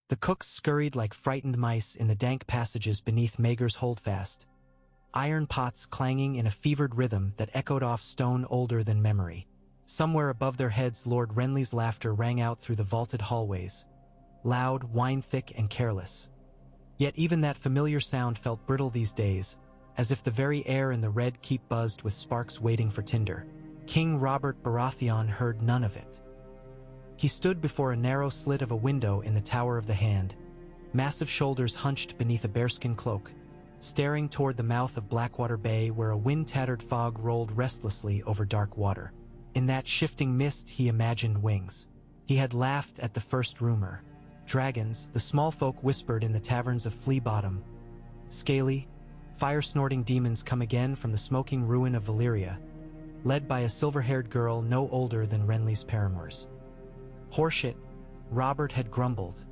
The cooks scurried like frightened mice in the dank passages beneath Maegor's holdfast, iron pots clanging in a fevered rhythm that echoed off stone older than memory. Somewhere above their heads, Lord Renly's laughter rang out through the vaulted hallways, loud, wine-thick, and careless. Yet even that familiar sound felt brittle these days, as if the very air in the Red Keep buzzed with sparks waiting for tinder. King Robert Baratheon heard none of it. He stood before a narrow slit of a window in the Tower of the Hand, massive shoulders hunched beneath a bearskin cloak, staring toward the mouth of Blackwater Bay where a wind-tattered fog rolled restlessly over dark water. In that shifting mist he imagined wings. He had laughed at the first rumor. Dragons, the small folk whispered in the taverns of Flea Bottom. Scaly, fire-snorting demons come again from the smoking ruin of Valyria, led by a silver-haired girl no older than Renly's paramours. Horseshit, Robert had grumbled,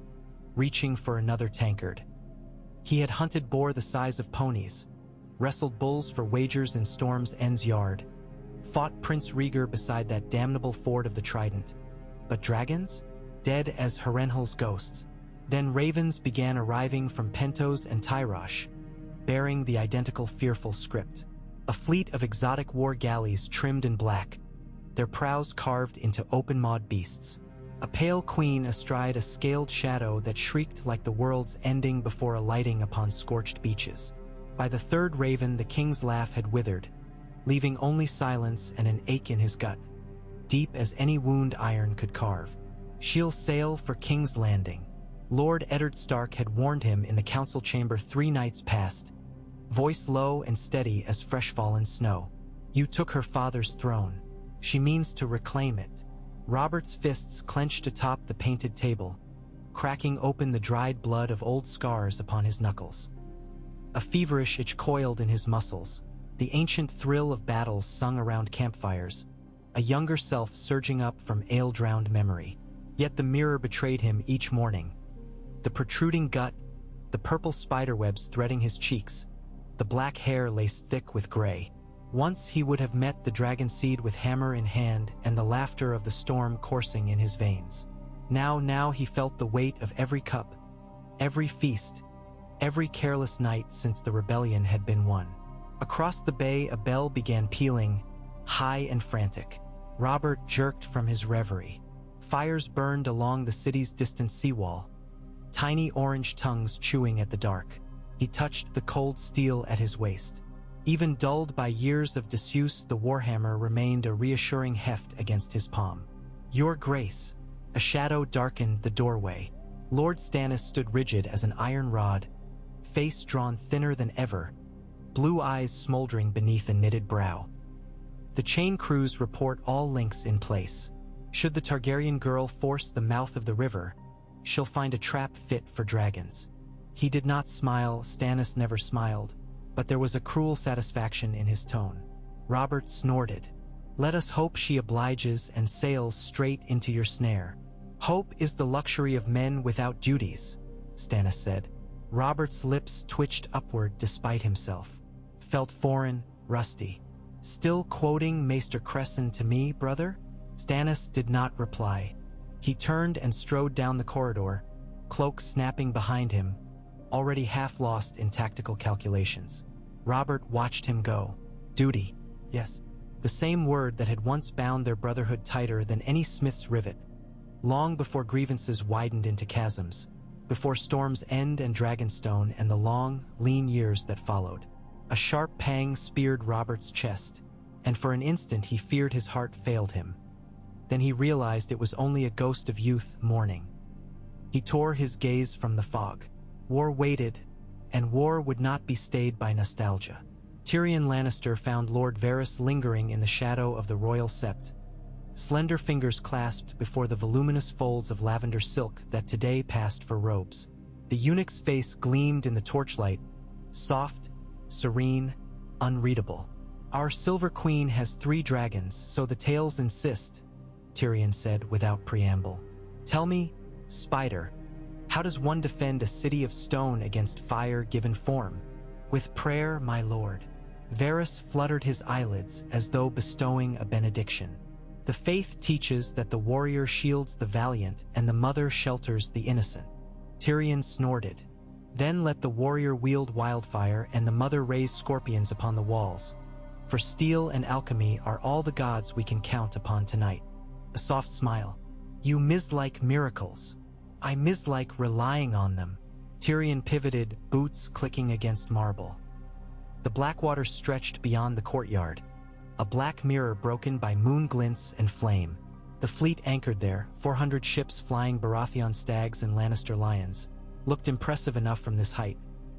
reaching for another tankard. He had hunted boar the size of ponies, wrestled bulls for wagers in Storm's End's yard, fought Prince Rhaegar beside that damnable ford of the Trident. But dragons? Dead as Harrenhal's ghosts. Then ravens began arriving from Pentos and Tyrosh, bearing the identical fearful script. A fleet of exotic war galleys trimmed in black, their prows carved into open-mawed beasts. A pale queen astride a scaled shadow that shrieked like the world's ending before alighting upon scorched beaches. By the third raven the king's laugh had withered, leaving only silence and an ache in his gut, deep as any wound iron could carve. She'll sail for King's Landing. Lord Eddard Stark had warned him in the council chamber 3 nights past, voice low and steady as fresh-fallen snow. You took her father's throne. She means to reclaim it. Robert's fists clenched atop the painted table, cracking open the dried blood of old scars upon his knuckles. A feverish itch coiled in his muscles, the ancient thrill of battles sung around campfires, a younger self surging up from ale-drowned memory. Yet the mirror betrayed him each morning. The protruding gut, the purple spiderwebs threading his cheeks, the black hair laced thick with gray. Once he would have met the dragon seed with hammer in hand and the laughter of the storm coursing in his veins. Now he felt the weight of every cup, every feast, every careless night since the rebellion had been won. Across the bay a bell began pealing, high and frantic. Robert jerked from his reverie. Fires burned along the city's distant seawall, tiny orange tongues chewing at the dark. He touched the cold steel at his waist. Even dulled by years of disuse, the warhammer remained a reassuring heft against his palm. Your Grace. A shadow darkened the doorway. Lord Stannis stood rigid as an iron rod, face drawn thinner than ever, blue eyes smoldering beneath a knitted brow. The chain crews report all links in place. Should the Targaryen girl force the mouth of the river, she'll find a trap fit for dragons. He did not smile, Stannis never smiled, but there was a cruel satisfaction in his tone. Robert snorted. Let us hope she obliges and sails straight into your snare. Hope is the luxury of men without duties, Stannis said. Robert's lips twitched upward despite himself. Felt foreign, rusty. Still quoting Maester Cresson to me, brother? Stannis did not reply. He turned and strode down the corridor, cloak snapping behind him, already half lost in tactical calculations. Robert watched him go. Duty, yes. The same word that had once bound their brotherhood tighter than any smith's rivet, long before grievances widened into chasms, before Storm's End and Dragonstone and the long, lean years that followed. A sharp pang speared Robert's chest, and for an instant he feared his heart failed him. Then he realized it was only a ghost of youth mourning. He tore his gaze from the fog. War waited, and war would not be stayed by nostalgia. Tyrion Lannister found Lord Varys lingering in the shadow of the royal sept, slender fingers clasped before the voluminous folds of lavender silk that today passed for robes. The eunuch's face gleamed in the torchlight, soft, serene, unreadable. Our Silver Queen has 3 dragons, so the tales insist, Tyrion said without preamble. Tell me, Spider, how does one defend a city of stone against fire given form? With prayer, my lord. Varys fluttered his eyelids as though bestowing a benediction. The faith teaches that the warrior shields the valiant and the mother shelters the innocent. Tyrion snorted. Then let the warrior wield wildfire and the mother raise scorpions upon the walls. For steel and alchemy are all the gods we can count upon tonight. A soft smile. You mislike miracles. I mislike relying on them. Tyrion pivoted, boots clicking against marble. The Blackwater stretched beyond the courtyard, a black mirror broken by moon glints and flame. The fleet anchored there, 400 ships flying Baratheon stags and Lannister lions, looked impressive enough from this height.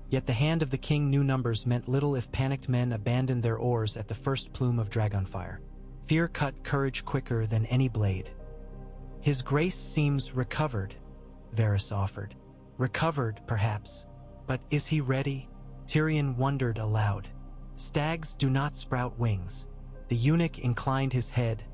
Yet the hand of the king knew numbers meant little if panicked men abandoned their oars at the first plume of dragonfire. Fear cut courage quicker than any blade. His grace seems recovered, Varys offered. Recovered, perhaps. But is he ready? Tyrion wondered aloud. Stags do not sprout wings. The eunuch inclined his head,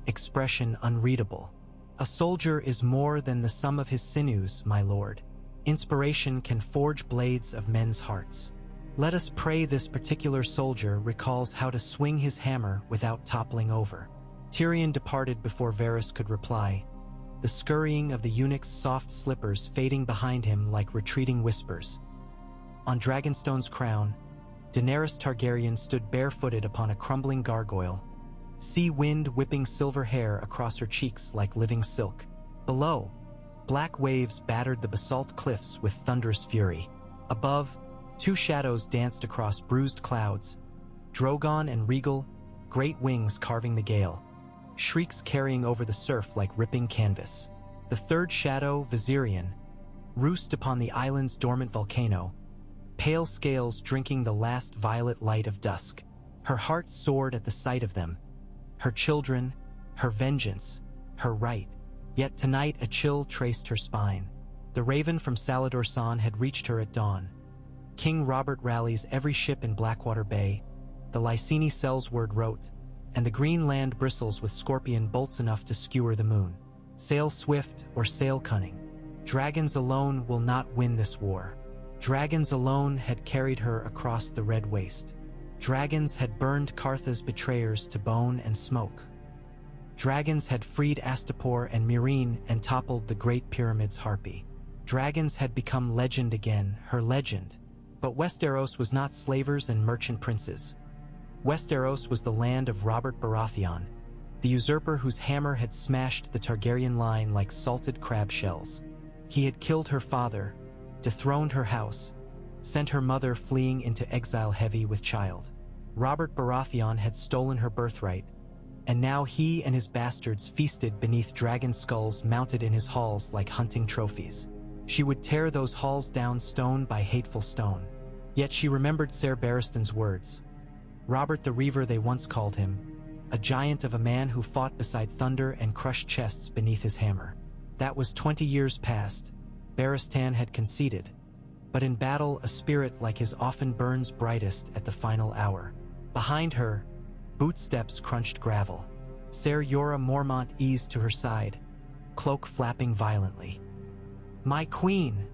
expression unreadable. A soldier is more than the sum of his sinews, my lord. Inspiration can forge blades of men's hearts. Let us pray this particular soldier recalls how to swing his hammer without toppling over. Tyrion departed before Varys could reply, the scurrying of the eunuch's soft slippers fading behind him like retreating whispers. On Dragonstone's crown, Daenerys Targaryen stood barefooted upon a crumbling gargoyle, sea wind whipping silver hair across her cheeks like living silk. Below, black waves battered the basalt cliffs with thunderous fury. Above, two shadows danced across bruised clouds, Drogon and Regal, great wings carving the gale, shrieks carrying over the surf like ripping canvas. The third shadow, Viserion, roost upon the island's dormant volcano, pale scales drinking the last violet light of dusk. Her heart soared at the sight of them. Her children, her vengeance, her right. Yet tonight a chill traced her spine. The raven from Salador San had reached her at dawn. King Robert rallies every ship in Blackwater Bay, the Lyseni sells word wrote, and the green land bristles with scorpion bolts enough to skewer the moon. Sail swift or sail cunning. Dragons alone will not win this war. Dragons alone had carried her across the red waste. Dragons had burned Cartha's betrayers to bone and smoke. Dragons had freed Astapor and Meereen and toppled the Great Pyramid's harpy. Dragons had become legend again, her legend. But Westeros was not slavers and merchant princes. Westeros was the land of Robert Baratheon, the usurper whose hammer had smashed the Targaryen line like salted crab shells. He had killed her father, dethroned her house, sent her mother fleeing into exile heavy with child. Robert Baratheon had stolen her birthright, and now he and his bastards feasted beneath dragon skulls mounted in his halls like hunting trophies. She would tear those halls down stone by hateful stone. Yet she remembered Ser Barristan's words. Robert the Reaver they once called him, a giant of a man who fought beside thunder and crushed chests beneath his hammer. That was 20 years past. Barristan had conceded, but in battle a spirit like his often burns brightest at the final hour. Behind her, bootsteps crunched gravel. Ser Jorah Mormont eased to her side, cloak flapping violently. "My queen,"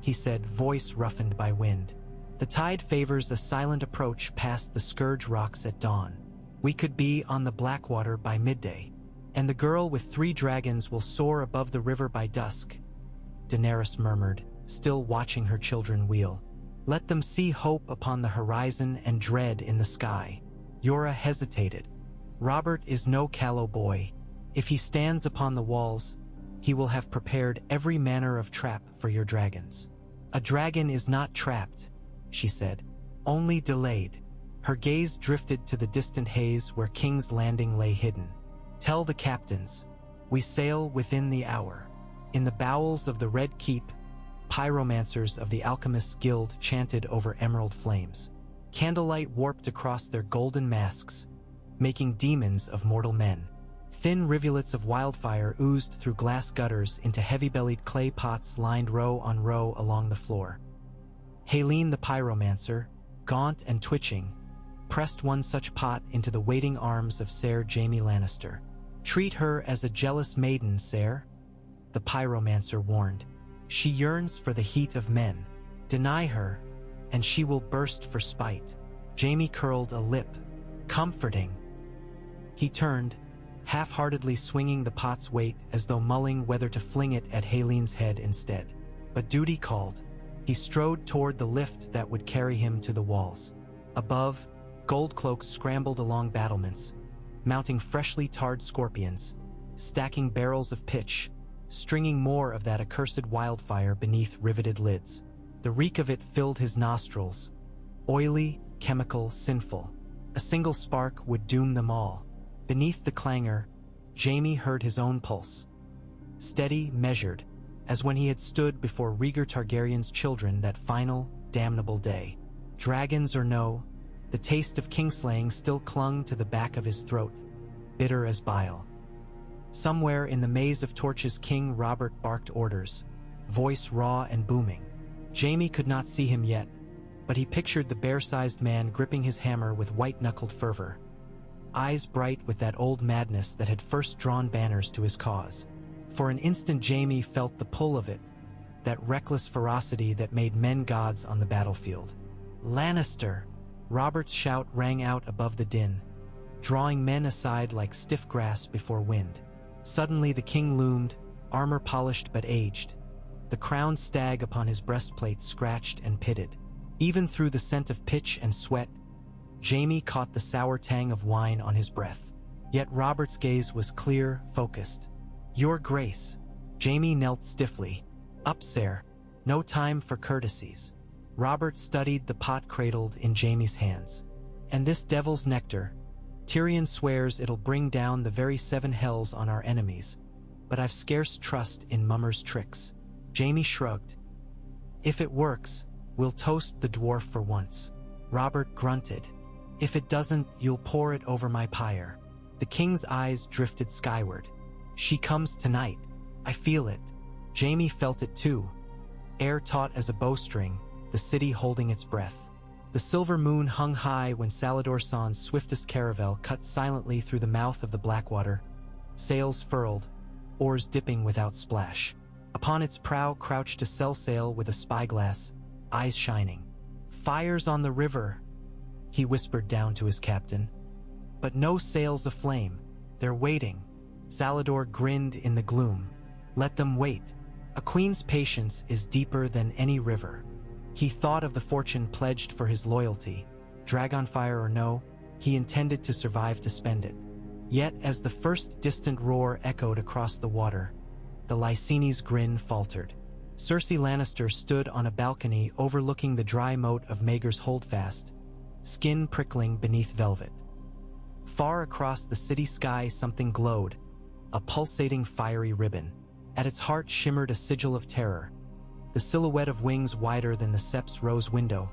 he said, voice roughened by wind. "The tide favors a silent approach past the Scourge Rocks at dawn. We could be on the Blackwater by midday, and the girl with 3 dragons will soar above the river by dusk," Daenerys murmured, still watching her children wheel. "Let them see hope upon the horizon and dread in the sky." Jorah hesitated. Robert is no callow boy. If he stands upon the walls, he will have prepared every manner of trap for your dragons. "A dragon is not trapped," she said, "only delayed." Her gaze drifted to the distant haze where King's Landing lay hidden. "Tell the captains, we sail within the hour." In the bowels of the Red Keep, pyromancers of the Alchemists' Guild chanted over emerald flames. Candlelight warped across their golden masks, making demons of mortal men. Thin rivulets of wildfire oozed through glass gutters into heavy-bellied clay pots lined row on row along the floor. Haleen the pyromancer, gaunt and twitching, pressed one such pot into the waiting arms of Ser Jaime Lannister. "Treat her as a jealous maiden, Ser," the pyromancer warned. "She yearns for the heat of men. Deny her, and she will burst for spite." Jaime curled a lip. "Comforting." He turned, half-heartedly swinging the pot's weight as though mulling whether to fling it at Haleen's head instead. But duty called. He strode toward the lift that would carry him to the walls. Above, gold cloaks scrambled along battlements, mounting freshly tarred scorpions, stacking barrels of pitch, stringing more of that accursed wildfire beneath riveted lids. The reek of it filled his nostrils. Oily, chemical, sinful. A single spark would doom them all. Beneath the clangor, Jaime heard his own pulse. Steady, measured, as when he had stood before Rhaegar Targaryen's children that final, damnable day. Dragons or no, the taste of kingslaying still clung to the back of his throat, bitter as bile. Somewhere in the maze of torches King Robert barked orders, voice raw and booming. Jaime could not see him yet, but he pictured the bear-sized man gripping his hammer with white-knuckled fervor, eyes bright with that old madness that had first drawn banners to his cause. For an instant Jaime felt the pull of it, that reckless ferocity that made men gods on the battlefield. "Lannister!" Robert's shout rang out above the din, drawing men aside like stiff grass before wind. Suddenly the king loomed, armor polished but aged, the crowned stag upon his breastplate scratched and pitted. Even through the scent of pitch and sweat, Jaime caught the sour tang of wine on his breath. Yet Robert's gaze was clear, focused. "Your Grace." Jaime knelt stiffly. "Up, sir. No time for courtesies." Robert studied the pot cradled in Jaime's hands. "And this devil's nectar, Tyrion swears it'll bring down the very 7 hells on our enemies, but I've scarce trust in Mummer's tricks." Jaime shrugged. "If it works, we'll toast the dwarf for once." Robert grunted. "If it doesn't, you'll pour it over my pyre." The king's eyes drifted skyward. "She comes tonight. I feel it." Jaime felt it too. Air taut as a bowstring, the city holding its breath. The silver moon hung high when Salador San's swiftest caravel cut silently through the mouth of the Blackwater, sails furled, oars dipping without splash. Upon its prow crouched a sail sail with a spyglass, eyes shining. "Fires on the river," he whispered down to his captain. "But no sails aflame. They're waiting." Salador grinned in the gloom. "Let them wait. A queen's patience is deeper than any river." He thought of the fortune pledged for his loyalty. Dragonfire or no, he intended to survive to spend it. Yet as the first distant roar echoed across the water, the Lyseni's grin faltered. Cersei Lannister stood on a balcony overlooking the dry moat of Maegor's Holdfast, skin prickling beneath velvet. Far across the city sky something glowed, a pulsating fiery ribbon. At its heart shimmered a sigil of terror, the silhouette of wings wider than the sept's rose window,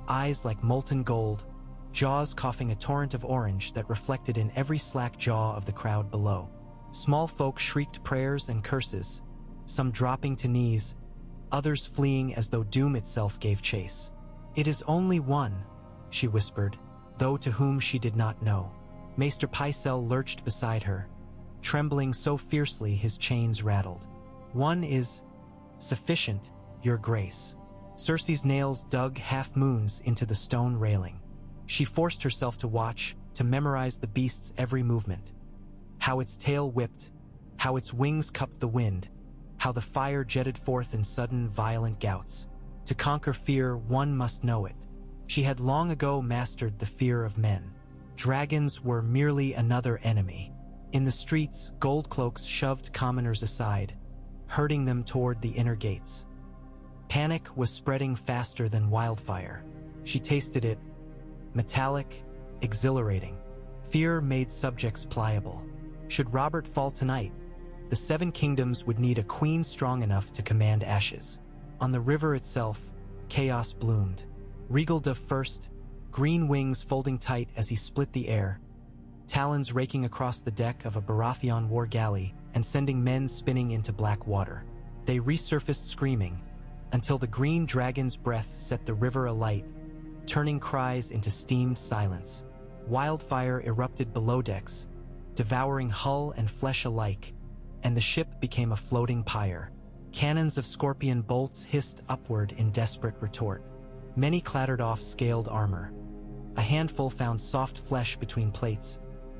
eyes like molten gold, jaws coughing a torrent of orange that reflected in every slack jaw of the crowd below. Small folk shrieked prayers and curses, some dropping to knees, others fleeing as though doom itself gave chase. "It is only one," she whispered, though to whom she did not know. Maester Pycelle lurched beside her, trembling so fiercely his chains rattled. "One is sufficient, your grace." Cersei's nails dug half-moons into the stone railing. She forced herself to watch, to memorize the beast's every movement. How its tail whipped, how its wings cupped the wind, how the fire jetted forth in sudden, violent gouts. To conquer fear, one must know it. She had long ago mastered the fear of men. Dragons were merely another enemy. In the streets, gold cloaks shoved commoners aside, herding them toward the inner gates. Panic was spreading faster than wildfire. She tasted it, metallic, exhilarating. Fear made subjects pliable. Should Robert fall tonight, the 7 kingdoms would need a queen strong enough to command ashes. On the river itself, chaos bloomed. Regal Dove first, green wings folding tight as he split the air, talons raking across the deck of a Baratheon war galley and sending men spinning into Blackwater. They resurfaced screaming, until the green dragon's breath set the river alight, turning cries into steamed silence. Wildfire erupted below decks, devouring hull and flesh alike, and the ship became a floating pyre. Cannons of scorpion bolts hissed upward in desperate retort. Many clattered off scaled armor. A handful found soft flesh between plates,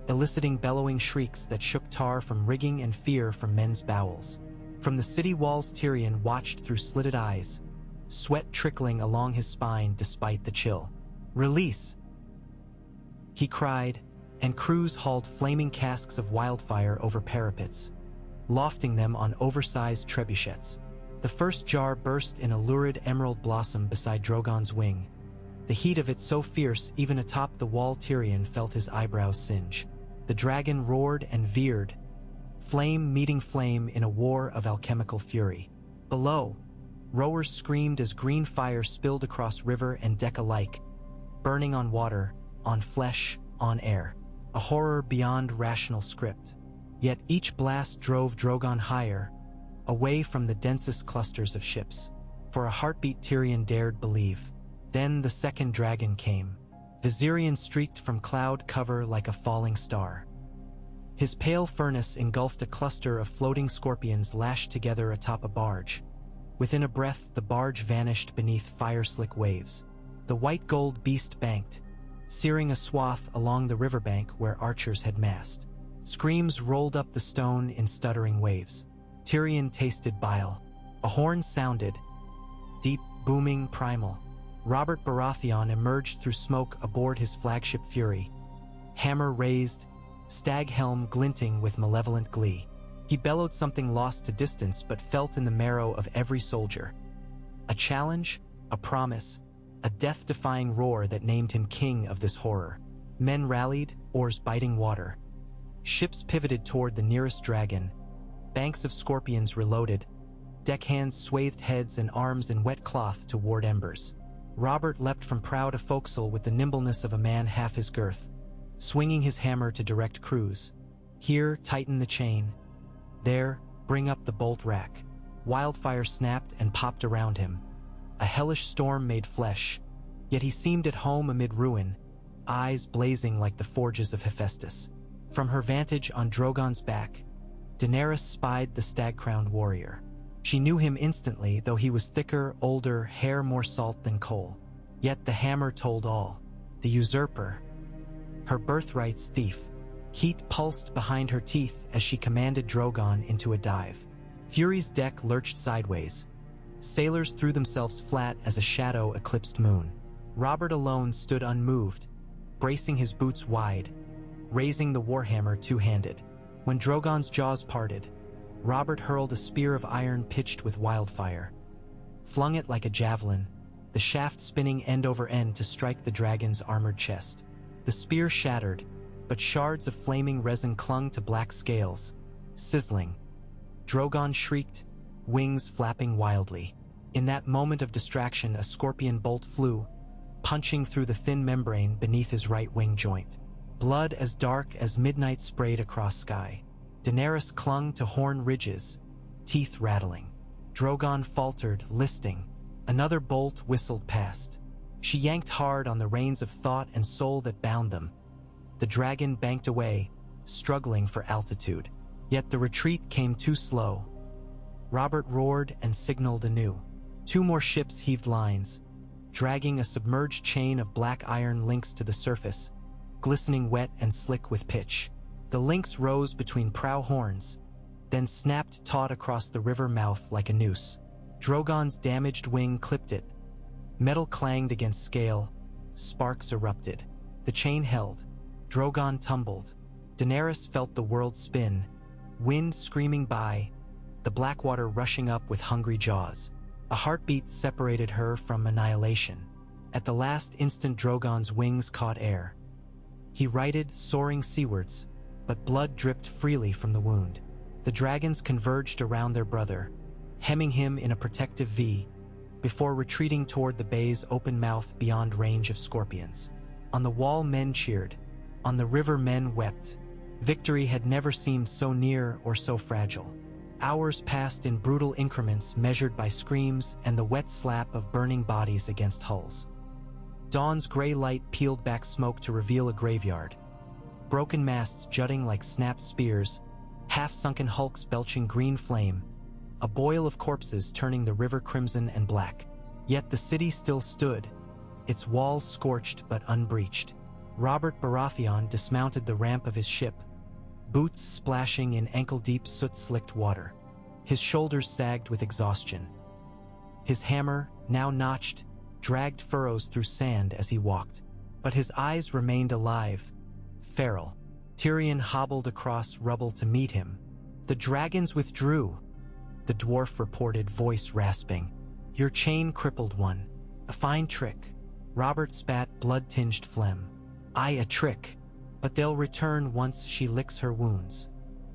eliciting bellowing shrieks that shook tar from rigging and fear from men's bowels. From the city walls, Tyrion watched through slitted eyes, sweat trickling along his spine despite the chill. "Release!" he cried, and crews hauled flaming casks of wildfire over parapets, lofting them on oversized trebuchets. The first jar burst in a lurid emerald blossom beside Drogon's wing, the heat of it so fierce even atop the wall Tyrion felt his eyebrows singe. The dragon roared and veered, flame meeting flame in a war of alchemical fury. Below, rowers screamed as green fire spilled across river and deck alike, burning on water, on flesh, on air. A horror beyond rational script. Yet each blast drove Drogon higher, away from the densest clusters of ships. For a heartbeat Tyrion dared believe. Then the second dragon came. Viserion streaked from cloud cover like a falling star. His pale furnace engulfed a cluster of floating scorpions lashed together atop a barge. Within a breath, the barge vanished beneath fire-slick waves. The white-gold beast banked, searing a swath along the riverbank where archers had massed. Screams rolled up the stone in stuttering waves. Tyrion tasted bile. A horn sounded, deep, booming, primal. Robert Baratheon emerged through smoke aboard his flagship Fury, hammer raised, stag helm glinting with malevolent glee. He bellowed something lost to distance but felt in the marrow of every soldier. A challenge, a promise, a death-defying roar that named him king of this horror. Men rallied, oars biting water. Ships pivoted toward the nearest dragon. Banks of scorpions reloaded. Deckhands swathed heads and arms in wet cloth to ward embers. Robert leapt from prow to forecastle with the nimbleness of a man half his girth, swinging his hammer to direct crews. Here, tighten the chain. There, bring up the bolt rack. Wildfire snapped and popped around him. A hellish storm made flesh, yet he seemed at home amid ruin, eyes blazing like the forges of Hephaestus. From her vantage on Drogon's back, Daenerys spied the stag-crowned warrior. She knew him instantly, though he was thicker, older, hair more salt than coal. Yet the hammer told all. The usurper, her birthright's thief. Heat pulsed behind her teeth as she commanded Drogon into a dive. Fury's deck lurched sideways. Sailors threw themselves flat as a shadow eclipsed moon. Robert alone stood unmoved, bracing his boots wide, raising the warhammer two-handed. When Drogon's jaws parted, Robert hurled a spear of iron pitched with wildfire. Flung it like a javelin, the shaft spinning end over end to strike the dragon's armored chest. The spear shattered, but shards of flaming resin clung to black scales, sizzling. Drogon shrieked, wings flapping wildly. In that moment of distraction, a scorpion bolt flew, punching through the thin membrane beneath his right wing joint. Blood as dark as midnight sprayed across sky. Daenerys clung to horn ridges, teeth rattling. Drogon faltered, listing. Another bolt whistled past. She yanked hard on the reins of thought and soul that bound them. The dragon banked away, struggling for altitude. Yet the retreat came too slow. Robert roared and signaled anew. Two more ships heaved lines, dragging a submerged chain of black iron links to the surface, glistening wet and slick with pitch. The links rose between prow horns, then snapped taut across the river mouth like a noose. Drogon's damaged wing clipped it. Metal clanged against scale, sparks erupted. The chain held. Drogon tumbled. Daenerys felt the world spin, wind screaming by, the Blackwater rushing up with hungry jaws. A heartbeat separated her from annihilation. At the last instant, Drogon's wings caught air. He righted, soaring seawards, but blood dripped freely from the wound. The dragons converged around their brother, hemming him in a protective V, before retreating toward the bay's open mouth beyond range of scorpions. On the wall, men cheered. On the river, men wept. Victory had never seemed so near or so fragile. Hours passed in brutal increments measured by screams and the wet slap of burning bodies against hulls. Dawn's gray light peeled back smoke to reveal a graveyard. Broken masts jutting like snapped spears, half-sunken hulks belching green flame, a boil of corpses turning the river crimson and black. Yet the city still stood, its walls scorched but unbreached. Robert Baratheon dismounted the ramp of his ship, boots splashing in ankle-deep soot-slicked water. His shoulders sagged with exhaustion. His hammer, now notched, dragged furrows through sand as he walked. But his eyes remained alive, feral. Tyrion hobbled across rubble to meet him. "The dragons withdrew," the dwarf reported, voice rasping. "Your chain crippled one. A fine trick." Robert spat blood-tinged phlegm. "Aye, a trick. But they'll return once she licks her wounds."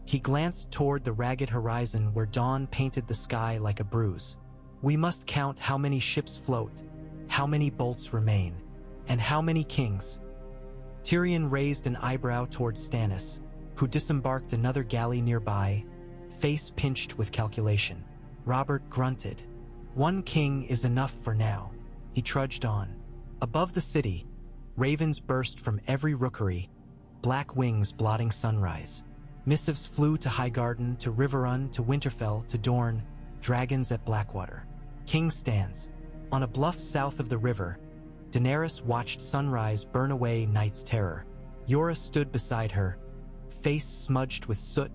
He glanced toward the ragged horizon where dawn painted the sky like a bruise. "We must count how many ships float, how many bolts remain, and how many kings." Tyrion raised an eyebrow toward Stannis, who disembarked another galley nearby, face pinched with calculation. Robert grunted. "One king is enough for now." He trudged on. Above the city, ravens burst from every rookery, black wings blotting sunrise. Missives flew to Highgarden, to Riverrun, to Winterfell, to Dorne, dragons at Blackwater. King stands. On a bluff south of the river, Daenerys watched sunrise burn away night's terror. Jorah stood beside her, face smudged with soot,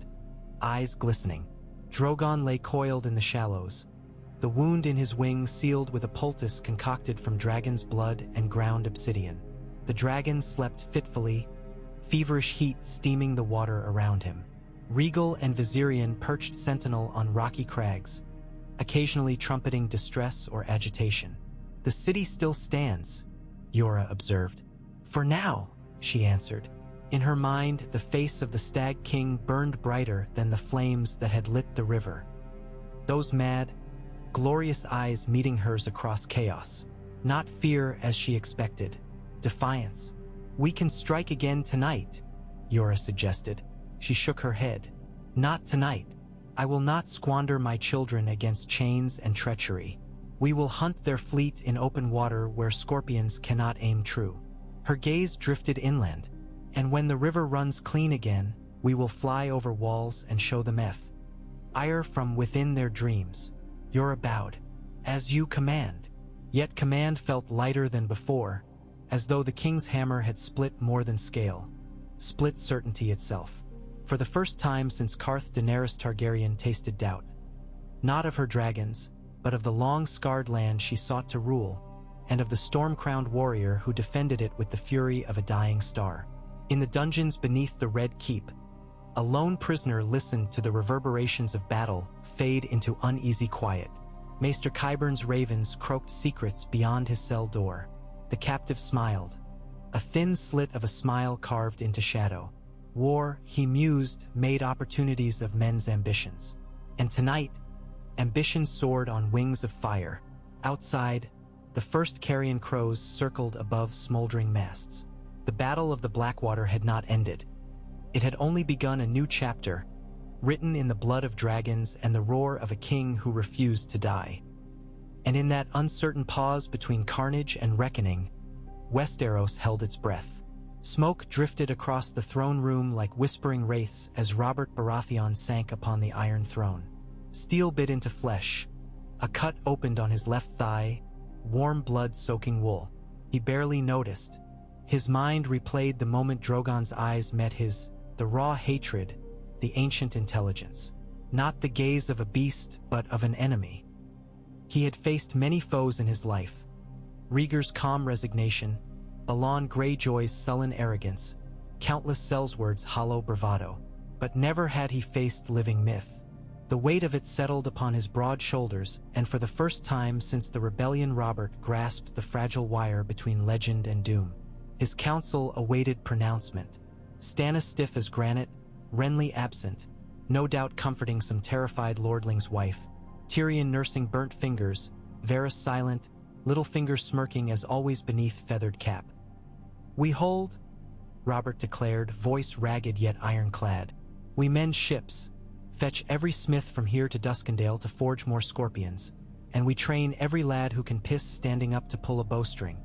eyes glistening. Drogon lay coiled in the shallows, the wound in his wing sealed with a poultice concocted from dragon's blood and ground obsidian. The dragon slept fitfully, feverish heat steaming the water around him. Rhaegal and Viserion perched sentinel on rocky crags, occasionally trumpeting distress or agitation. "The city still stands," Jorah observed. "For now," she answered. In her mind, the face of the Stag King burned brighter than the flames that had lit the river. Those mad, glorious eyes meeting hers across chaos. Not fear as she expected, defiance. "We can strike again tonight," Jorah suggested. She shook her head. "Not tonight. I will not squander my children against chains and treachery. We will hunt their fleet in open water where scorpions cannot aim true." Her gaze drifted inland. "And when the river runs clean again, we will fly over walls and show them ire from within their dreams." Jorah bowed. "As you command." Yet command felt lighter than before, as though the king's hammer had split more than scale, split certainty itself. For the first time since Karth, Daenerys Targaryen tasted doubt. Not of her dragons, but of the long-scarred land she sought to rule, and of the storm-crowned warrior who defended it with the fury of a dying star. In the dungeons beneath the Red Keep, a lone prisoner listened to the reverberations of battle fade into uneasy quiet. Maester Qyburn's ravens croaked secrets beyond his cell door. The captive smiled, a thin slit of a smile carved into shadow. War, he mused, made opportunities of men's ambitions. And tonight, ambition soared on wings of fire. Outside, the first carrion crows circled above smoldering masts. The Battle of the Blackwater had not ended. It had only begun a new chapter, written in the blood of dragons and the roar of a king who refused to die. And in that uncertain pause between carnage and reckoning, Westeros held its breath. Smoke drifted across the throne room like whispering wraiths as Robert Baratheon sank upon the Iron Throne. Steel bit into flesh. A cut opened on his left thigh, warm blood soaking wool. He barely noticed. His mind replayed the moment Drogon's eyes met his, the raw hatred, the ancient intelligence. Not the gaze of a beast, but of an enemy. He had faced many foes in his life. Rhaegar's calm resignation, Balon Greyjoy's sullen arrogance, countless Sellsword's hollow bravado. But never had he faced living myth. The weight of it settled upon his broad shoulders, and for the first time since the rebellion Robert grasped the fragile wire between legend and doom. His council awaited pronouncement. Stannis stiff as granite, Renly absent, no doubt comforting some terrified lordling's wife. Tyrion nursing burnt fingers, Varys silent, Littlefinger smirking as always beneath feathered cap. "We hold," Robert declared, voice ragged yet ironclad. "We mend ships, fetch every smith from here to Duskendale to forge more scorpions, and we train every lad who can piss standing up to pull a bowstring."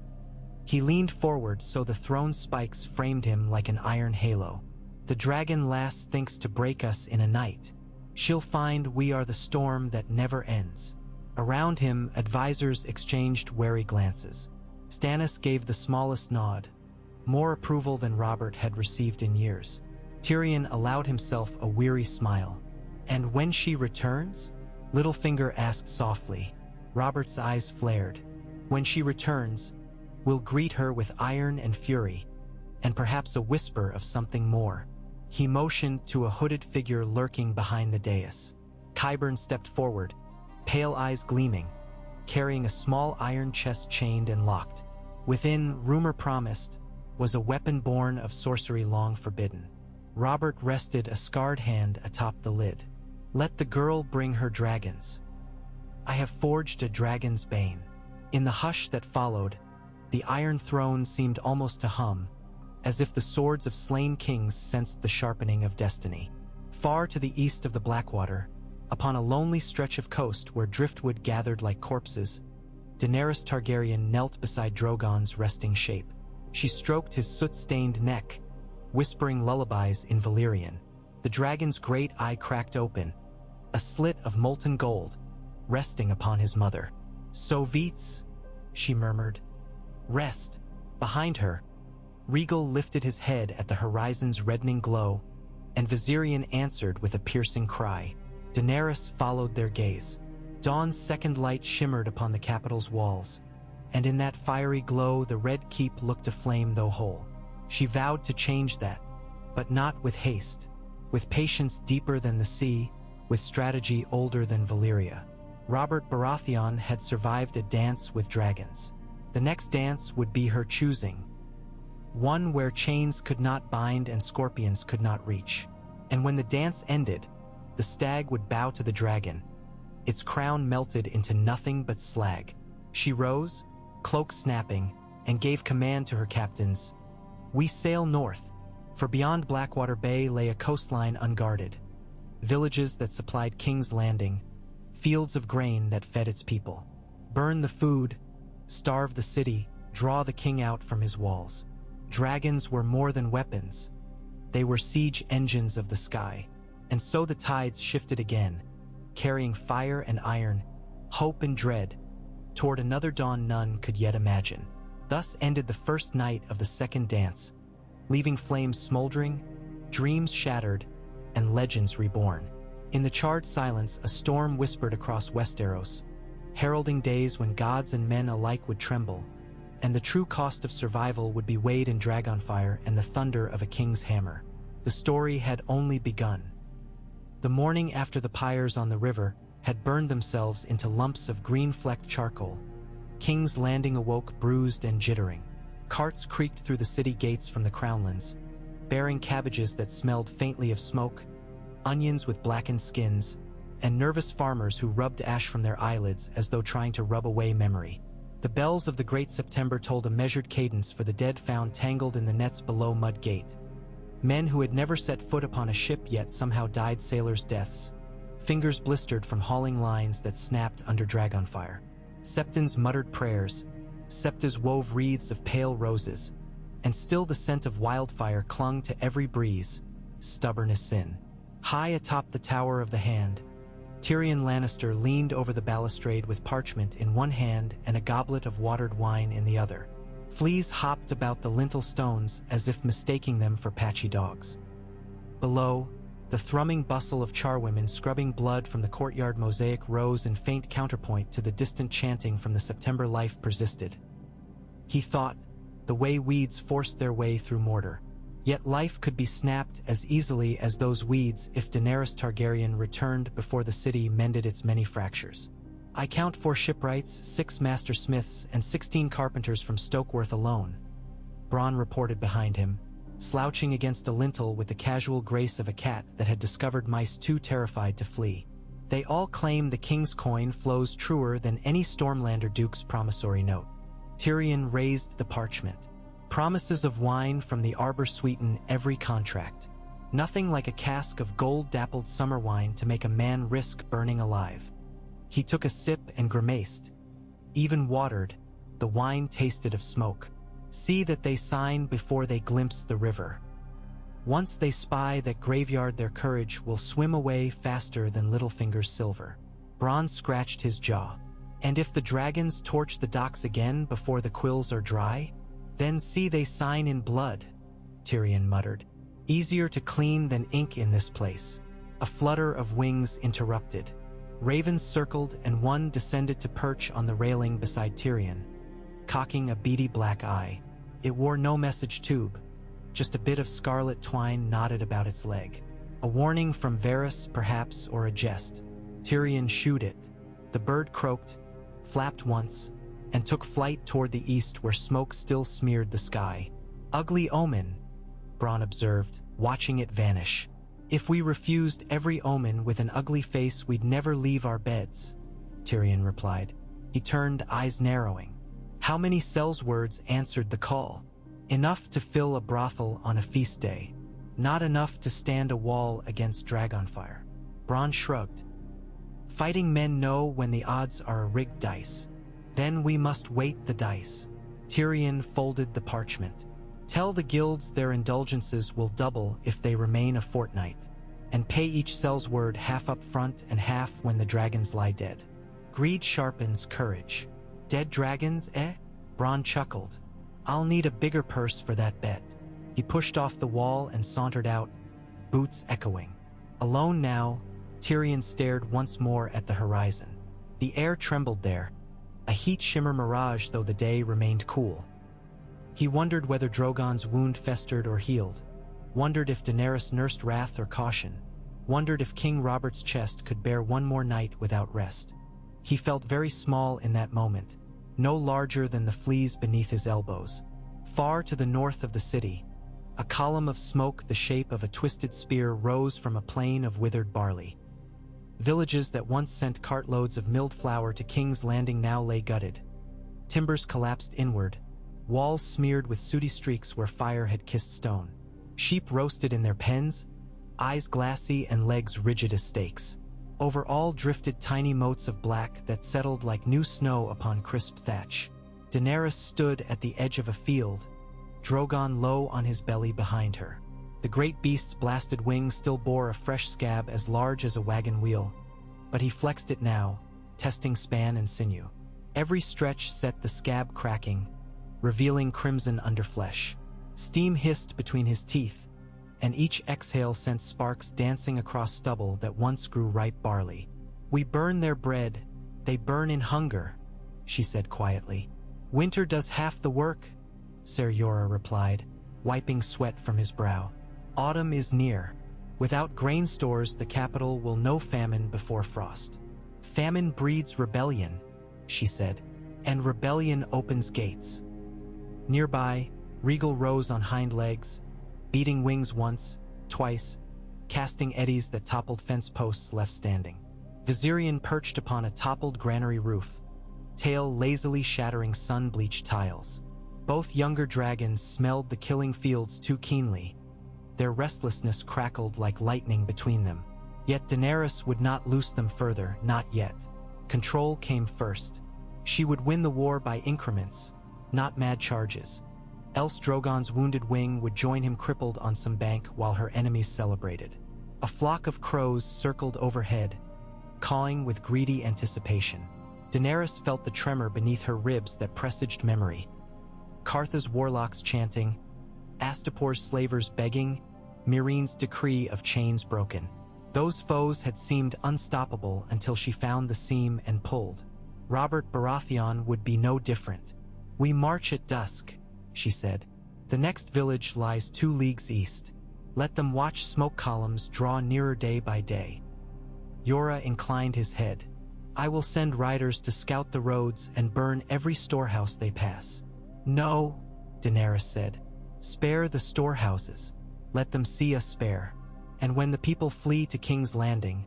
He leaned forward so the throne's spikes framed him like an iron halo. "The dragon lass thinks to break us in a night. She'll find we are the storm that never ends." Around him, advisors exchanged wary glances. Stannis gave the smallest nod, more approval than Robert had received in years. Tyrion allowed himself a weary smile. "And when she returns?" Littlefinger asked softly. Robert's eyes flared. When she returns, we'll greet her with iron and fury, and perhaps a whisper of something more. He motioned to a hooded figure lurking behind the dais. Qyburn stepped forward, pale eyes gleaming, carrying a small iron chest chained and locked. Within, rumor promised, was a weapon born of sorcery long forbidden. Robert rested a scarred hand atop the lid. Let the girl bring her dragons. I have forged a dragon's bane. In the hush that followed, the Iron Throne seemed almost to hum, as if the swords of slain kings sensed the sharpening of destiny. Far to the east of the Blackwater, upon a lonely stretch of coast where driftwood gathered like corpses, Daenerys Targaryen knelt beside Drogon's resting shape. She stroked his soot-stained neck, whispering lullabies in Valyrian. The dragon's great eye cracked open, a slit of molten gold, resting upon his mother. "So Veets," she murmured. "Rest." Behind her, Rhaegal lifted his head at the horizon's reddening glow, and Viserion answered with a piercing cry. Daenerys followed their gaze. Dawn's second light shimmered upon the capital's walls, and in that fiery glow the Red Keep looked aflame though whole. She vowed to change that, but not with haste, with patience deeper than the sea, with strategy older than Valyria. Robert Baratheon had survived a dance with dragons. The next dance would be her choosing, one where chains could not bind and scorpions could not reach. And when the dance ended, the stag would bow to the dragon, its crown melted into nothing but slag. She rose, cloak snapping, and gave command to her captains. "We sail north," for beyond Blackwater Bay lay a coastline unguarded, villages that supplied King's Landing, fields of grain that fed its people. Burn the food, starve the city, draw the king out from his walls. Dragons were more than weapons. They were siege engines of the sky. And so the tides shifted again, carrying fire and iron, hope and dread, toward another dawn none could yet imagine. Thus ended the first night of the second dance, leaving flames smoldering, dreams shattered, and legends reborn. In the charred silence, a storm whispered across Westeros, heralding days when gods and men alike would tremble, and the true cost of survival would be weighed in dragonfire and the thunder of a king's hammer. The story had only begun. The morning after the pyres on the river had burned themselves into lumps of green-flecked charcoal, King's Landing awoke bruised and jittering. Carts creaked through the city gates from the crownlands, bearing cabbages that smelled faintly of smoke, onions with blackened skins, and nervous farmers who rubbed ash from their eyelids as though trying to rub away memory. The bells of the Great September told a measured cadence for the dead found tangled in the nets below Mud Gate. Men who had never set foot upon a ship yet somehow died sailors' deaths, fingers blistered from hauling lines that snapped under dragonfire. Septons muttered prayers, Septas wove wreaths of pale roses, and still the scent of wildfire clung to every breeze, stubborn as sin. High atop the Tower of the Hand, Tyrion Lannister leaned over the balustrade with parchment in one hand and a goblet of watered wine in the other. Fleas hopped about the lintel stones as if mistaking them for patchy dogs. Below, the thrumming bustle of charwomen scrubbing blood from the courtyard mosaic rose in faint counterpoint to the distant chanting from the September life persisted. He thought, the way weeds forced their way through mortar. Yet life could be snapped as easily as those weeds if Daenerys Targaryen returned before the city mended its many fractures. I count 4 shipwrights, 6 master smiths, and 16 carpenters from Stokeworth alone, Bronn reported behind him, slouching against a lintel with the casual grace of a cat that had discovered mice too terrified to flee. They all claim the king's coin flows truer than any Stormlander duke's promissory note. Tyrion raised the parchment. Promises of wine from the arbor sweeten every contract. Nothing like a cask of gold-dappled summer wine to make a man risk burning alive. He took a sip and grimaced. Even watered, the wine tasted of smoke. See that they sign before they glimpse the river. Once they spy that graveyard, their courage will swim away faster than Littlefinger's silver. Bronn scratched his jaw. And if the dragons torch the docks again before the quills are dry? Then see they sign in blood, Tyrion muttered. Easier to clean than ink in this place. A flutter of wings interrupted. Ravens circled and one descended to perch on the railing beside Tyrion, cocking a beady black eye. It wore no message tube, just a bit of scarlet twine knotted about its leg. A warning from Varys, perhaps, or a jest. Tyrion shooed it. The bird croaked, flapped once, and took flight toward the east where smoke still smeared the sky. Ugly omen, Bronn observed, watching it vanish. If we refused every omen with an ugly face, we'd never leave our beds, Tyrion replied. He turned, eyes narrowing. How many cells words answered the call? Enough to fill a brothel on a feast day. Not enough to stand a wall against Dragonfire. Bronn shrugged. Fighting men know when the odds are a rigged dice. Then we must weight the dice. Tyrion folded the parchment. Tell the guilds their indulgences will double if they remain a fortnight, and pay each cell's word half up front and half when the dragons lie dead. Greed sharpens courage. Dead dragons, eh? Bronn chuckled. I'll need a bigger purse for that bet. He pushed off the wall and sauntered out, boots echoing. Alone now, Tyrion stared once more at the horizon. The air trembled there, a heat shimmer mirage though the day remained cool. He wondered whether Drogon's wound festered or healed, wondered if Daenerys nursed wrath or caution, wondered if King Robert's chest could bear one more night without rest. He felt very small in that moment, no larger than the fleas beneath his elbows. Far to the north of the city, a column of smoke the shape of a twisted spear rose from a plain of withered barley. Villages that once sent cartloads of milled flour to King's Landing now lay gutted. Timbers collapsed inward, walls smeared with sooty streaks where fire had kissed stone. Sheep roasted in their pens, eyes glassy and legs rigid as stakes. Over all drifted tiny motes of black that settled like new snow upon crisp thatch. Daenerys stood at the edge of a field, Drogon low on his belly behind her. The great beast's blasted wings still bore a fresh scab as large as a wagon wheel, but he flexed it now, testing span and sinew. Every stretch set the scab cracking, revealing crimson underflesh. Steam hissed between his teeth, and each exhale sent sparks dancing across stubble that once grew ripe barley. We burn their bread, they burn in hunger, she said quietly. Winter does half the work, Ser Jorah replied, wiping sweat from his brow. Autumn is near. Without grain stores, the capital will know famine before frost. Famine breeds rebellion, she said, and rebellion opens gates. Nearby, Regal rose on hind legs, beating wings once, twice, casting eddies that toppled fence posts left standing. Viserion perched upon a toppled granary roof, tail lazily shattering sun-bleached tiles. Both younger dragons smelled the killing fields too keenly. Their restlessness crackled like lightning between them. Yet Daenerys would not loose them further, not yet. Control came first. She would win the war by increments, not mad charges. Else Drogon's wounded wing would join him crippled on some bank while her enemies celebrated. A flock of crows circled overhead, cawing with greedy anticipation. Daenerys felt the tremor beneath her ribs that presaged memory. Cartha's warlocks chanting, Astapor's slavers begging, Myreen's decree of chains broken. Those foes had seemed unstoppable until she found the seam and pulled. Robert Baratheon would be no different. We march at dusk, she said. The next village lies 2 leagues east. Let them watch smoke columns draw nearer day by day. Jorah inclined his head. I will send riders to scout the roads and burn every storehouse they pass. No, Daenerys said. Spare the storehouses. Let them see us spare. And when the people flee to King's Landing,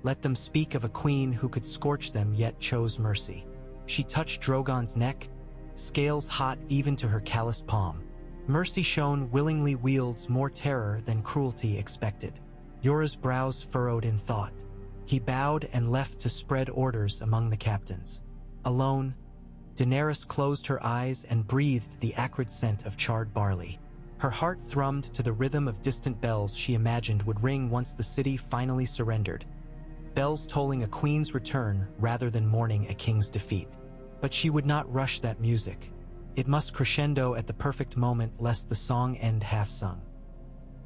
let them speak of a queen who could scorch them yet chose mercy. She touched Drogon's neck, scales hot even to her calloused palm. Mercy shown willingly wields more terror than cruelty expected. Jorah's brows furrowed in thought. He bowed and left to spread orders among the captains. Alone, Daenerys closed her eyes and breathed the acrid scent of charred barley. Her heart thrummed to the rhythm of distant bells she imagined would ring once the city finally surrendered. Bells tolling a queen's return rather than mourning a king's defeat. But she would not rush that music. It must crescendo at the perfect moment lest the song end half-sung.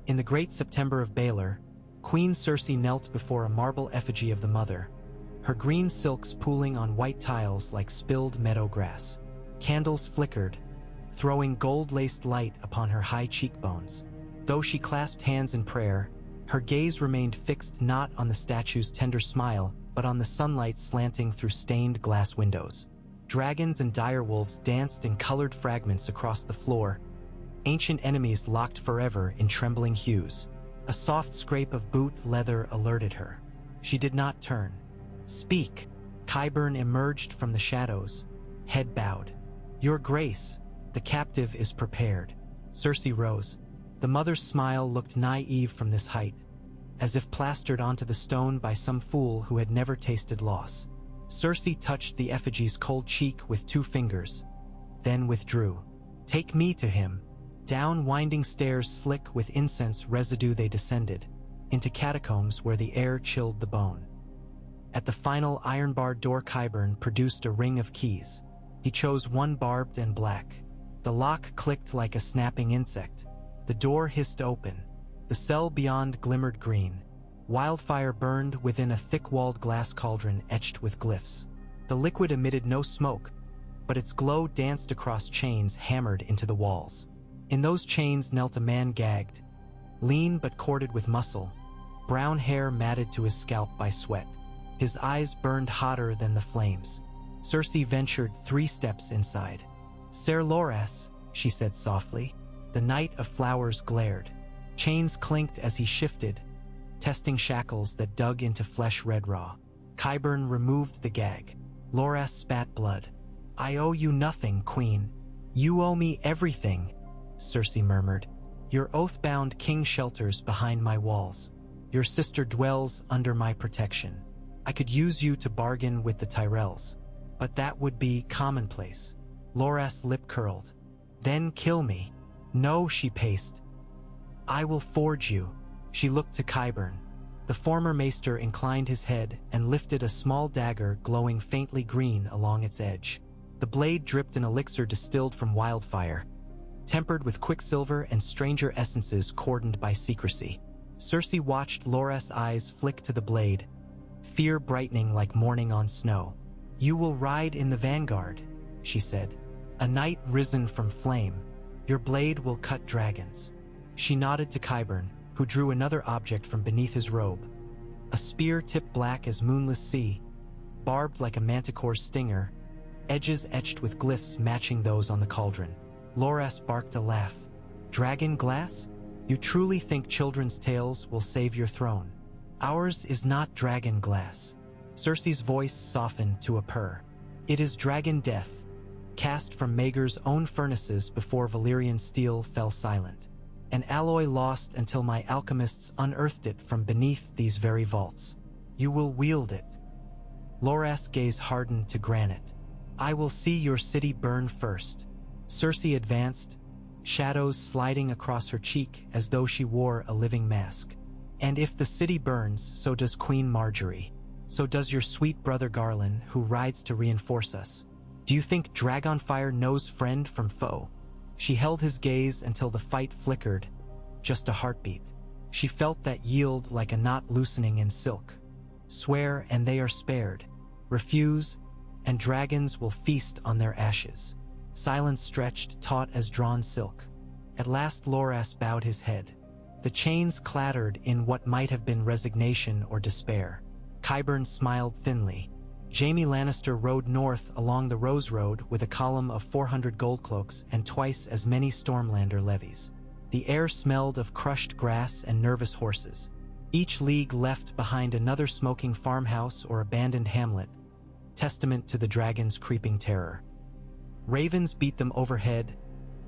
In the great September of Baelor, Queen Cersei knelt before a marble effigy of the mother, her green silks pooling on white tiles like spilled meadow grass. Candles flickered, throwing gold-laced light upon her high cheekbones. Though she clasped hands in prayer, her gaze remained fixed not on the statue's tender smile, but on the sunlight slanting through stained glass windows. Dragons and direwolves danced in colored fragments across the floor, ancient enemies locked forever in trembling hues. A soft scrape of boot leather alerted her. She did not turn. "Speak." Qyburn emerged from the shadows, head bowed. "Your Grace, the captive is prepared." Cersei rose. The mother's smile looked naive from this height, as if plastered onto the stone by some fool who had never tasted loss. Cersei touched the effigy's cold cheek with 2 fingers, then withdrew. "Take me to him." Down winding stairs slick with incense residue they descended, into catacombs where the air chilled the bone. At the final iron-barred door, Qyburn produced a ring of keys. He chose one barbed and black. The lock clicked like a snapping insect. The door hissed open. The cell beyond glimmered green. Wildfire burned within a thick-walled glass cauldron etched with glyphs. The liquid emitted no smoke, but its glow danced across chains hammered into the walls. In those chains knelt a man gagged, lean but corded with muscle, brown hair matted to his scalp by sweat. His eyes burned hotter than the flames. Cersei ventured 3 steps inside. "Ser Loras," she said softly. The night of flowers glared. Chains clinked as he shifted, testing shackles that dug into flesh red raw. Qyburn removed the gag. Loras spat blood. "I owe you nothing, Queen." "You owe me everything," Cersei murmured. "Your oath-bound king shelters behind my walls. Your sister dwells under my protection. I could use you to bargain with the Tyrells, but that would be commonplace." Loras' lip curled. "Then kill me." "No," she paced. "I will forge you." She looked to Qyburn. The former maester inclined his head and lifted a small dagger glowing faintly green along its edge. The blade dripped an elixir distilled from wildfire, tempered with quicksilver and stranger essences cordoned by secrecy. Cersei watched Loras' eyes flick to the blade, fear brightening like morning on snow. "You will ride in the vanguard," she said. "A knight risen from flame. Your blade will cut dragons." She nodded to Qyburn, who drew another object from beneath his robe. A spear tipped black as moonless sea, barbed like a manticore's stinger, edges etched with glyphs matching those on the cauldron. Loras barked a laugh. "Dragon glass? You truly think children's tales will save your throne? Ours is not dragon glass." Cersei's voice softened to a purr. "It is dragon death, cast from Maegor's own furnaces before Valyrian steel fell silent. An alloy lost until my alchemists unearthed it from beneath these very vaults. You will wield it." Loras' gaze hardened to granite. "I will see your city burn first." Cersei advanced, shadows sliding across her cheek as though she wore a living mask. "And if the city burns, so does Queen Marjorie. So does your sweet brother Garland, who rides to reinforce us. Do you think Dragonfire knows friend from foe?" She held his gaze until the fight flickered, just a heartbeat. She felt that yield like a knot loosening in silk. "Swear and they are spared. Refuse, and dragons will feast on their ashes." Silence stretched, taut as drawn silk. At last Loras bowed his head. The chains clattered in what might have been resignation or despair. Qyburn smiled thinly. Jaime Lannister rode north along the Rose Road with a column of 400 gold cloaks and twice as many Stormlander levies. The air smelled of crushed grass and nervous horses. Each league left behind another smoking farmhouse or abandoned hamlet, testament to the dragon's creeping terror. Ravens beat them overhead,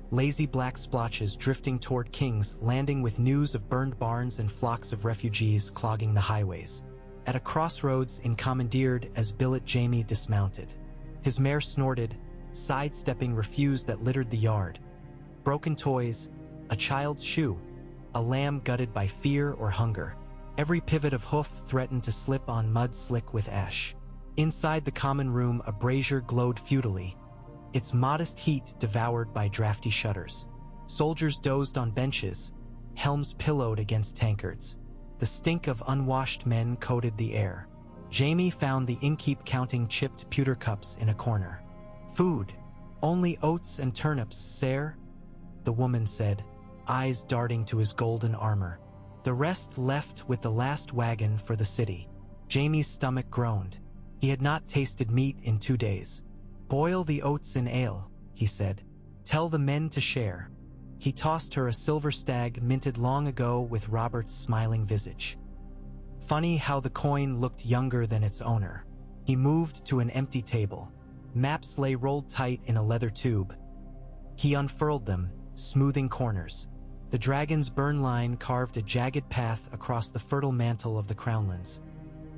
lazy black splotches drifting toward King's Landing with news of burned barns and flocks of refugees clogging the highways. At a crossroads, commandeered as billet Jaime dismounted. His mare snorted, sidestepping refuse that littered the yard. Broken toys, a child's shoe, a lamb gutted by fear or hunger. Every pivot of hoof threatened to slip on mud slick with ash. Inside the common room, a brazier glowed futilely, its modest heat devoured by drafty shutters. Soldiers dozed on benches, helms pillowed against tankards. The stink of unwashed men coated the air. Jaime found the innkeep counting chipped pewter cups in a corner. "Food. Only oats and turnips, sire," the woman said, eyes darting to his golden armor. "The rest left with the last wagon for the city." Jaime's stomach groaned. He had not tasted meat in 2 days. "Boil the oats in ale," he said. "Tell the men to share." He tossed her a silver stag minted long ago with Robert's smiling visage. Funny how the coin looked younger than its owner. He moved to an empty table. Maps lay rolled tight in a leather tube. He unfurled them, smoothing corners. The dragon's burn line carved a jagged path across the fertile mantle of the Crownlands,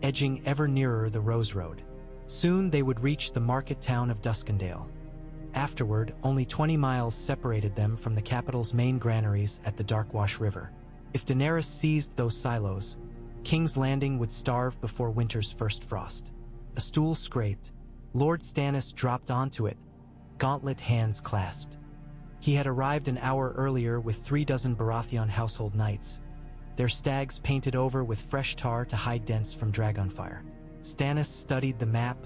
edging ever nearer the Rose Road. Soon they would reach the market town of Duskendale. Afterward, only 20 miles separated them from the capital's main granaries at the Darkwash River. If Daenerys seized those silos, King's Landing would starve before winter's first frost. A stool scraped. Lord Stannis dropped onto it, gauntlet hands clasped. He had arrived an hour earlier with 36 Baratheon household knights, their stags painted over with fresh tar to hide dents from dragonfire. Stannis studied the map,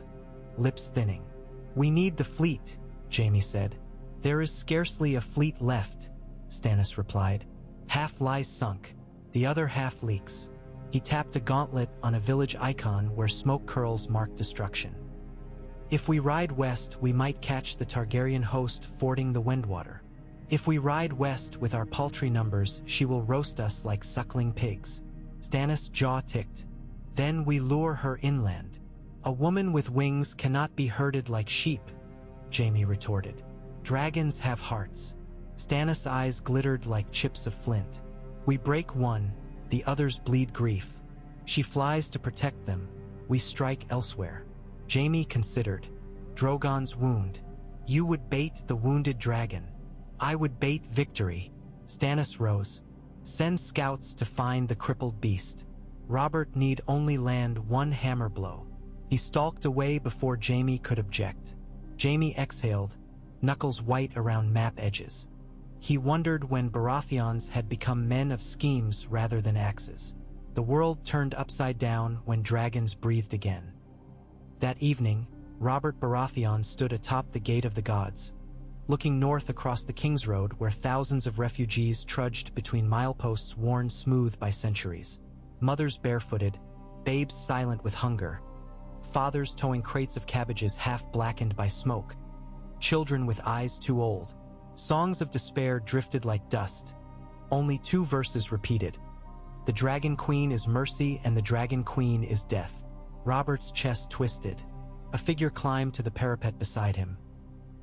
lips thinning. "We need the fleet," Jaime said. "There is scarcely a fleet left," Stannis replied. "Half lies sunk, the other half leaks." He tapped a gauntlet on a village icon where smoke curls marked destruction. "If we ride west, we might catch the Targaryen host fording the Windwater. If we ride west with our paltry numbers, she will roast us like suckling pigs." Stannis' jaw ticked. "Then we lure her inland." "A woman with wings cannot be herded like sheep," Jaime retorted. "Dragons have hearts." Stannis' eyes glittered like chips of flint. "We break one, the others bleed grief. She flies to protect them, we strike elsewhere." Jaime considered. "Drogon's wound. You would bait the wounded dragon. I would bait victory." Stannis rose. "Send scouts to find the crippled beast. Robert need only land one hammer blow." He stalked away before Jaime could object. Jaime exhaled, knuckles white around map edges. He wondered when Baratheons had become men of schemes rather than axes. The world turned upside down when dragons breathed again. That evening, Robert Baratheon stood atop the Gate of the Gods, looking north across the King's Road where thousands of refugees trudged between mileposts worn smooth by centuries. Mothers barefooted, babes silent with hunger, fathers towing crates of cabbages half blackened by smoke, children with eyes too old. Songs of despair drifted like dust. Only 2 verses repeated. "The Dragon Queen is mercy and the Dragon Queen is death." Robert's chest twisted. A figure climbed to the parapet beside him.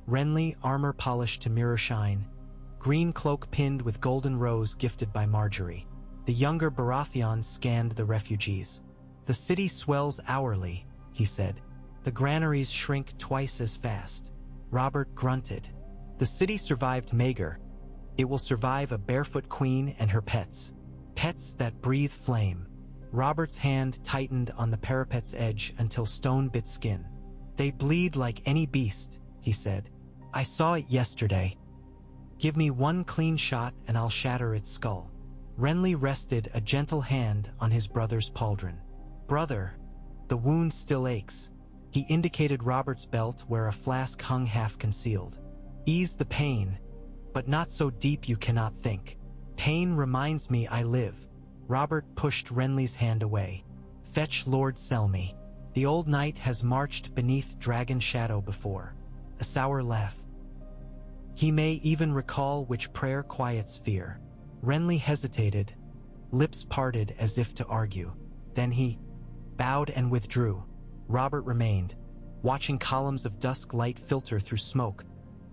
Renly, armor polished to mirror shine, green cloak pinned with golden rose gifted by Marjorie. The younger Baratheon scanned the refugees. "The city swells hourly," he said. "The granaries shrink twice as fast." Robert grunted. "The city survived Maegor. It will survive a barefoot queen and her pets. Pets that breathe flame." Robert's hand tightened on the parapet's edge until stone bit skin. "They bleed like any beast," he said. "I saw it yesterday. Give me one clean shot and I'll shatter its skull." Renly rested a gentle hand on his brother's pauldron. "Brother, the wound still aches." He indicated Robert's belt where a flask hung half concealed. "Ease the pain, but not so deep you cannot think. Pain reminds me I live." Robert pushed Renly's hand away. "Fetch Lord Selmy. The old knight has marched beneath dragon shadow before." A sour laugh. "He may even recall which prayer quiets fear." Renly hesitated, lips parted as if to argue. Then he bowed and withdrew. Robert remained, watching columns of dusk light filter through smoke,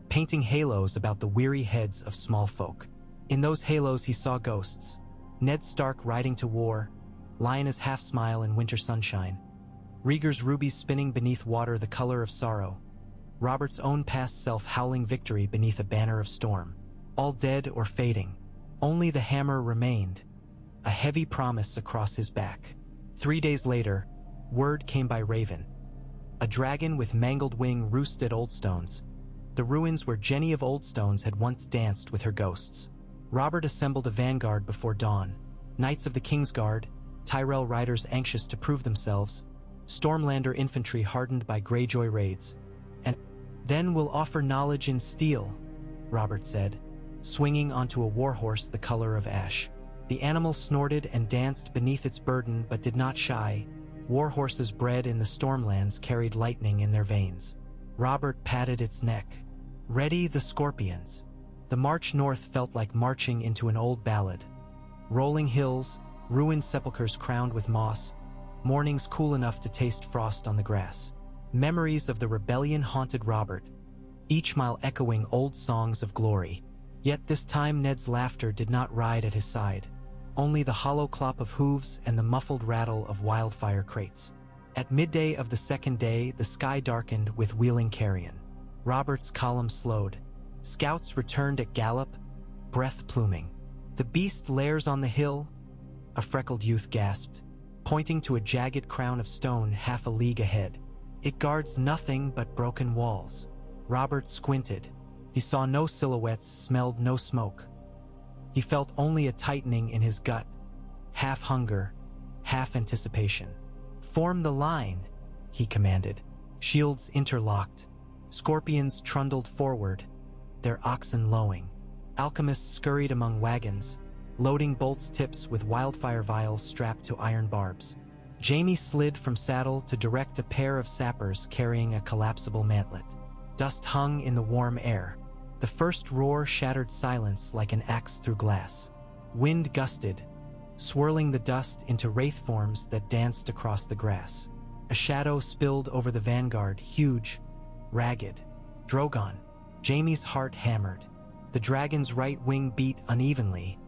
painting halos about the weary heads of small folk. In those halos he saw ghosts. Ned Stark riding to war, Lyanna's half-smile in winter sunshine, Rhaegar's rubies spinning beneath water the color of sorrow, Robert's own past self howling victory beneath a banner of storm. All dead or fading. Only the hammer remained, a heavy promise across his back. 3 days later, word came by Raven. A dragon with mangled wing roosted at Oldstones, the ruins where Jenny of Oldstones had once danced with her ghosts. Robert assembled a vanguard before dawn, knights of the Kingsguard, Tyrell riders anxious to prove themselves, Stormlander infantry hardened by Greyjoy raids. And then we'll offer knowledge in steel, Robert said, swinging onto a warhorse the color of ash. The animal snorted and danced beneath its burden but did not shy. Warhorses bred in the Stormlands carried lightning in their veins. Robert patted its neck. Ready the scorpions. The march north felt like marching into an old ballad. Rolling hills, ruined sepulchres crowned with moss, mornings cool enough to taste frost on the grass. Memories of the rebellion haunted Robert, each mile echoing old songs of glory. Yet this time Ned's laughter did not ride at his side. Only the hollow clop of hooves and the muffled rattle of wildfire crates. At midday of the second day, the sky darkened with wheeling carrion. Robert's column slowed. Scouts returned at gallop, breath pluming. The beast lairs on the hill, a freckled youth gasped, pointing to a jagged crown of stone half a league ahead. It guards nothing but broken walls. Robert squinted. He saw no silhouettes, smelled no smoke. He felt only a tightening in his gut, half hunger, half anticipation. Form the line, he commanded. Shields interlocked. Scorpions trundled forward, their oxen lowing. Alchemists scurried among wagons, loading bolts tips with wildfire vials strapped to iron barbs. Jaime slid from saddle to direct a pair of sappers carrying a collapsible mantlet. Dust hung in the warm air. The first roar shattered silence like an axe through glass. Wind gusted, swirling the dust into wraith forms that danced across the grass. A shadow spilled over the vanguard, huge, ragged. Drogon. Jaime's heart hammered. The dragon's right wing beat unevenly,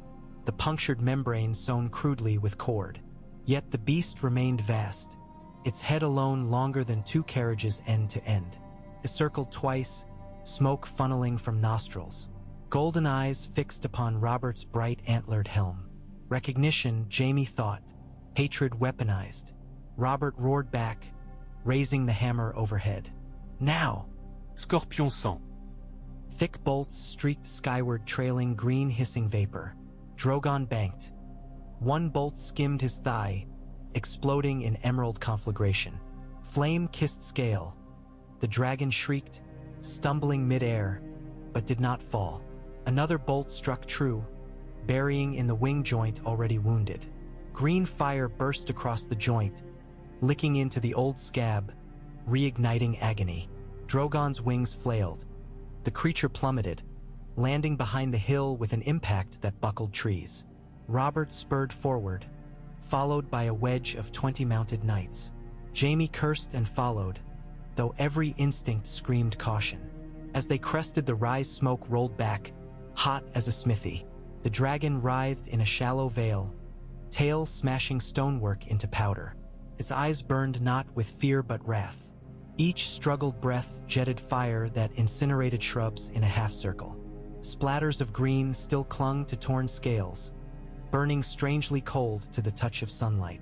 the punctured membrane sewn crudely with cord. Yet the beast remained vast, its head alone longer than 2 carriages end to end. It circled twice, smoke funneling from nostrils. Golden eyes fixed upon Robert's bright antlered helm. Recognition, Jaime thought. Hatred weaponized. Robert roared back, raising the hammer overhead. Now! Scorpion sang. Thick bolts streaked skyward, trailing green hissing vapor. Drogon banked. One bolt skimmed his thigh, exploding in emerald conflagration. Flame kissed scale. The dragon shrieked, stumbling mid-air, but did not fall. Another bolt struck true, burying in the wing joint already wounded. Green fire burst across the joint, licking into the old scab, reigniting agony. Drogon's wings flailed. The creature plummeted, landing behind the hill with an impact that buckled trees. Robert spurred forward, followed by a wedge of 20 mounted knights. Jaime cursed and followed, though every instinct screamed caution. As they crested, the rise smoke rolled back, hot as a smithy. The dragon writhed in a shallow vale, tail smashing stonework into powder. Its eyes burned not with fear but wrath. Each struggled breath jetted fire that incinerated shrubs in a half-circle. Splatters of green still clung to torn scales, burning strangely cold to the touch of sunlight.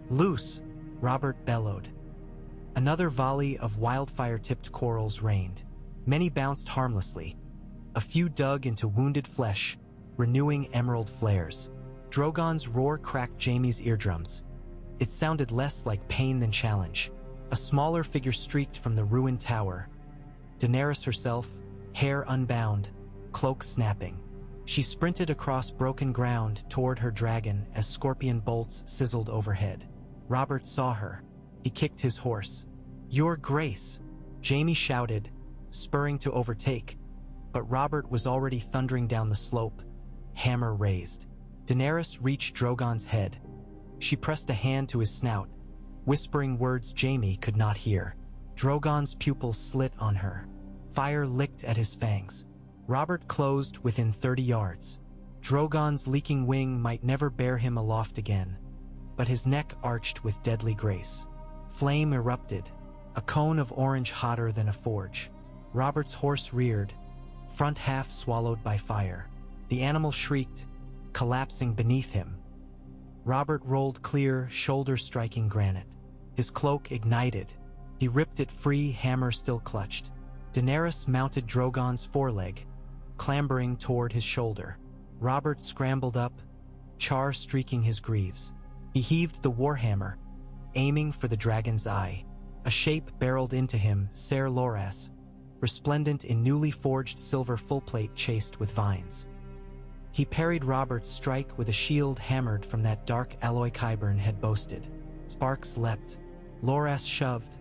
Loose, Robert bellowed. Another volley of wildfire-tipped corals rained. Many bounced harmlessly. A few dug into wounded flesh, renewing emerald flares. Drogon's roar cracked Jaime's eardrums. It sounded less like pain than challenge. A smaller figure streaked from the ruined tower. Daenerys herself, hair unbound, cloak snapping. She sprinted across broken ground toward her dragon as scorpion bolts sizzled overhead. Robert saw her. He kicked his horse. "Your Grace!" Jaime shouted, spurring to overtake, but Robert was already thundering down the slope, hammer raised. Daenerys reached Drogon's head. She pressed a hand to his snout, whispering words Jaime could not hear. Drogon's pupils slit on her. Fire licked at his fangs. Robert closed within 30 yards. Drogon's leaking wing might never bear him aloft again, but his neck arched with deadly grace. Flame erupted, a cone of orange hotter than a forge. Robert's horse reared, front half swallowed by fire. The animal shrieked, collapsing beneath him. Robert rolled clear, shoulder striking granite. His cloak ignited. He ripped it free, hammer still clutched. Daenerys mounted Drogon's foreleg, clambering toward his shoulder. Robert scrambled up, char streaking his greaves. He heaved the warhammer, aiming for the dragon's eye. A shape barreled into him, Ser Loras, resplendent in newly forged silver full plate chased with vines. He parried Robert's strike with a shield hammered from that dark alloy Qyburn had boasted. Sparks leapt. Loras shoved,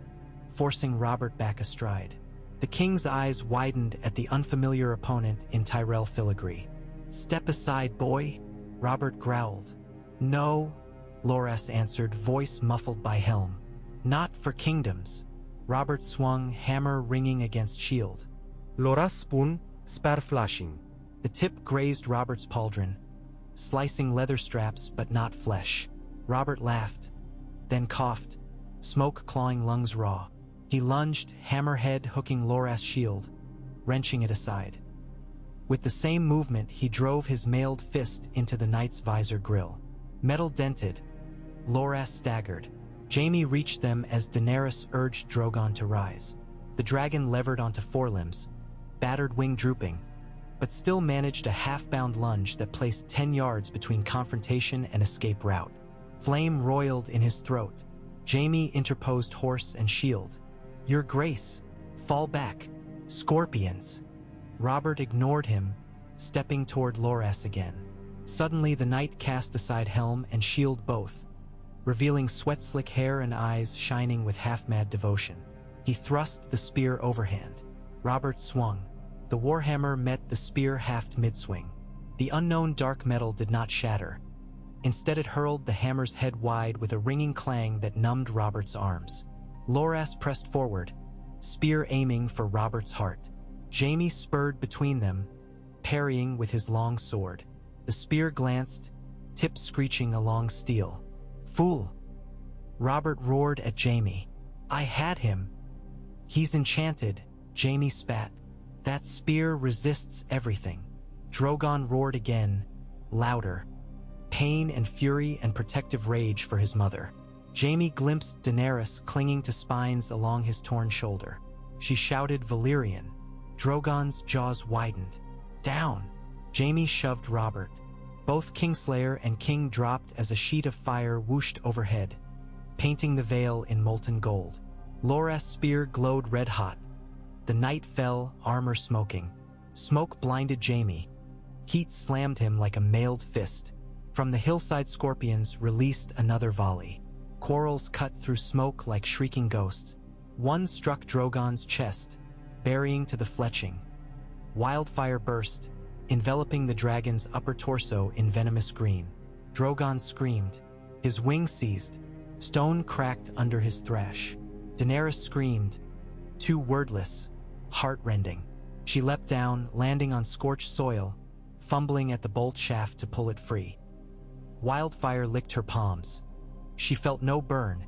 forcing Robert back astride. The king's eyes widened at the unfamiliar opponent in Tyrell filigree. "Step aside, boy," Robert growled. "No," Loras answered, voice muffled by helm. "Not for kingdoms." Robert swung, hammer ringing against shield. Loras spun, spar flashing. The tip grazed Robert's pauldron, slicing leather straps but not flesh. Robert laughed, then coughed, smoke clawing lungs raw. He lunged, hammerhead hooking Loras' shield, wrenching it aside. With the same movement, he drove his mailed fist into the knight's visor grill. Metal dented. Loras staggered. Jaime reached them as Daenerys urged Drogon to rise. The dragon levered onto forelimbs, battered wing drooping, but still managed a half-bound lunge that placed 10 yards between confrontation and escape route. Flame roiled in his throat. Jaime interposed horse and shield. "Your grace, fall back. Scorpions." Robert ignored him, stepping toward Loras again. Suddenly the knight cast aside helm and shield both, revealing sweat-slick hair and eyes shining with half-mad devotion. He thrust the spear overhand. Robert swung. The warhammer met the spear haft mid-swing. The unknown dark metal did not shatter. Instead it hurled the hammer's head wide with a ringing clang that numbed Robert's arms. Loras pressed forward, spear aiming for Robert's heart. Jaime spurred between them, parrying with his long sword. The spear glanced, tip screeching along steel. "Fool!" Robert roared at Jaime. "I had him." "He's enchanted," Jaime spat. "That spear resists everything." Drogon roared again, louder. Pain and fury and protective rage for his mother. Jaime glimpsed Daenerys clinging to spines along his torn shoulder. She shouted Valyrian. Drogon's jaws widened. "Down!" Jaime shoved Robert. Both Kingslayer and King dropped as a sheet of fire whooshed overhead, painting the veil in molten gold. Loras' spear glowed red-hot. The knight fell, armor smoking. Smoke blinded Jaime. Heat slammed him like a mailed fist. From the hillside scorpions released another volley. Quarrels cut through smoke like shrieking ghosts. One struck Drogon's chest, burying to the fletching. Wildfire burst, enveloping the dragon's upper torso in venomous green. Drogon screamed. His wings seized. Stone cracked under his thrash. Daenerys screamed, too wordless, heart-rending. She leapt down, landing on scorched soil, fumbling at the bolt shaft to pull it free. Wildfire licked her palms. She felt no burn,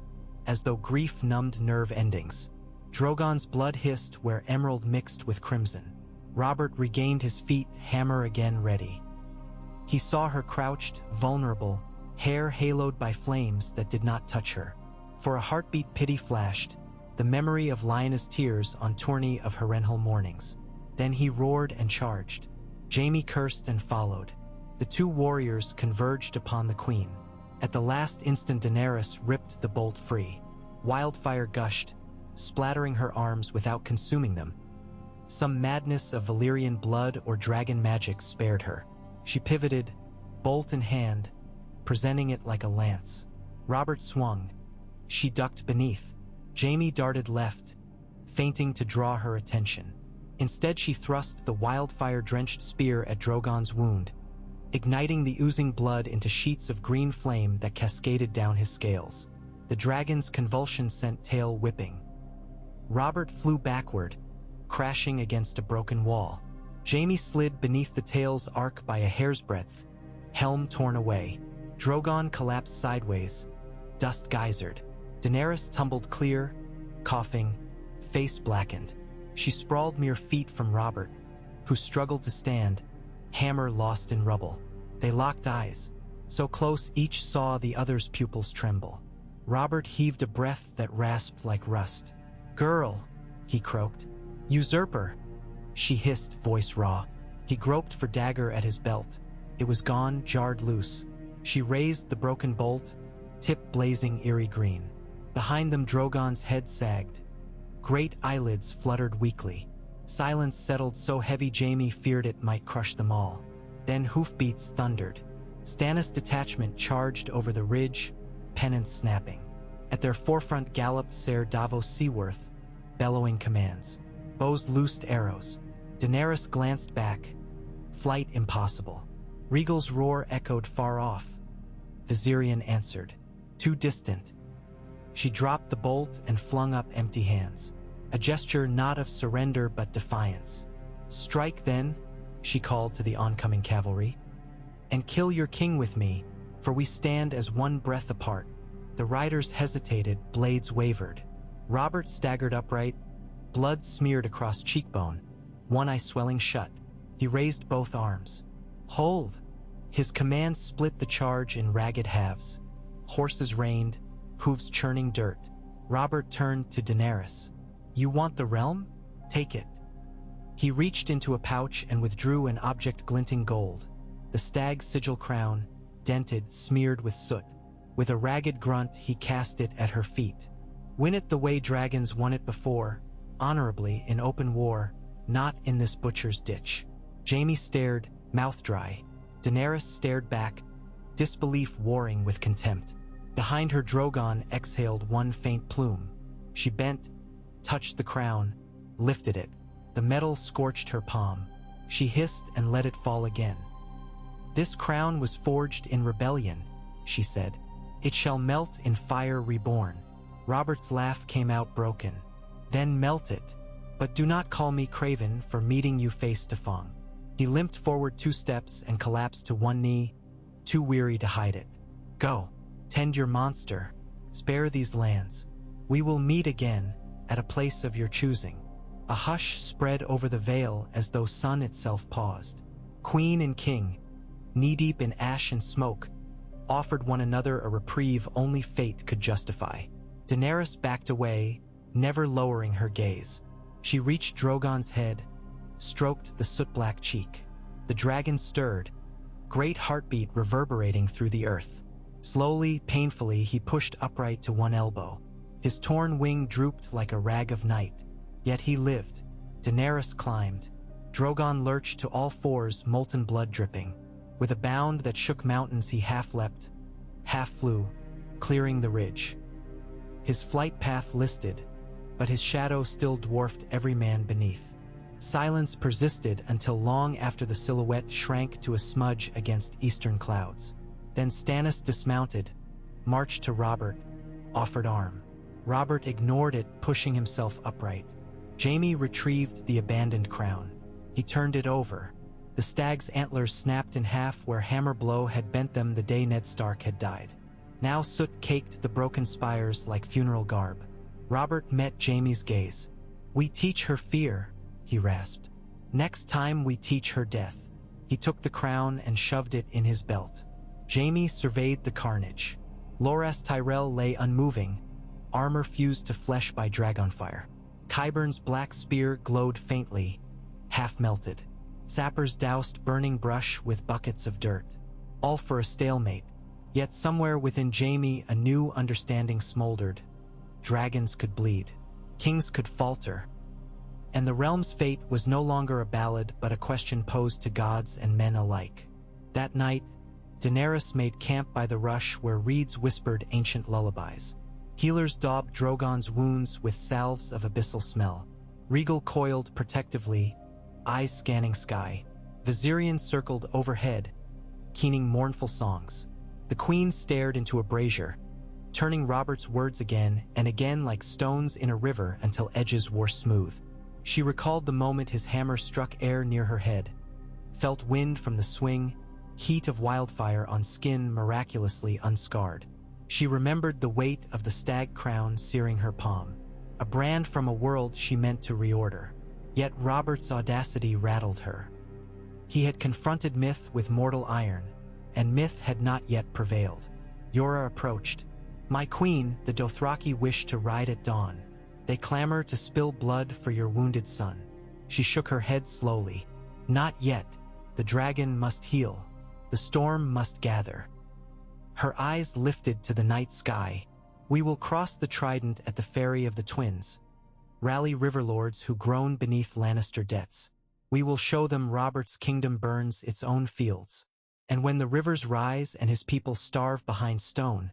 as though grief numbed nerve endings. Drogon's blood hissed where emerald mixed with crimson. Robert regained his feet, hammer again ready. He saw her crouched, vulnerable, hair haloed by flames that did not touch her. For a heartbeat pity flashed, the memory of Lyanna's tears on tourney of Harrenhal mornings. Then he roared and charged. Jaime cursed and followed. The two warriors converged upon the queen. At the last instant Daenerys ripped the bolt free. Wildfire gushed, splattering her arms without consuming them. Some madness of Valyrian blood or dragon magic spared her. She pivoted, bolt in hand, presenting it like a lance. Robert swung. She ducked beneath. Jaime darted left, feinting to draw her attention. Instead she thrust the wildfire-drenched spear at Drogon's wound, igniting the oozing blood into sheets of green flame that cascaded down his scales. The dragon's convulsion sent tail whipping. Robert flew backward, crashing against a broken wall. Jaime slid beneath the tail's arc by a hair's breadth, helm torn away. Drogon collapsed sideways, dust geysered. Daenerys tumbled clear, coughing, face blackened. She sprawled mere feet from Robert, who struggled to stand, hammer lost in rubble. They locked eyes, so close each saw the other's pupils tremble. Robert heaved a breath that rasped like rust. "Girl," he croaked. "Usurper," she hissed, voice raw. He groped for dagger at his belt. It was gone, jarred loose. She raised the broken bolt, tip blazing eerie green. Behind them Drogon's head sagged. Great eyelids fluttered weakly. Silence settled so heavy Jaime feared it might crush them all. Then hoofbeats thundered. Stannis' detachment charged over the ridge, pennants snapping. At their forefront galloped Ser Davos Seaworth, bellowing commands. Bows loosed arrows. Daenerys glanced back. Flight impossible. Rhaegal's roar echoed far off. Viserion answered. Too distant. She dropped the bolt and flung up empty hands. A gesture not of surrender but defiance. Strike then, she called to the oncoming cavalry. And kill your king with me, for we stand as one breath apart. The riders hesitated, blades wavered. Robert staggered upright, blood smeared across cheekbone, one eye swelling shut. He raised both arms. Hold! His command split the charge in ragged halves. Horses reined, hooves churning dirt. Robert turned to Daenerys. You want the realm? Take it. He reached into a pouch and withdrew an object glinting gold. The stag's sigil crown, dented, smeared with soot. With a ragged grunt, he cast it at her feet. Win it the way dragons won it before, honorably in open war, not in this butcher's ditch. Jaime stared, mouth dry. Daenerys stared back, disbelief warring with contempt. Behind her Drogon exhaled one faint plume. She bent, touched the crown, lifted it. The metal scorched her palm. She hissed and let it fall again. This crown was forged in rebellion, she said. It shall melt in fire reborn. Robert's laugh came out broken. Then melt it, but do not call me craven for meeting you face to face. He limped forward 2 steps and collapsed to one knee, too weary to hide it. Go, tend your monster, spare these lands. We will meet again, at a place of your choosing. A hush spread over the vale as though sun itself paused. Queen and king, knee-deep in ash and smoke, offered one another a reprieve only fate could justify. Daenerys backed away, never lowering her gaze. She reached Drogon's head, stroked the soot-black cheek. The dragon stirred, great heartbeat reverberating through the earth. Slowly, painfully, he pushed upright to one elbow. His torn wing drooped like a rag of night. Yet he lived. Daenerys climbed. Drogon lurched to all fours, molten blood dripping. With a bound that shook mountains, he half leapt, half flew, clearing the ridge. His flight path listed, but his shadow still dwarfed every man beneath. Silence persisted until long after the silhouette shrank to a smudge against eastern clouds. Then Stannis dismounted, marched to Robert, offered arm. Robert ignored it, pushing himself upright. Jaime retrieved the abandoned crown. He turned it over. The stag's antlers snapped in half where hammer blow had bent them the day Ned Stark had died. Now soot caked the broken spires like funeral garb. Robert met Jaime's gaze. We teach her fear, he rasped. Next time we teach her death. He took the crown and shoved it in his belt. Jaime surveyed the carnage. Loras Tyrell lay unmoving, armor fused to flesh by dragonfire. Qyburn's black spear glowed faintly, half melted. Sappers doused burning brush with buckets of dirt. All for a stalemate. Yet somewhere within Jaime a new understanding smoldered. Dragons could bleed. Kings could falter. And the realm's fate was no longer a ballad but a question posed to gods and men alike. That night, Daenerys made camp by the rush where reeds whispered ancient lullabies. Healers daubed Drogon's wounds with salves of abyssal smell. Rhaegal coiled protectively, eyes scanning sky. Viserion circled overhead, keening mournful songs. The queen stared into a brazier, turning Robert's words again and again like stones in a river until edges wore smooth. She recalled the moment his hammer struck air near her head, felt wind from the swing, heat of wildfire on skin miraculously unscarred. She remembered the weight of the stag crown searing her palm, a brand from a world she meant to reorder. Yet Robert's audacity rattled her. He had confronted myth with mortal iron, and myth had not yet prevailed. Yora approached. My queen, the Dothraki wish to ride at dawn. They clamor to spill blood for your wounded son. She shook her head slowly. Not yet. The dragon must heal. The storm must gather. Her eyes lifted to the night sky. We will cross the Trident at the Ferry of the Twins, rally riverlords who groan beneath Lannister debts. We will show them Robert's kingdom burns its own fields. And when the rivers rise and his people starve behind stone,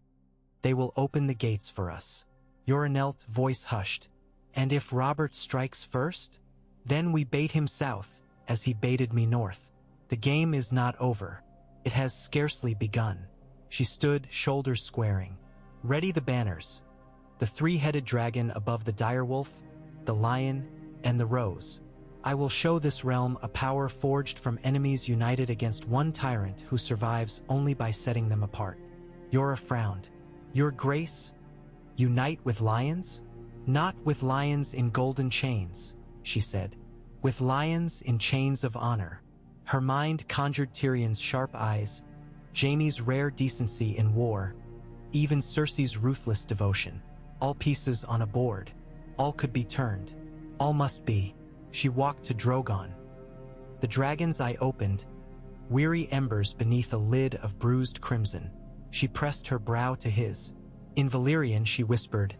they will open the gates for us. Yorenelt, voice hushed. And if Robert strikes first? Then we bait him south, as he baited me north. The game is not over. It has scarcely begun. She stood, shoulders squaring. Ready the banners. The three-headed dragon above the direwolf, the lion, and the rose. I will show this realm a power forged from enemies united against one tyrant who survives only by setting them apart. Yora frowned. Your grace? Unite with lions? Not with lions in golden chains, she said. With lions in chains of honor. Her mind conjured Tyrion's sharp eyes, Jaime's rare decency in war, even Cersei's ruthless devotion. All pieces on a board. All could be turned. All must be. She walked to Drogon. The dragon's eye opened, weary embers beneath a lid of bruised crimson. She pressed her brow to his. In Valyrian she whispered,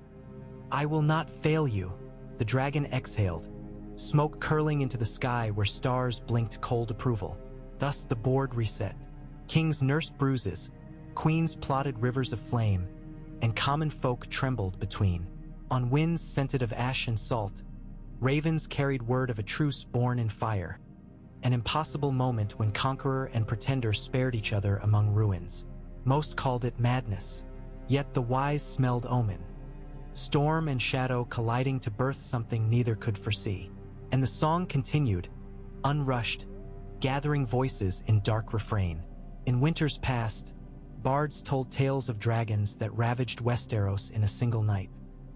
I will not fail you. The dragon exhaled, smoke curling into the sky where stars blinked cold approval. Thus the board reset. Kings nursed bruises, queens plotted rivers of flame, and common folk trembled between. On winds scented of ash and salt, ravens carried word of a truce born in fire, an impossible moment when conqueror and pretender spared each other among ruins. Most called it madness, yet the wise smelled omen. Storm and shadow colliding to birth something neither could foresee. And the song continued, unrushed, gathering voices in dark refrain. In winters past, bards told tales of dragons that ravaged Westeros in a single night.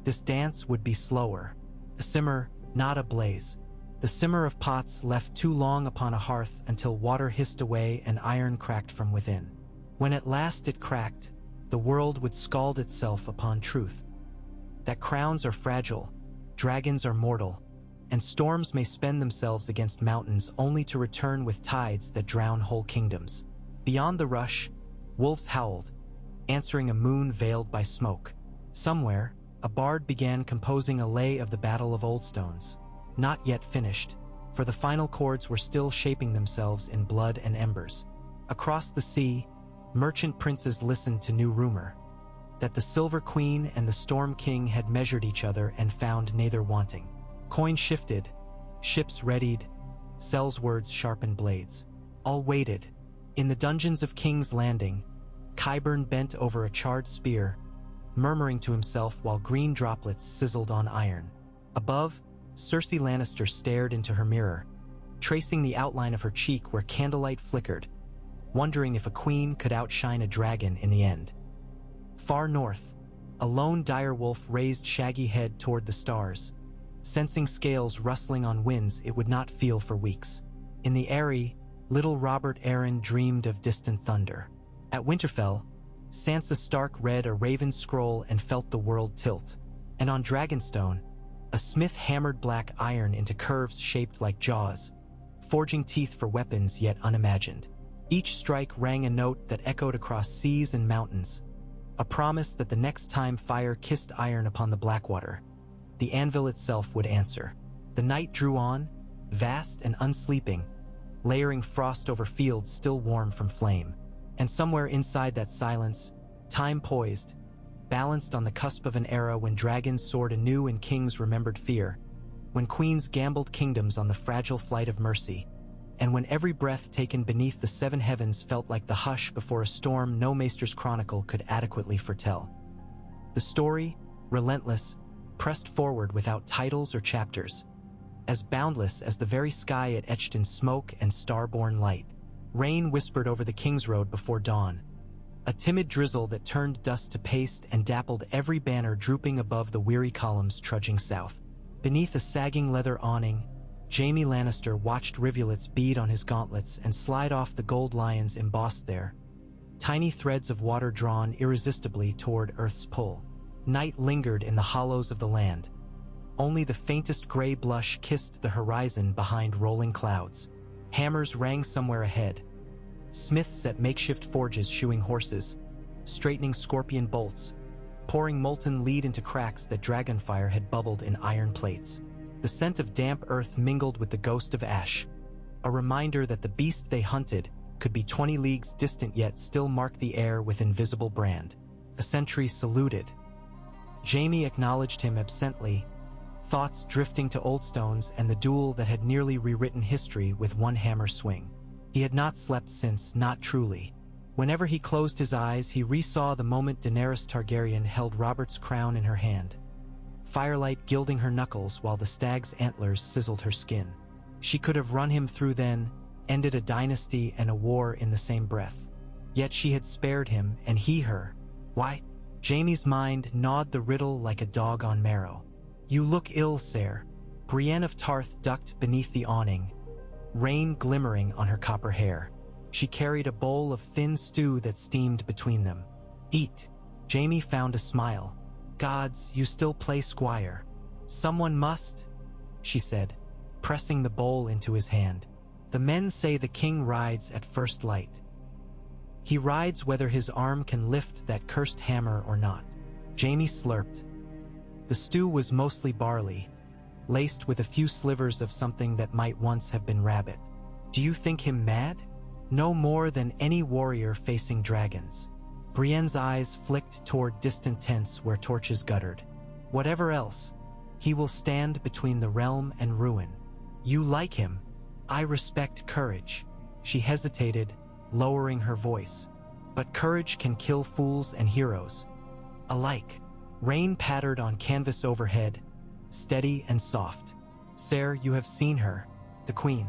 This dance would be slower, a simmer, not a blaze. The simmer of pots left too long upon a hearth until water hissed away and iron cracked from within. When at last it cracked, the world would scald itself upon truth. That crowns are fragile, dragons are mortal, and storms may spend themselves against mountains only to return with tides that drown whole kingdoms. Beyond the rush, wolves howled, answering a moon veiled by smoke. Somewhere, a bard began composing a lay of the Battle of Oldstones, not yet finished, for the final chords were still shaping themselves in blood and embers. Across the sea, merchant princes listened to new rumor, that the Silver Queen and the Storm King had measured each other and found neither wanting. Coin shifted, ships readied, Sel's words sharpened blades. All waited. In the dungeons of King's Landing, Qyburn bent over a charred spear, murmuring to himself while green droplets sizzled on iron. Above, Cersei Lannister stared into her mirror, tracing the outline of her cheek where candlelight flickered, wondering if a queen could outshine a dragon in the end. Far north, a lone direwolf raised shaggy head toward the stars, sensing scales rustling on winds it would not feel for weeks. In the Eyrie, little Robert Arryn dreamed of distant thunder. At Winterfell, Sansa Stark read a raven scroll and felt the world tilt. And on Dragonstone, a smith hammered black iron into curves shaped like jaws, forging teeth for weapons yet unimagined. Each strike rang a note that echoed across seas and mountains, a promise that the next time fire kissed iron upon the Blackwater, the anvil itself would answer. The night drew on, vast and unsleeping, layering frost over fields still warm from flame. And somewhere inside that silence, time poised, balanced on the cusp of an era when dragons soared anew and kings remembered fear, when queens gambled kingdoms on the fragile flight of mercy, and when every breath taken beneath the seven heavens felt like the hush before a storm no maester's chronicle could adequately foretell. The story, relentless, pressed forward without titles or chapters, as boundless as the very sky it etched in smoke and star-born light. Rain whispered over the King's Road before dawn, a timid drizzle that turned dust to paste and dappled every banner drooping above the weary columns trudging south. Beneath a sagging leather awning, Jaime Lannister watched rivulets bead on his gauntlets and slide off the gold lions embossed there, tiny threads of water drawn irresistibly toward Earth's pull. Night lingered in the hollows of the land. Only the faintest gray blush kissed the horizon behind rolling clouds. Hammers rang somewhere ahead. Smiths at makeshift forges shoeing horses, straightening scorpion bolts, pouring molten lead into cracks that dragonfire had bubbled in iron plates. The scent of damp earth mingled with the ghost of ash, a reminder that the beast they hunted could be 20 leagues distant yet still mark the air with invisible brand. A sentry saluted. Jaime acknowledged him absently, thoughts drifting to old stones and the duel that had nearly rewritten history with one hammer swing. He had not slept since, not truly. Whenever he closed his eyes, he resaw the moment Daenerys Targaryen held Robert's crown in her hand, firelight gilding her knuckles while the stag's antlers sizzled her skin. She could have run him through then, ended a dynasty and a war in the same breath. Yet she had spared him, and he her. Why? Jaime's mind gnawed the riddle like a dog on marrow. "You look ill, sire." Brienne of Tarth ducked beneath the awning, rain glimmering on her copper hair. She carried a bowl of thin stew that steamed between them. "Eat." Jaime found a smile. "Gods, you still play squire." "Someone must," she said, pressing the bowl into his hand. "The men say the king rides at first light. He rides whether his arm can lift that cursed hammer or not." Jaime slurped. The stew was mostly barley, laced with a few slivers of something that might once have been rabbit. "Do you think him mad?" "No more than any warrior facing dragons." Brienne's eyes flicked toward distant tents where torches guttered. "Whatever else, he will stand between the realm and ruin." "You like him. I respect courage." She hesitated, lowering her voice. "But courage can kill fools and heroes alike." Rain pattered on canvas overhead, steady and soft. "Sire, you have seen her, the queen.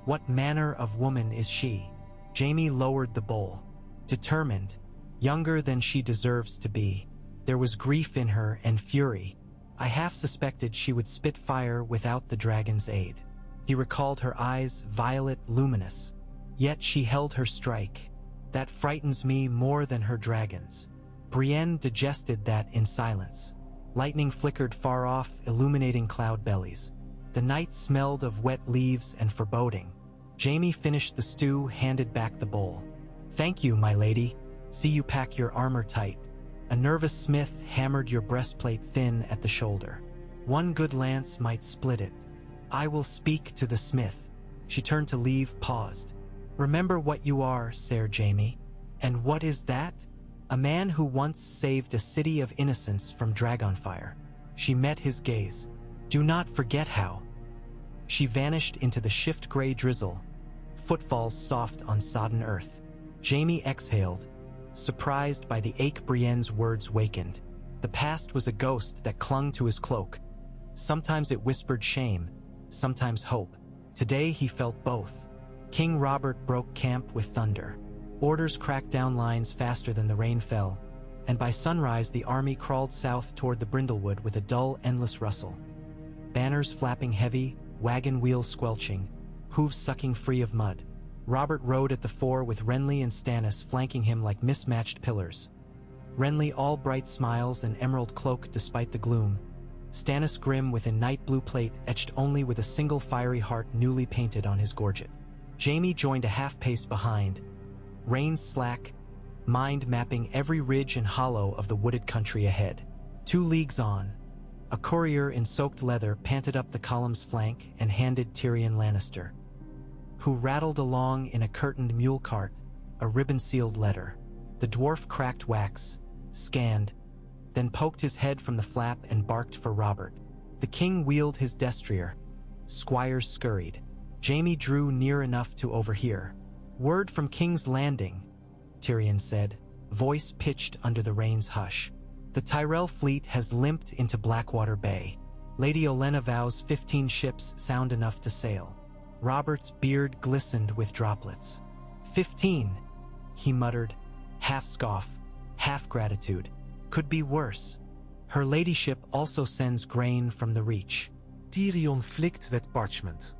What manner of woman is she?" Jaime lowered the bowl. "Determined, younger than she deserves to be. There was grief in her and fury. I half suspected she would spit fire without the dragon's aid." He recalled her eyes, violet, luminous. "Yet she held her strike. That frightens me more than her dragons." Brienne digested that in silence. Lightning flickered far off, illuminating cloud bellies. The night smelled of wet leaves and foreboding. Jaime finished the stew, handed back the bowl. "Thank you, my lady. See you pack your armor tight. A nervous smith hammered your breastplate thin at the shoulder. One good lance might split it. I will speak to the smith." She turned to leave, paused. "Remember what you are, Sir Jaime." "And what is that?" "A man who once saved a city of innocents from dragonfire." She met his gaze. "Do not forget how." She vanished into the shift-gray drizzle, footfalls soft on sodden earth. Jaime exhaled, surprised by the ache Brienne's words wakened. The past was a ghost that clung to his cloak. Sometimes it whispered shame, sometimes hope. Today he felt both. King Robert broke camp with thunder. Orders cracked down lines faster than the rain fell, and by sunrise the army crawled south toward the Brindlewood with a dull, endless rustle. Banners flapping heavy, wagon wheels squelching, hooves sucking free of mud. Robert rode at the fore with Renly and Stannis flanking him like mismatched pillars. Renly all bright smiles and emerald cloak despite the gloom. Stannis grim with a night blue plate etched only with a single fiery heart newly painted on his gorget. Jaime joined a half-pace behind, reins slack, mind mapping every ridge and hollow of the wooded country ahead. 2 leagues on, a courier in soaked leather panted up the column's flank and handed Tyrion Lannister, who rattled along in a curtained mule cart, a ribbon-sealed letter. The dwarf cracked wax, scanned, then poked his head from the flap and barked for Robert. The king wheeled his destrier. Squires scurried. Jaime drew near enough to overhear. "Word from King's Landing," Tyrion said, voice pitched under the rain's hush. "The Tyrell fleet has limped into Blackwater Bay. Lady Olenna vows 15 ships sound enough to sail." Robert's beard glistened with droplets. 15, he muttered, half scoff, half gratitude. Could be worse. Her ladyship also sends grain from the Reach. Tyrion flicked wet parchment.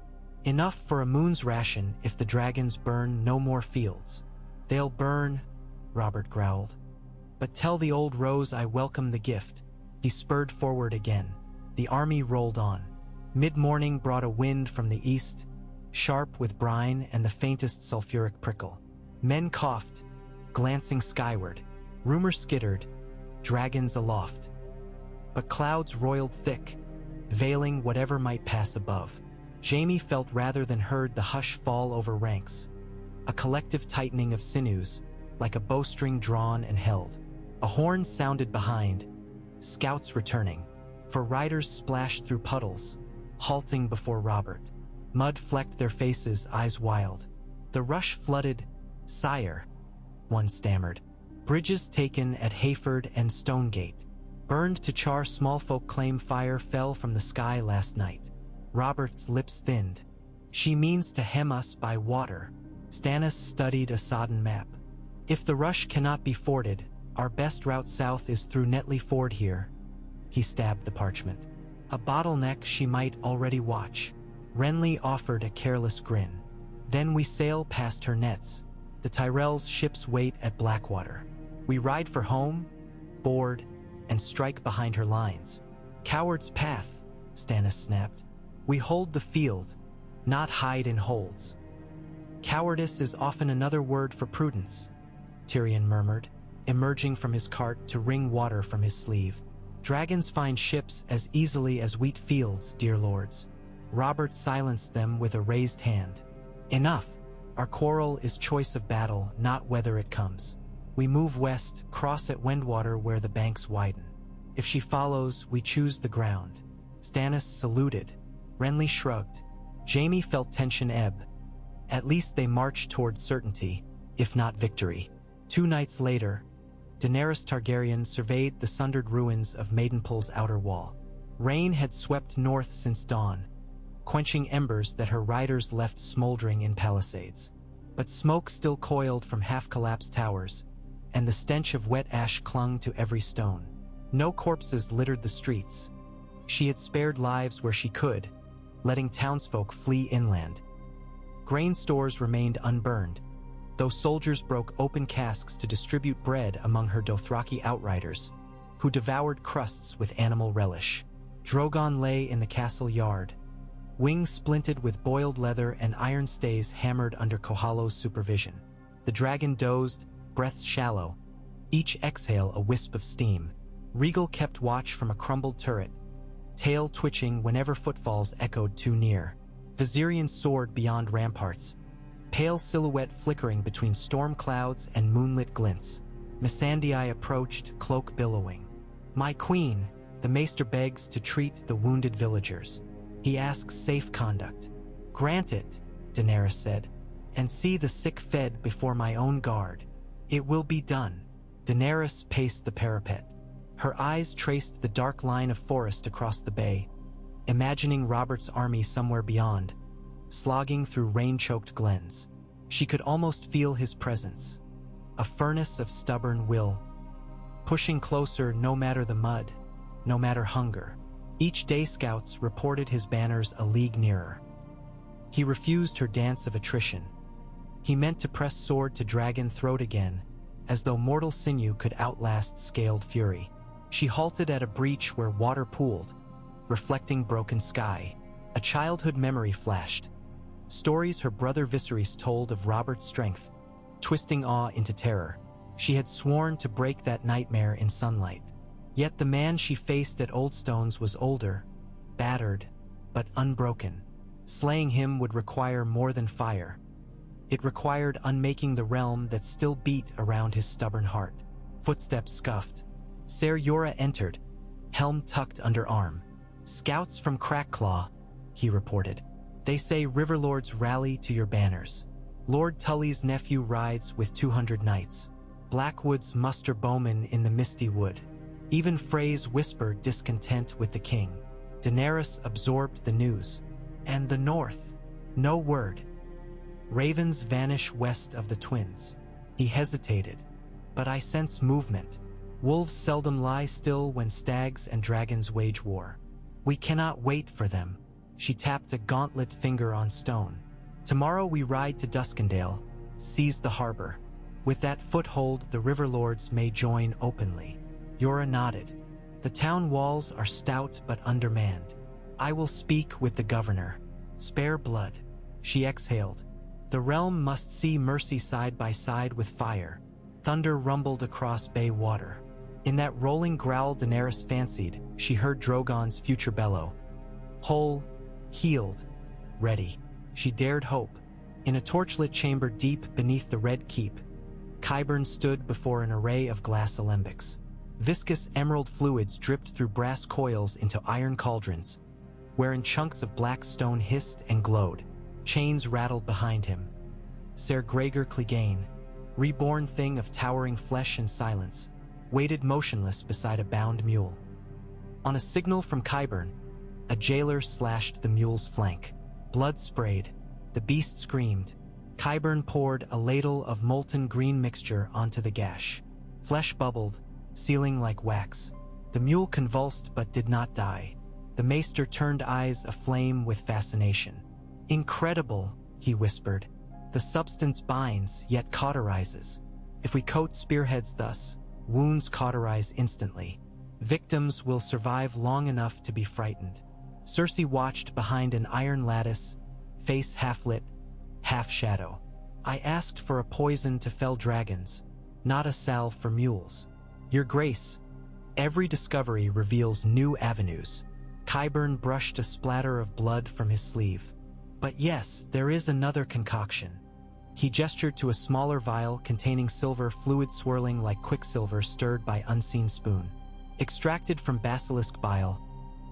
Enough for a moon's ration if the dragons burn no more fields. "They'll burn," Robert growled. "But tell the old rose I welcome the gift." He spurred forward again. The army rolled on. Mid-morning brought a wind from the east, sharp with brine and the faintest sulfuric prickle. Men coughed, glancing skyward. Rumor skittered, dragons aloft. But clouds roiled thick, veiling whatever might pass above. Jaime felt rather than heard the hush fall over ranks, a collective tightening of sinews, like a bowstring drawn and held. A horn sounded behind, scouts returning, for riders splashed through puddles, halting before Robert. Mud flecked their faces, eyes wild. The rush flooded. "Sire," one stammered. "Bridges taken at Hayford and Stonegate. Burned to char, small folk claim fire fell from the sky last night." Robert's lips thinned. "She means to hem us by water." Stannis studied a sodden map. "If the rush cannot be forded, our best route south is through Netley Ford here." He stabbed the parchment. "A bottleneck she might already watch." Renly offered a careless grin. "Then we sail past her nets. The Tyrell's ships wait at Blackwater. We ride for home, board, and strike behind her lines." "Coward's path," Stannis snapped. "We hold the field, not hide in holds." "Cowardice is often another word for prudence," Tyrion murmured, emerging from his cart to wring water from his sleeve. "Dragons find ships as easily as wheat fields, dear lords." Robert silenced them with a raised hand. "Enough. Our quarrel is choice of battle, not whether it comes. We move west, cross at Wendwater where the banks widen. If she follows, we choose the ground." Stannis saluted. Renly shrugged. Jaime felt tension ebb. At least they marched towards certainty, if not victory. 2 nights later, Daenerys Targaryen surveyed the sundered ruins of Maidenpool's outer wall. Rain had swept north since dawn, quenching embers that her riders left smoldering in palisades. But smoke still coiled from half-collapsed towers, and the stench of wet ash clung to every stone. No corpses littered the streets. She had spared lives where she could, letting townsfolk flee inland. Grain stores remained unburned, though soldiers broke open casks to distribute bread among her Dothraki outriders, who devoured crusts with animal relish. Drogon lay in the castle yard, wings splinted with boiled leather and iron stays hammered under Kohalo's supervision. The dragon dozed, breaths shallow, each exhale a wisp of steam. Rhaegal kept watch from a crumbled turret, tail twitching whenever footfalls echoed too near. Viserion soared beyond ramparts, pale silhouette flickering between storm clouds and moonlit glints. Missandei approached, cloak billowing. "My queen, the maester begs to treat the wounded villagers. He asks safe conduct." "Grant it," Daenerys said, "and see the sick fed before my own guard." "It will be done." Daenerys paced the parapet. Her eyes traced the dark line of forest across the bay, imagining Robert's army somewhere beyond, slogging through rain-choked glens. She could almost feel his presence, a furnace of stubborn will, pushing closer no matter the mud, no matter hunger. Each day scouts reported his banners a league nearer. He refused her dance of attrition. He meant to press sword to dragon throat again, as though mortal sinew could outlast scaled fury. She halted at a breach where water pooled, reflecting broken sky. A childhood memory flashed. Stories her brother Viserys told of Robert's strength, twisting awe into terror. She had sworn to break that nightmare in sunlight. Yet the man she faced at Oldstones was older, battered, but unbroken. Slaying him would require more than fire. It required unmaking the realm that still beat around his stubborn heart. Footsteps scuffed. Ser Jorah entered, helm tucked under arm. "Scouts from Crackclaw," he reported. "They say Riverlords rally to your banners. Lord Tully's nephew rides with 200 knights. Blackwood's muster bowmen in the misty wood." Even Frey's whispered discontent with the king. Daenerys absorbed the news. And the north? No word. Ravens vanish west of the Twins. He hesitated. "But I sense movement. Wolves seldom lie still when stags and dragons wage war. We cannot wait for them." She tapped a gauntlet finger on stone. "Tomorrow we ride to Duskendale, seize the harbor. With that foothold, the Riverlords may join openly." Jorah nodded. "The town walls are stout but undermanned. I will speak with the governor. Spare blood." She exhaled. "The realm must see mercy side by side with fire." Thunder rumbled across bay water. In that rolling growl Daenerys fancied, she heard Drogon's future bellow. Whole, healed, ready. She dared hope. In a torchlit chamber deep beneath the Red Keep, Qyburn stood before an array of glass alembics. Viscous emerald fluids dripped through brass coils into iron cauldrons, wherein chunks of black stone hissed and glowed. Chains rattled behind him. Ser Gregor Clegane, reborn thing of towering flesh and silence, waited motionless beside a bound mule. On a signal from Qyburn, a jailer slashed the mule's flank. Blood sprayed. The beast screamed. Qyburn poured a ladle of molten green mixture onto the gash. Flesh bubbled, sealing like wax. The mule convulsed but did not die. The maester turned eyes aflame with fascination. "Incredible," he whispered. "The substance binds, yet cauterizes. If we coat spearheads thus, wounds cauterize instantly. Victims will survive long enough to be frightened." Cersei watched behind an iron lattice, face half-lit, half-shadow. "I asked for a poison to fell dragons, not a salve for mules. Your Grace, every discovery reveals new avenues." Qyburn brushed a splatter of blood from his sleeve. "But yes, there is another concoction." He gestured to a smaller vial containing silver fluid swirling like quicksilver stirred by unseen spoon. Extracted from basilisk bile,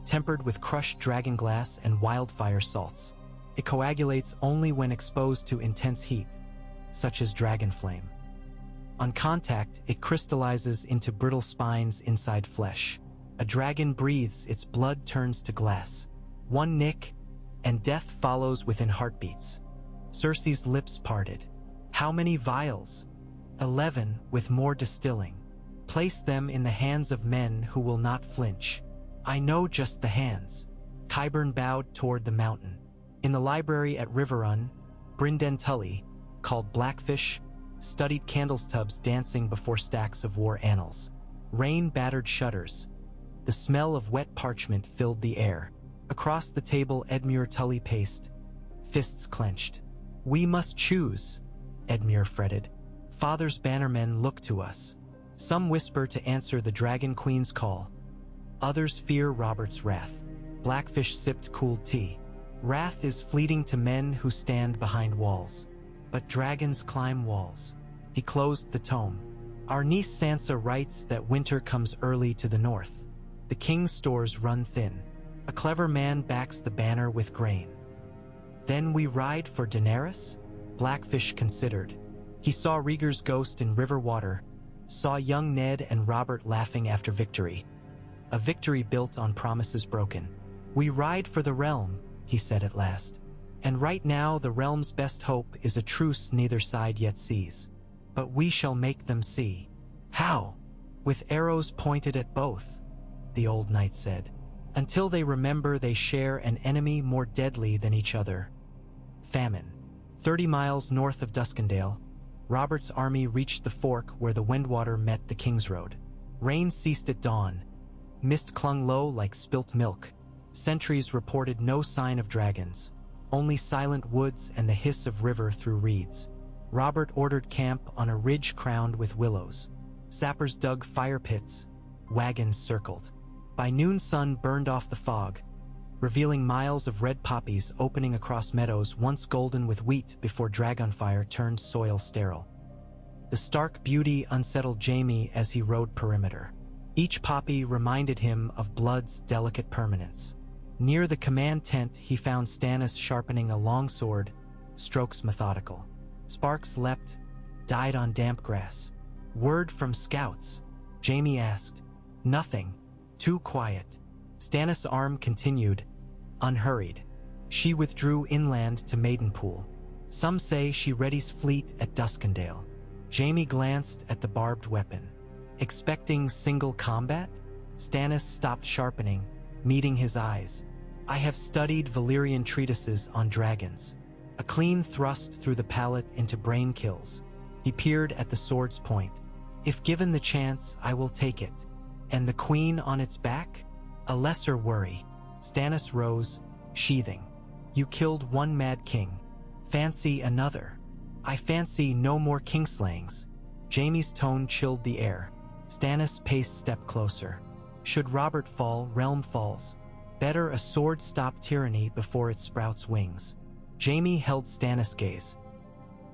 tempered with crushed dragon glass and wildfire salts. It coagulates only when exposed to intense heat, such as dragon flame. On contact, it crystallizes into brittle spines inside flesh. A dragon breathes, its blood turns to glass. One nick, and death follows within heartbeats. Cersei's lips parted. "How many vials?" 11, with more distilling. "Place them in the hands of men who will not flinch." "I know just the hands." Qyburn bowed toward the mountain. In the library at Riverrun, Brynden Tully, called Blackfish, studied candles tubs dancing before stacks of war annals. Rain battered shutters. The smell of wet parchment filled the air. Across the table Edmure Tully paced, fists clenched. "We must choose," Edmure fretted. "Father's bannermen look to us. Some whisper to answer the Dragon Queen's call. Others fear Robert's wrath." Blackfish sipped cooled tea. "Wrath is fleeting to men who stand behind walls. But dragons climb walls." He closed the tome. "Our niece Sansa writes that winter comes early to the north. The king's stores run thin. A clever man backs the banner with grain." "Then we ride for Daenerys?" Blackfish considered. He saw Rhaegar's ghost in river water, saw young Ned and Robert laughing after victory. A victory built on promises broken. "We ride for the realm," he said at last. "And right now the realm's best hope is a truce neither side yet sees. But we shall make them see." "How?" "With arrows pointed at both," the old knight said. "Until they remember they share an enemy more deadly than each other. Famine." 30 miles north of Duskendale, Robert's army reached the fork where the Windwater met the King's Road. Rain ceased at dawn. Mist clung low like spilt milk. Sentries reported no sign of dragons, only silent woods and the hiss of river through reeds. Robert ordered camp on a ridge crowned with willows. Sappers dug fire pits. Wagons circled. By noon sun burned off the fog, revealing miles of red poppies opening across meadows once golden with wheat before dragonfire turned soil sterile. The stark beauty unsettled Jaime as he rode perimeter. Each poppy reminded him of blood's delicate permanence. Near the command tent he found Stannis sharpening a long sword, strokes methodical. Sparks leapt, died on damp grass. "Word from scouts?" Jaime asked. "Nothing. Too quiet." Stannis' arm continued, unhurried. "She withdrew inland to Maidenpool. Some say she readies fleet at Duskendale." Jaime glanced at the barbed weapon. "Expecting single combat?" Stannis stopped sharpening, meeting his eyes. "I have studied Valyrian treatises on dragons." A clean thrust through the palate into brain kills. He peered at the sword's point. "If given the chance, I will take it. And the queen on its back? A lesser worry." Stannis rose, sheathing. "You killed one mad king. Fancy another." "I fancy no more kingslayings." Jaime's tone chilled the air. Stannis paced step closer. Should Robert fall, realm falls. Better a sword stop tyranny before it sprouts wings. Jaime held Stannis' gaze.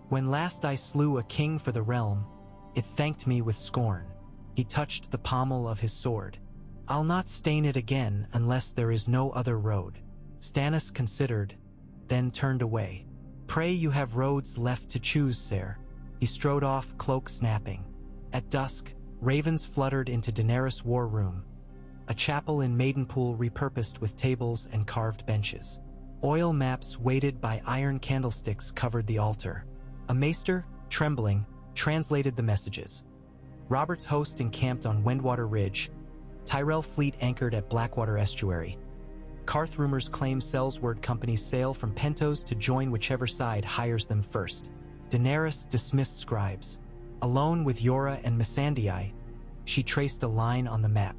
When last I slew a king for the realm, it thanked me with scorn. He touched the pommel of his sword. I'll not stain it again unless there is no other road. Stannis considered, then turned away. Pray you have roads left to choose, sir. He strode off, cloak snapping. At dusk, ravens fluttered into Daenerys' war room, a chapel in Maidenpool repurposed with tables and carved benches. Oil maps weighted by iron candlesticks covered the altar. A maester, trembling, translated the messages. Robert's host encamped on Wendwater Ridge. Tyrell fleet anchored at Blackwater estuary. Karth rumors claim Sellsword companies sail from Pentos to join whichever side hires them first. Daenerys dismissed scribes. Alone with Yora and Missandei, she traced a line on the map.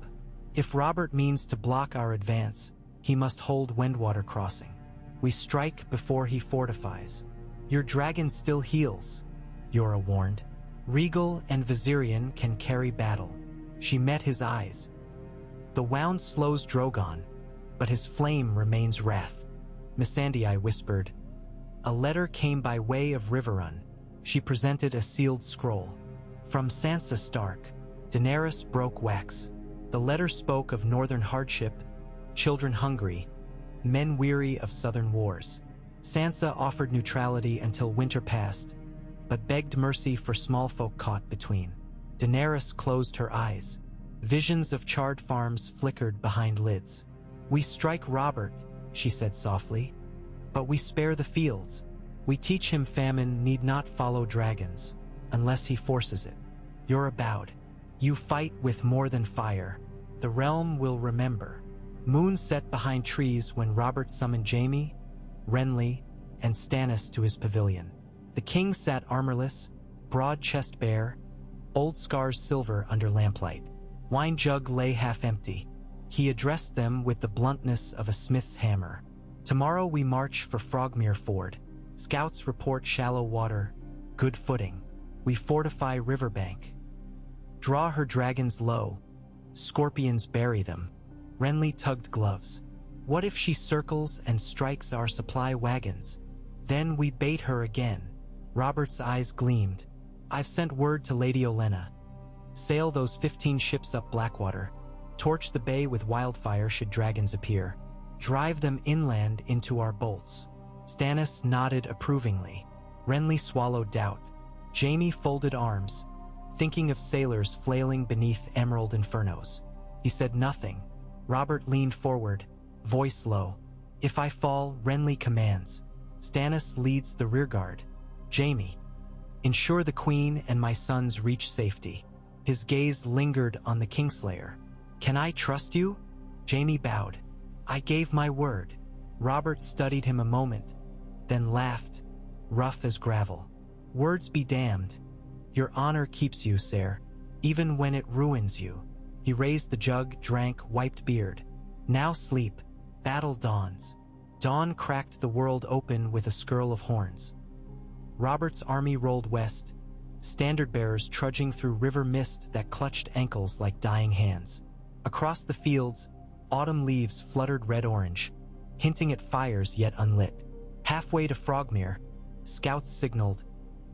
If Robert means to block our advance, he must hold Wendwater Crossing. We strike before he fortifies. Your dragon still heals, Yora warned. Regal and Viserion can carry battle. She met his eyes. The wound slows Drogon, but his flame remains wrath. Missandei whispered. A letter came by way of Riverrun. She presented a sealed scroll. From Sansa Stark. Daenerys broke wax. The letter spoke of northern hardship, children hungry, men weary of southern wars. Sansa offered neutrality until winter passed, but begged mercy for small folk caught between. Daenerys closed her eyes. Visions of charred farms flickered behind lids. We strike Robert, she said softly, but we spare the fields. We teach him famine need not follow dragons, unless he forces it. You're bowed. You fight with more than fire. The realm will remember. Moon set behind trees when Robert summoned Jaime, Renly, and Stannis to his pavilion. The king sat armorless, broad chest bare, old scars silver under lamplight. Wine jug lay half empty. He addressed them with the bluntness of a smith's hammer. Tomorrow we march for Frogmere Ford. Scouts report shallow water, good footing. We fortify riverbank. Draw her dragons low. Scorpions bury them. Renly tugged gloves. What if she circles and strikes our supply wagons? Then we bait her again. Robert's eyes gleamed. I've sent word to Lady Olenna. Sail those 15 ships up Blackwater. Torch the bay with wildfire should dragons appear. Drive them inland into our bolts. Stannis nodded approvingly. Renly swallowed doubt. Jaime folded arms, thinking of sailors flailing beneath emerald infernos. He said nothing. Robert leaned forward, voice low. If I fall, Renly commands. Stannis leads the rearguard. Jaime, ensure the queen and my sons reach safety. His gaze lingered on the Kingslayer. Can I trust you? Jaime bowed. I gave my word. Robert studied him a moment, then laughed, rough as gravel. Words be damned. Your honor keeps you, sir, even when it ruins you. He raised the jug, drank, wiped beard. Now sleep. Battle dawns. Dawn cracked the world open with a skirl of horns. Robert's army rolled west, standard-bearers trudging through river mist that clutched ankles like dying hands. Across the fields, autumn leaves fluttered red-orange, hinting at fires yet unlit. Halfway to Frogmere, scouts signaled,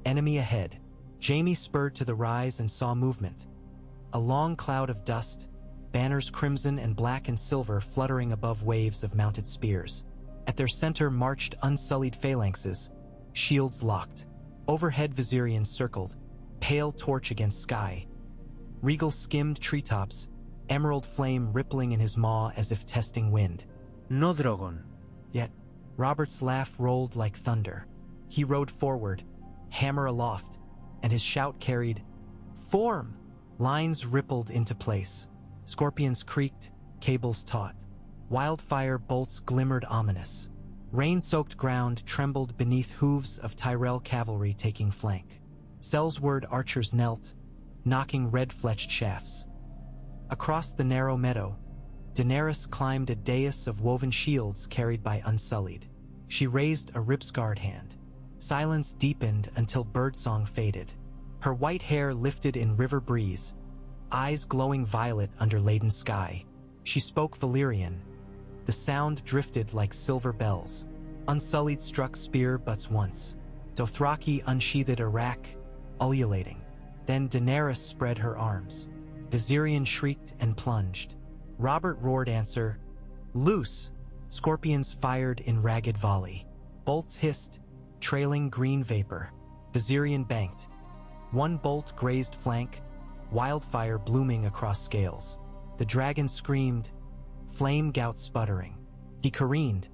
enemy ahead. Jaime spurred to the rise and saw movement. A long cloud of dust, banners crimson and black and silver fluttering above waves of mounted spears. At their center marched unsullied phalanxes, shields locked. Overhead Viserion circled, pale torch against sky. Regal skimmed treetops, emerald flame rippling in his maw as if testing wind. No Drogon. Yet, Robert's laugh rolled like thunder. He rode forward, hammer aloft, and his shout carried, "Form!" Lines rippled into place. Scorpions creaked, cables taut. Wildfire bolts glimmered ominous. Rain-soaked ground trembled beneath hooves of Tyrell cavalry taking flank. Sellsword archers knelt, knocking red-fletched shafts. Across the narrow meadow, Daenerys climbed a dais of woven shields carried by Unsullied. She raised a ribscarred hand. Silence deepened until birdsong faded. Her white hair lifted in river breeze, eyes glowing violet under laden sky. She spoke Valyrian. The sound drifted like silver bells. Unsullied struck spear butts once. Dothraki unsheathed a rack, ululating. Then Daenerys spread her arms. Viserion shrieked and plunged. Robert roared answer, "Loose!" Scorpions fired in ragged volley. Bolts hissed, trailing green vapor. Viserion banked. One bolt grazed flank, wildfire blooming across scales. The dragon screamed, flame gout sputtering. He careened,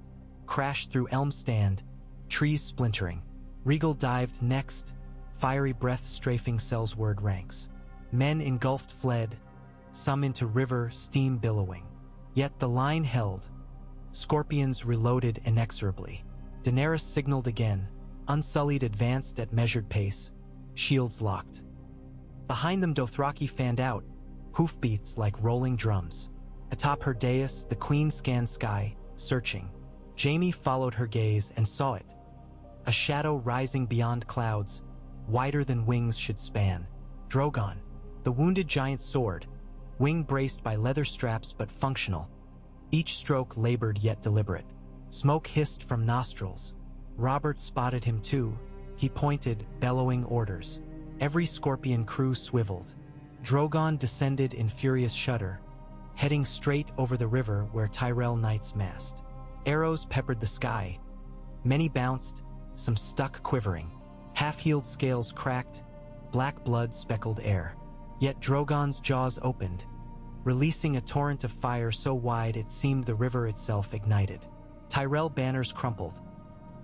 crashed through elm stand, trees splintering. Regal dived next, fiery breath strafing Sellsword ranks. Men engulfed fled, some into river, steam billowing. Yet the line held. Scorpions reloaded inexorably. Daenerys signaled again. Unsullied advanced at measured pace, shields locked. Behind them Dothraki fanned out, hoofbeats like rolling drums. Atop her dais, the queen scanned sky, searching. Jaime followed her gaze and saw it. A shadow rising beyond clouds, wider than wings should span. Drogon, the wounded giant's sword, wing braced by leather straps but functional. Each stroke labored yet deliberate. Smoke hissed from nostrils. Robert spotted him too. He pointed, bellowing orders. Every scorpion crew swiveled. Drogon descended in furious shudder, heading straight over the river where Tyrell knights massed. Arrows peppered the sky. Many bounced, some stuck quivering. Half-healed scales cracked, black blood speckled air. Yet Drogon's jaws opened, releasing a torrent of fire so wide it seemed the river itself ignited. Tyrell banners crumpled.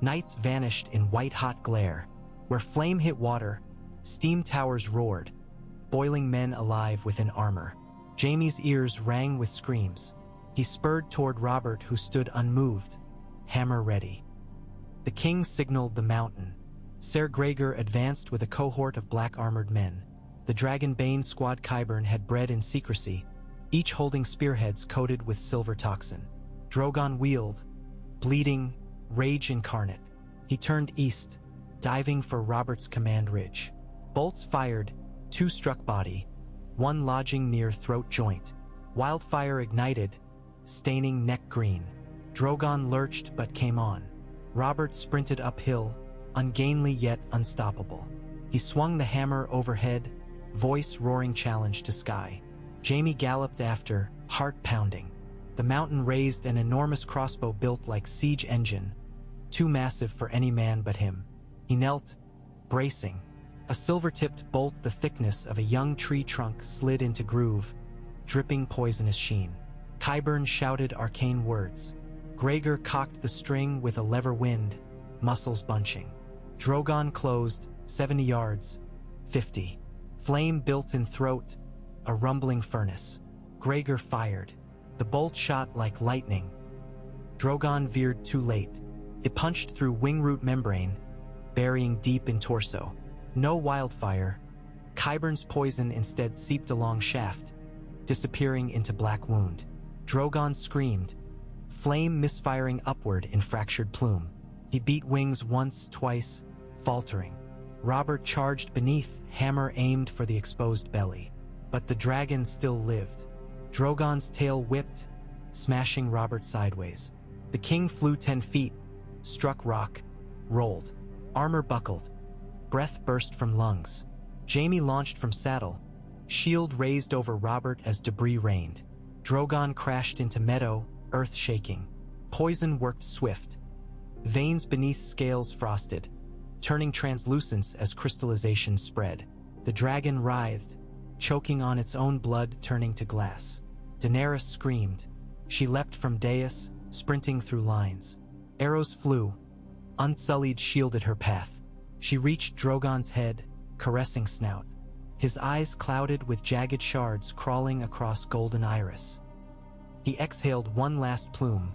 Knights vanished in white-hot glare. Where flame hit water, steam towers roared, boiling men alive within armor. Jaime's ears rang with screams. He spurred toward Robert, who stood unmoved, hammer ready. The king signaled the mountain. Ser Gregor advanced with a cohort of black-armored men. The Dragonbane squad Qyburn had bred in secrecy, each holding spearheads coated with silver toxin. Drogon wheeled, bleeding, rage incarnate. He turned east, diving for Robert's command ridge. Bolts fired, 2 struck body, 1 lodging near throat joint. Wildfire ignited, staining neck green. Drogon lurched but came on. Robert sprinted uphill, ungainly yet unstoppable. He swung the hammer overhead, voice roaring challenge to sky. Jaime galloped after, heart pounding. The mountain raised an enormous crossbow built like siege engine, too massive for any man but him. He knelt, bracing. A silver-tipped bolt the thickness of a young tree trunk slid into groove, dripping poisonous sheen. Qyburn shouted arcane words. Gregor cocked the string with a lever wind, muscles bunching. Drogon closed, 70 yards, 50. Flame built in throat, a rumbling furnace. Gregor fired. The bolt shot like lightning. Drogon veered too late. It punched through wing-root membrane, burying deep in torso. No wildfire. Qyburn's poison instead seeped along shaft, disappearing into black wound. Drogon screamed, flame misfiring upward in fractured plume. He beat wings once, twice, faltering. Robert charged beneath, hammer aimed for the exposed belly. But the dragon still lived. Drogon's tail whipped, smashing Robert sideways. The king flew 10 feet, struck rock, rolled. Armor buckled. Breath burst from lungs. Jaime launched from saddle, shield raised over Robert as debris rained. Drogon crashed into meadow, earth shaking. Poison worked swift. Veins beneath scales frosted, turning translucence as crystallization spread. The dragon writhed, choking on its own blood turning to glass. Daenerys screamed. She leapt from dais, sprinting through lines. Arrows flew. Unsullied shielded her path. She reached Drogon's head, caressing snout. His eyes clouded with jagged shards crawling across golden iris. He exhaled one last plume.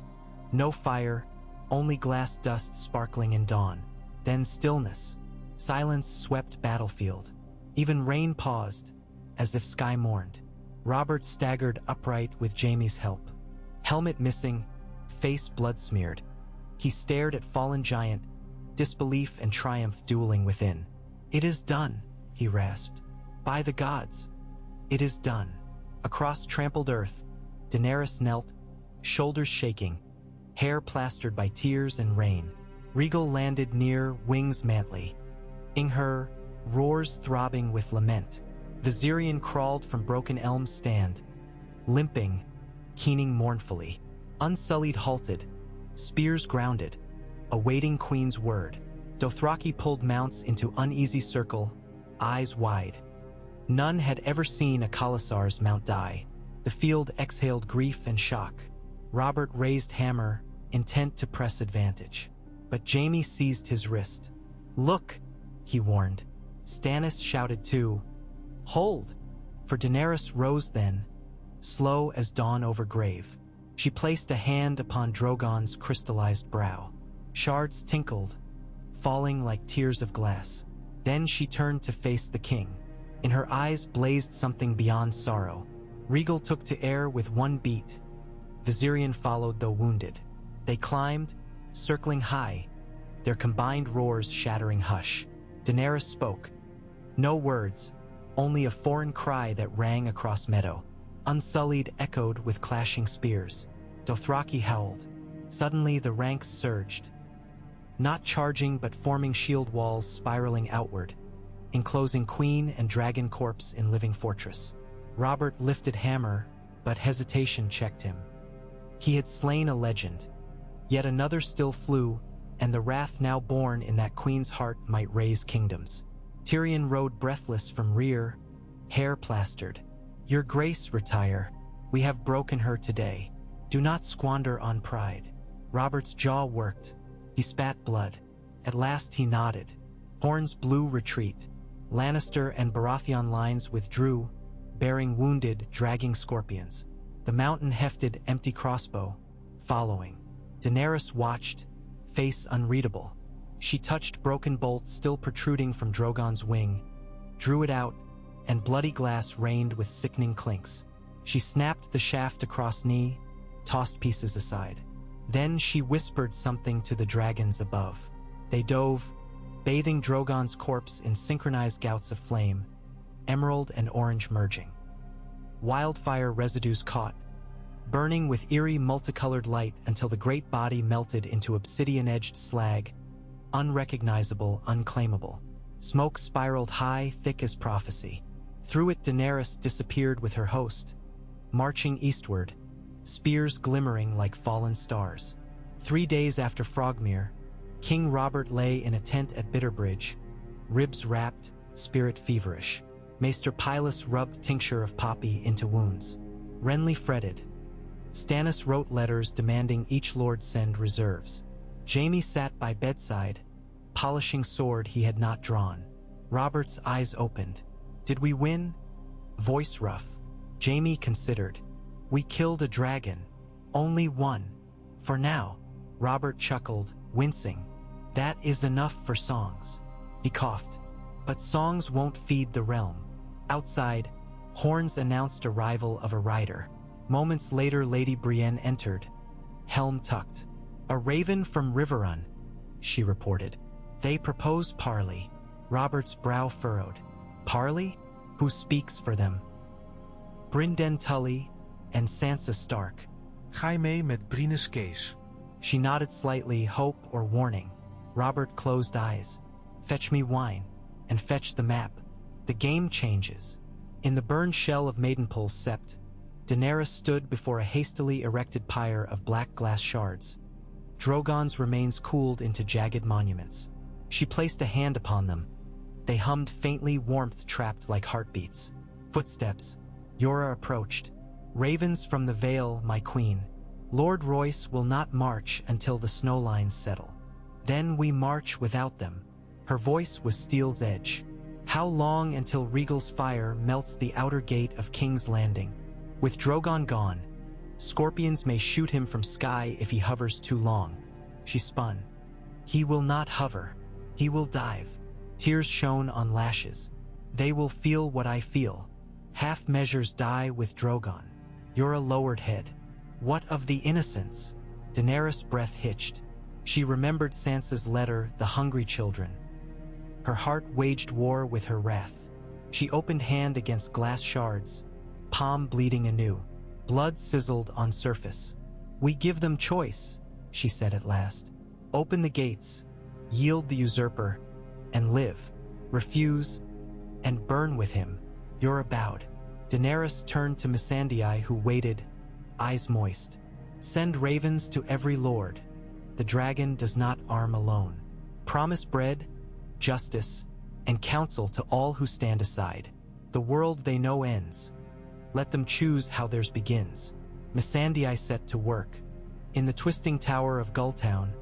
No fire, only glass dust sparkling in dawn. Then stillness. Silence swept battlefield. Even rain paused, as if sky mourned. Robert staggered upright with Jaime's help. Helmet missing, face blood-smeared. He stared at fallen giant, disbelief and triumph dueling within. "It is done," he rasped. "By the gods." It is done. Across trampled earth, Daenerys knelt, shoulders shaking, hair plastered by tears and rain. Rhaegal landed near, wings mantly. In her, roars throbbing with lament. Viserion crawled from broken elm's stand, limping, keening mournfully. Unsullied halted, spears grounded, awaiting Queen's word. Dothraki pulled mounts into uneasy circle, eyes wide. None had ever seen a Khalasar's mount die. The field exhaled grief and shock. Robert raised hammer, intent to press advantage. But Jaime seized his wrist. "Look," he warned. Stannis shouted too. "Hold!" For Daenerys rose then, slow as dawn over grave. She placed a hand upon Drogon's crystallized brow. Shards tinkled, falling like tears of glass. Then she turned to face the king. In her eyes blazed something beyond sorrow. Rhaegal took to air with one beat. Viserion followed, though wounded. They climbed, circling high, their combined roars shattering hush. Daenerys spoke. No words, only a foreign cry that rang across meadow. Unsullied echoed with clashing spears. Dothraki howled. Suddenly the ranks surged. Not charging but forming shield walls spiraling outward, enclosing queen and dragon corpse in living fortress. Robert lifted hammer, but hesitation checked him. He had slain a legend. Yet another still flew, and the wrath now born in that queen's heart might raise kingdoms. Tyrion rode breathless from rear, hair plastered. "Your grace, retire. We have broken her today. Do not squander on pride." Robert's jaw worked. He spat blood. At last he nodded. Horns blew retreat. Lannister and Baratheon lines withdrew, bearing wounded, dragging scorpions. The mountain hefted empty crossbow, following. Daenerys watched, face unreadable. She touched broken bolt still protruding from Drogon's wing, drew it out, and bloody glass rained with sickening clinks. She snapped the shaft across knee, tossed pieces aside. Then she whispered something to the dragons above. They dove, bathing Drogon's corpse in synchronized gouts of flame, emerald and orange merging. Wildfire residues caught, burning with eerie multicolored light until the great body melted into obsidian-edged slag, unrecognizable, unclaimable. Smoke spiraled high, thick as prophecy. Through it Daenerys disappeared with her host, marching eastward, spears glimmering like fallen stars. 3 days after Frogmere, King Robert lay in a tent at Bitterbridge, ribs wrapped, spirit feverish. Maester Pylus rubbed tincture of poppy into wounds. Renly fretted. Stannis wrote letters demanding each lord send reserves. Jaime sat by bedside, polishing sword he had not drawn. Robert's eyes opened. "Did we win?" Voice rough. Jaime considered. "We killed a dragon. Only one. For now." Robert chuckled, wincing. "That is enough for songs." He coughed. "But songs won't feed the realm." Outside, horns announced arrival of a rider. Moments later Lady Brienne entered, helm tucked. "A raven from Riverrun," she reported. "They propose parley." Robert's brow furrowed. "Parley? Who speaks for them?" "Brynden Tully and Sansa Stark." Ga je mee met Brines Kees? She nodded slightly, hope or warning. Robert closed eyes. "Fetch me wine, and fetch the map. The game changes." In the burned shell of Maidenpool's sept, Daenerys stood before a hastily erected pyre of black glass shards. Drogon's remains cooled into jagged monuments. She placed a hand upon them. They hummed faintly, warmth trapped like heartbeats. Footsteps. Yora approached. "Ravens from the Vale, my queen. Lord Royce will not march until the snow lines settle. Then we march without them." Her voice was steel's edge. "How long until Rhaegal's fire melts the outer gate of King's Landing? With Drogon gone, scorpions may shoot him from sky if he hovers too long." She spun. "He will not hover. He will dive." Tears shone on lashes. "They will feel what I feel. Half measures die with Drogon." Yora lowered head. "What of the innocents?" Daenerys' breath hitched. She remembered Sansa's letter, the hungry children. Her heart waged war with her wrath. She opened hand against glass shards, palm bleeding anew. Blood sizzled on surface. "We give them choice," she said at last. "Open the gates, yield the usurper, and live. Refuse, and burn with him." Yura bowed. Daenerys turned to Missandei, who waited, eyes moist. "Send ravens to every lord. The dragon does not arm alone. Promise bread, justice, and counsel to all who stand aside. The world they know ends. Let them choose how theirs begins." Missandei set to work. In the twisting tower of Gulltown,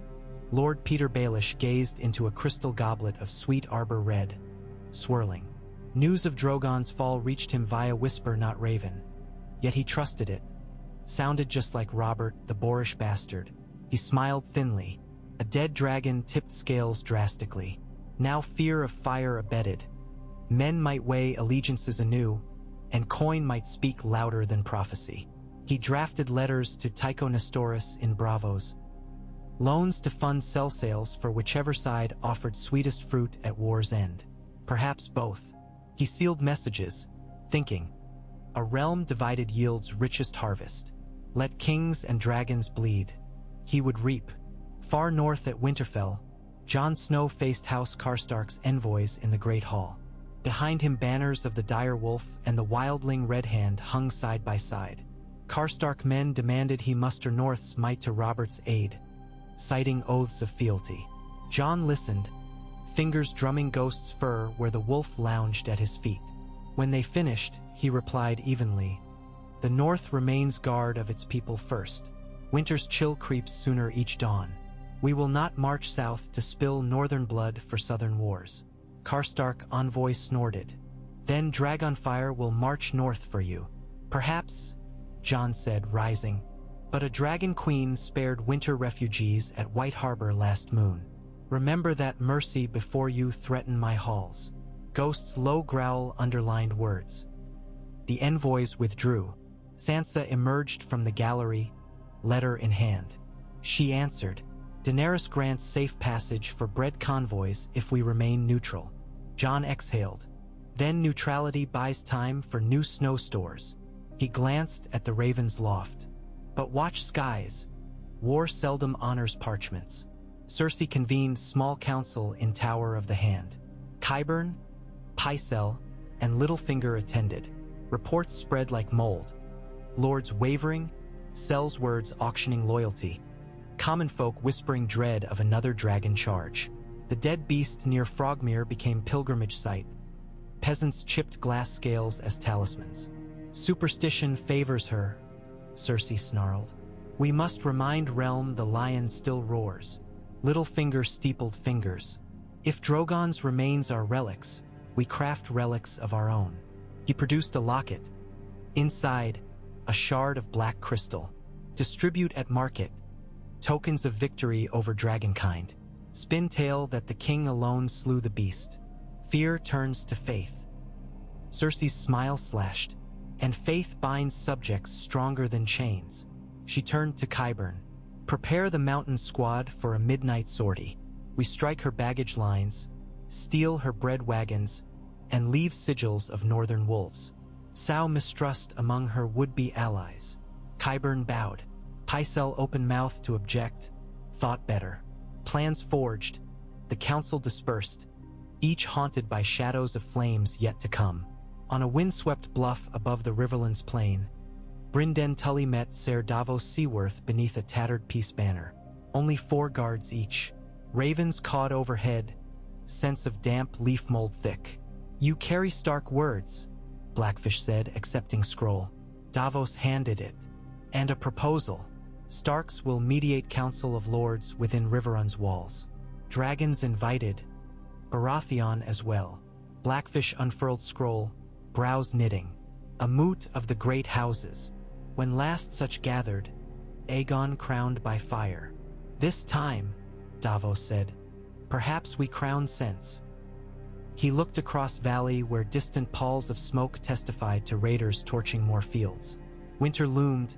Lord Peter Baelish gazed into a crystal goblet of sweet arbor red, swirling. News of Drogon's fall reached him via whisper, not raven. Yet he trusted it. Sounded just like Robert, the boorish bastard. He smiled thinly. A dead dragon tipped scales drastically. Now fear of fire abetted. Men might weigh allegiances anew, and coin might speak louder than prophecy. He drafted letters to Tycho Nestoris in Bravos, loans to fund cell sales for whichever side offered sweetest fruit at war's end. Perhaps both. He sealed messages, thinking, "A realm divided yields richest harvest. Let kings and dragons bleed. He would reap." Far north at Winterfell, Jon Snow faced House Karstark's envoys in the Great Hall. Behind him banners of the dire wolf and the wildling Red Hand hung side by side. Karstark men demanded he muster North's might to Robert's aid, citing oaths of fealty. Jon listened, fingers drumming Ghost's fur where the wolf lounged at his feet. When they finished, he replied evenly, "The North remains guard of its people first. Winter's chill creeps sooner each dawn. We will not march south to spill northern blood for southern wars." Karstark envoy snorted. "Then Dragonfire will march north for you." "Perhaps," Jon said, rising. "But a dragon queen spared winter refugees at White Harbor last moon. Remember that mercy before you threaten my halls." Ghost's low growl underlined words. The envoys withdrew. Sansa emerged from the gallery, letter in hand. She answered, "Daenerys grants safe passage for bread convoys if we remain neutral." Jon exhaled. "Then neutrality buys time for new snow stores." He glanced at the Raven's loft. "But watch skies. War seldom honors parchments." Cersei convened small council in Tower of the Hand. Qyburn, Pycelle, and Littlefinger attended. Reports spread like mold. Lords wavering, Cell's words auctioning loyalty. Common folk whispering dread of another dragon charge. The dead beast near Frogmere became pilgrimage site. Peasants chipped glass scales as talismans. "Superstition favors her," Cersei snarled. "We must remind Realm the lion still roars." Littlefinger steepled fingers. "If Drogon's remains are relics, we craft relics of our own." He produced a locket. Inside, a shard of black crystal. "Distribute at market. Tokens of victory over dragonkind. Spin tale that the king alone slew the beast. Fear turns to faith." Cersei's smile slashed. "And faith binds subjects stronger than chains." She turned to Qyburn. "Prepare the mountain squad for a midnight sortie. We strike her baggage lines, steal her bread wagons, and leave sigils of northern wolves. Sow mistrust among her would-be allies." Qyburn bowed. Pycelle open-mouthed to object, thought better. Plans forged, the council dispersed, each haunted by shadows of flames yet to come. On a windswept bluff above the Riverlands plain, Brynden Tully met Ser Davos Seaworth beneath a tattered peace banner. Only 4 guards each. Ravens cawed overhead, scents of damp leaf mold thick. "You carry stark words," Blackfish said, accepting scroll. Davos handed it. "And a proposal. Starks will mediate Council of Lords within Riverrun's walls. Dragons invited. Baratheon as well." Blackfish unfurled scroll, brows knitting. "A moot of the great houses. When last such gathered, Aegon crowned by fire. This time," Davos said, "perhaps we crown sense." He looked across valley where distant palls of smoke testified to raiders torching more fields. Winter loomed,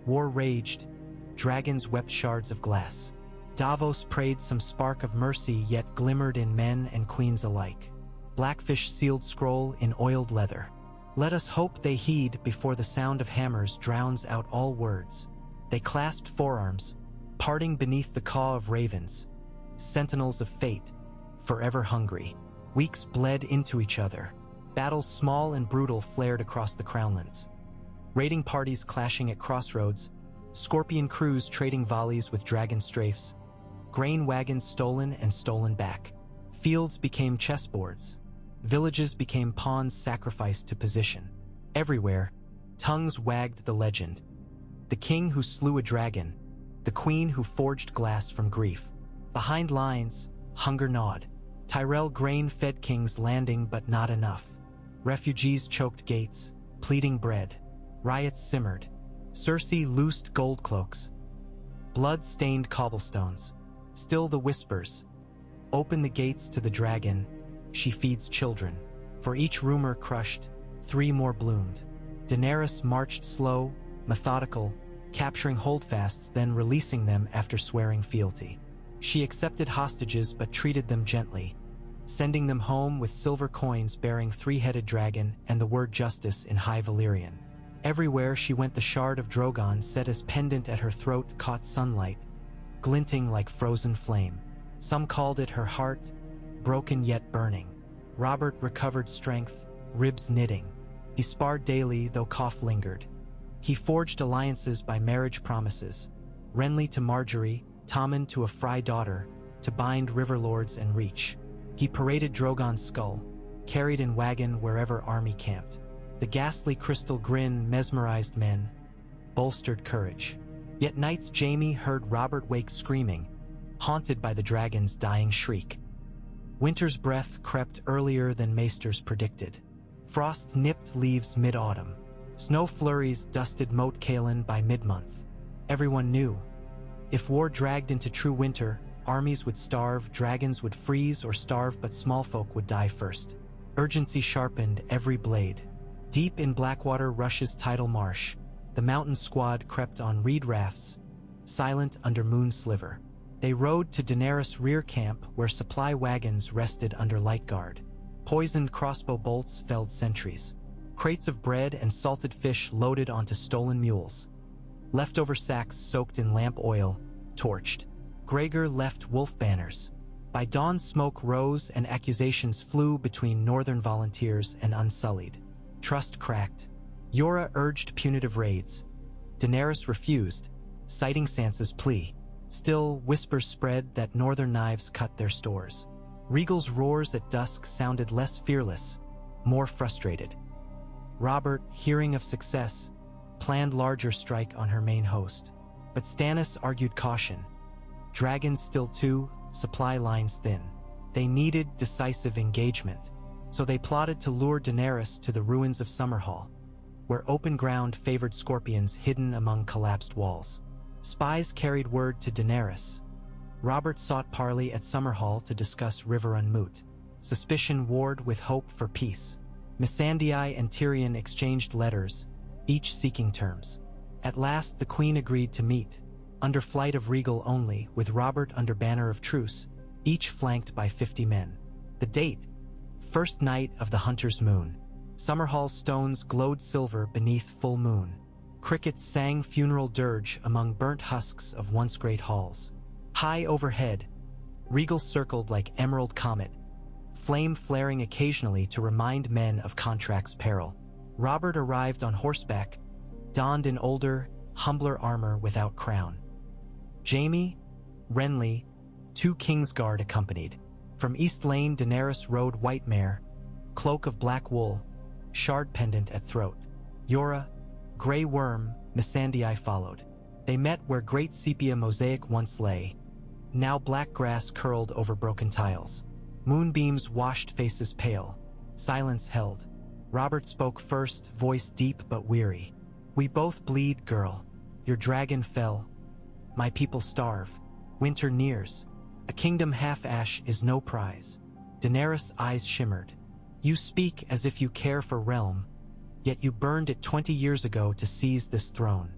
war raged, dragons wept shards of glass. Davos prayed some spark of mercy yet glimmered in men and queens alike. blackfish sealed scroll in oiled leather. Let us hope they heed before the sound of hammers drowns out all words. They clasped forearms, parting beneath the caw of ravens, sentinels of fate, forever hungry. Weeks bled into each other. Battles small and brutal flared across the crownlands. Raiding parties clashing at crossroads, scorpion crews trading volleys with dragon strafes, grain wagons stolen and stolen back. Fields became chessboards. Villages became pawns sacrificed to position. Everywhere, tongues wagged the legend. The king who slew a dragon, the queen who forged glass from grief. Behind lines, hunger gnawed. Tyrell grain-fed kings landing but not enough. Refugees choked gates, pleading bread. Riots simmered. Cersei loosed gold cloaks. Blood-stained cobblestones. Still the whispers. Open the gates to the dragon. She feeds children. For each rumor crushed, 3 more bloomed. Daenerys marched slow, methodical, capturing holdfasts, then releasing them after swearing fealty. She accepted hostages but treated them gently, sending them home with silver coins bearing 3-headed dragon and the word justice in High Valyrian. Everywhere she went, the shard of Drogon set as pendant at her throat caught sunlight, glinting like frozen flame. Some called it her heart, broken yet burning. Robert recovered strength, ribs knitting. He sparred daily, though cough lingered. He forged alliances by marriage promises, Renly to Marjorie, Tommen to a Frey daughter, to bind river lords and reach. He paraded Drogon's skull, carried in wagon wherever army camped. The ghastly crystal grin mesmerized men, bolstered courage. Yet nights Jaime heard Robert wake screaming, haunted by the dragon's dying shriek. Winter's breath crept earlier than maesters predicted. Frost nipped leaves mid-autumn. Snow flurries dusted Moat Cailin by mid-month. Everyone knew, if war dragged into true winter, armies would starve, dragons would freeze or starve, but small folk would die first. Urgency sharpened every blade. Deep in Blackwater Rush's tidal marsh, the mountain squad crept on reed rafts, silent under moon sliver. They rode to Daenerys' rear camp where supply wagons rested under light guard. Poisoned crossbow bolts felled sentries. Crates of bread and salted fish loaded onto stolen mules. Leftover sacks soaked in lamp oil, torched. Gregor left wolf banners. By dawn smoke rose and accusations flew between northern volunteers and Unsullied. Trust cracked. Jorah urged punitive raids. Daenerys refused, citing Sansa's plea. Still, whispers spread that northern knives cut their stores. Rhaegal's roars at dusk sounded less fearless, more frustrated. Robert, hearing of success, planned larger strike on her main host. But Stannis argued caution. Dragons still too, supply lines thin. They needed decisive engagement, so they plotted to lure Daenerys to the ruins of Summerhall, where open ground favored scorpions hidden among collapsed walls. Spies carried word to Daenerys. Robert sought parley at Summerhall to discuss River Unmoot. Suspicion warred with hope for peace. Missandei and Tyrion exchanged letters, each seeking terms. At last the Queen agreed to meet, under flight of Rhaegal only, with Robert under banner of truce, each flanked by 50 men. The date: first night of the Hunter's Moon. Summerhall stones glowed silver beneath full moon. Crickets sang funeral dirge among burnt husks of once great halls. High overhead, Rhaegal circled like emerald comet, flame flaring occasionally to remind men of contract's peril. Robert arrived on horseback, donned in older, humbler armor without crown. Jaime, Renly, 2 Kingsguard accompanied. From East Lane Daenerys rode white mare, cloak of black wool, shard pendant at throat. Jorah, Grey Worm, Missandei followed. They met where great sepia mosaic once lay. Now black grass curled over broken tiles. Moonbeams washed faces pale. Silence held. Robert spoke first, voice deep but weary. "We both bleed, girl. Your dragon fell. My people starve. Winter nears. A kingdom half-ash is no prize." Daenerys' eyes shimmered. "You speak as if you care for realm, yet you burned it 20 years ago to seize this throne."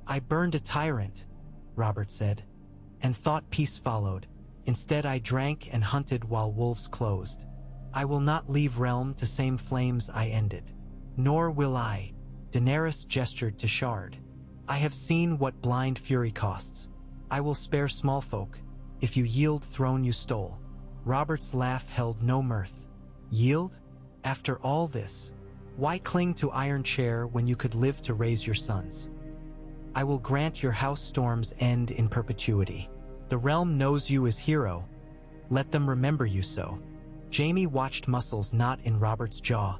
"I burned a tyrant," Robert said, "and thought peace followed. Instead I drank and hunted while wolves closed. I will not leave realm to same flames I ended. Nor will I. Daenerys gestured to Shard. I have seen what blind fury costs. I will spare small folk, if you yield throne you stole. Robert's laugh held no mirth. Yield? After all this? Why cling to iron chair when you could live to raise your sons? I will grant your house storms end in perpetuity. The realm knows you as hero. Let them remember you so. Jaime watched muscles knot in Robert's jaw,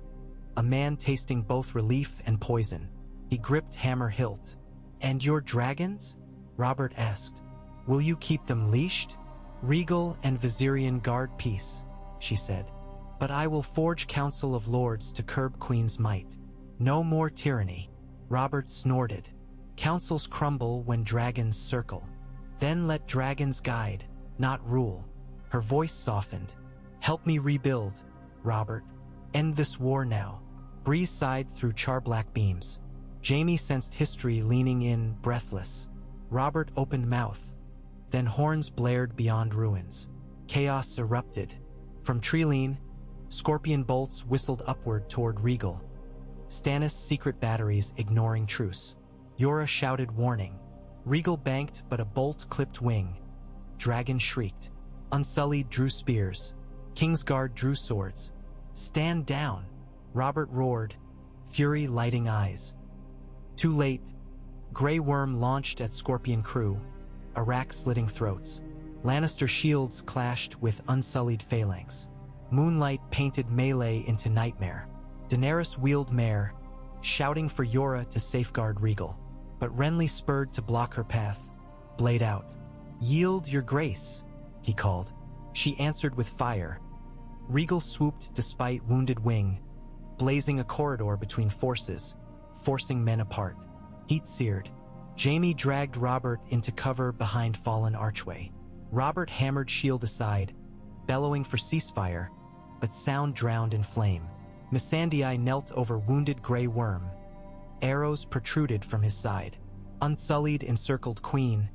a man tasting both relief and poison. He gripped hammer hilt. And your dragons? Robert asked. Will you keep them leashed? Regal and Viserion guard peace, she said. But I will forge council of lords to curb Queen's might. No more tyranny. Robert snorted. Councils crumble when dragons circle. Then let dragons guide, not rule. Her voice softened. Help me rebuild, Robert. End this war now. Breeze sighed through char-black beams. Jaime sensed history leaning in, breathless. Robert opened mouth. Then horns blared beyond ruins. Chaos erupted. From Treeline, scorpion bolts whistled upward toward Regal. Stannis' secret batteries ignoring truce. Yora shouted warning. Regal banked, but a bolt clipped wing. Dragon shrieked. Unsullied drew spears. Kingsguard drew swords. Stand down, Robert roared, fury lighting eyes. Too late. Grey Worm launched at Scorpion crew, a rack slitting throats. Lannister shields clashed with unsullied phalanx. Moonlight painted melee into nightmare. Daenerys wheeled mare, shouting for Yora to safeguard Regal. But Renly spurred to block her path, blade out. Yield your grace, he called. She answered with fire. Regal swooped despite wounded wing, blazing a corridor between forces, forcing men apart. Heat seared. Jaime dragged Robert into cover behind fallen archway. Robert hammered shield aside, bellowing for ceasefire, but sound drowned in flame. Missandei knelt over wounded Grey Worm. Arrows protruded from his side. Unsullied encircled Queen,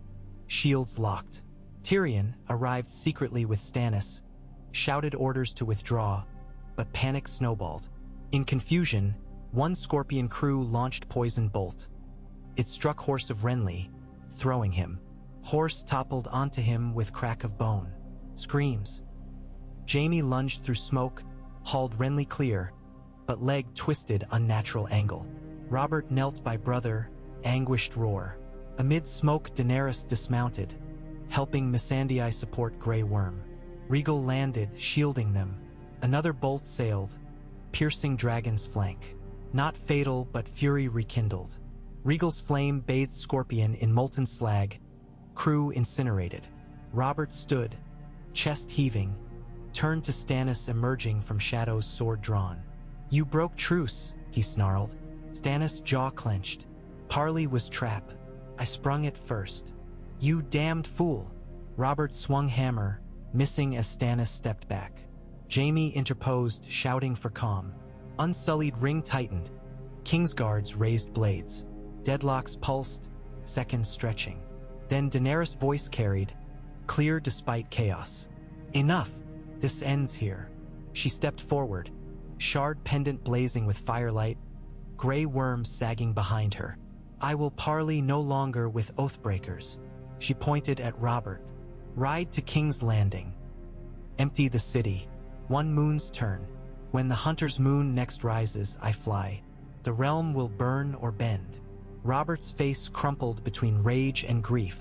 shields locked. Tyrion arrived secretly with Stannis, shouted orders to withdraw, but panic snowballed. In confusion, one Scorpion crew launched poison bolt. It struck horse of Renly, throwing him. Horse toppled onto him with crack of bone. Screams. Jaime lunged through smoke, hauled Renly clear, but leg twisted unnatural angle. Robert knelt by brother, anguished roar. Amid smoke, Daenerys dismounted, helping Missandei support Grey Worm. Regal landed, shielding them. Another bolt sailed, piercing Dragon's flank. Not fatal, but fury rekindled. Regal's flame bathed Scorpion in molten slag, crew incinerated. Robert stood, chest heaving, turned to Stannis emerging from shadows, sword drawn. You broke truce, he snarled. Stannis' jaw clenched. Parley was trap. I sprung it first. You damned fool. Robert swung hammer, missing as Stannis stepped back. Jaime interposed, shouting for calm. Unsullied ring tightened. Kingsguards raised blades. Deadlocks pulsed, seconds stretching. Then Daenerys' voice carried, clear despite chaos. Enough. This ends here. She stepped forward, shard pendant blazing with firelight, Grey Worm sagging behind her. I will parley no longer with oathbreakers. She pointed at Robert. Ride to King's Landing. Empty the city. One moon's turn. When the hunter's moon next rises, I fly. The realm will burn or bend. Robert's face crumpled between rage and grief.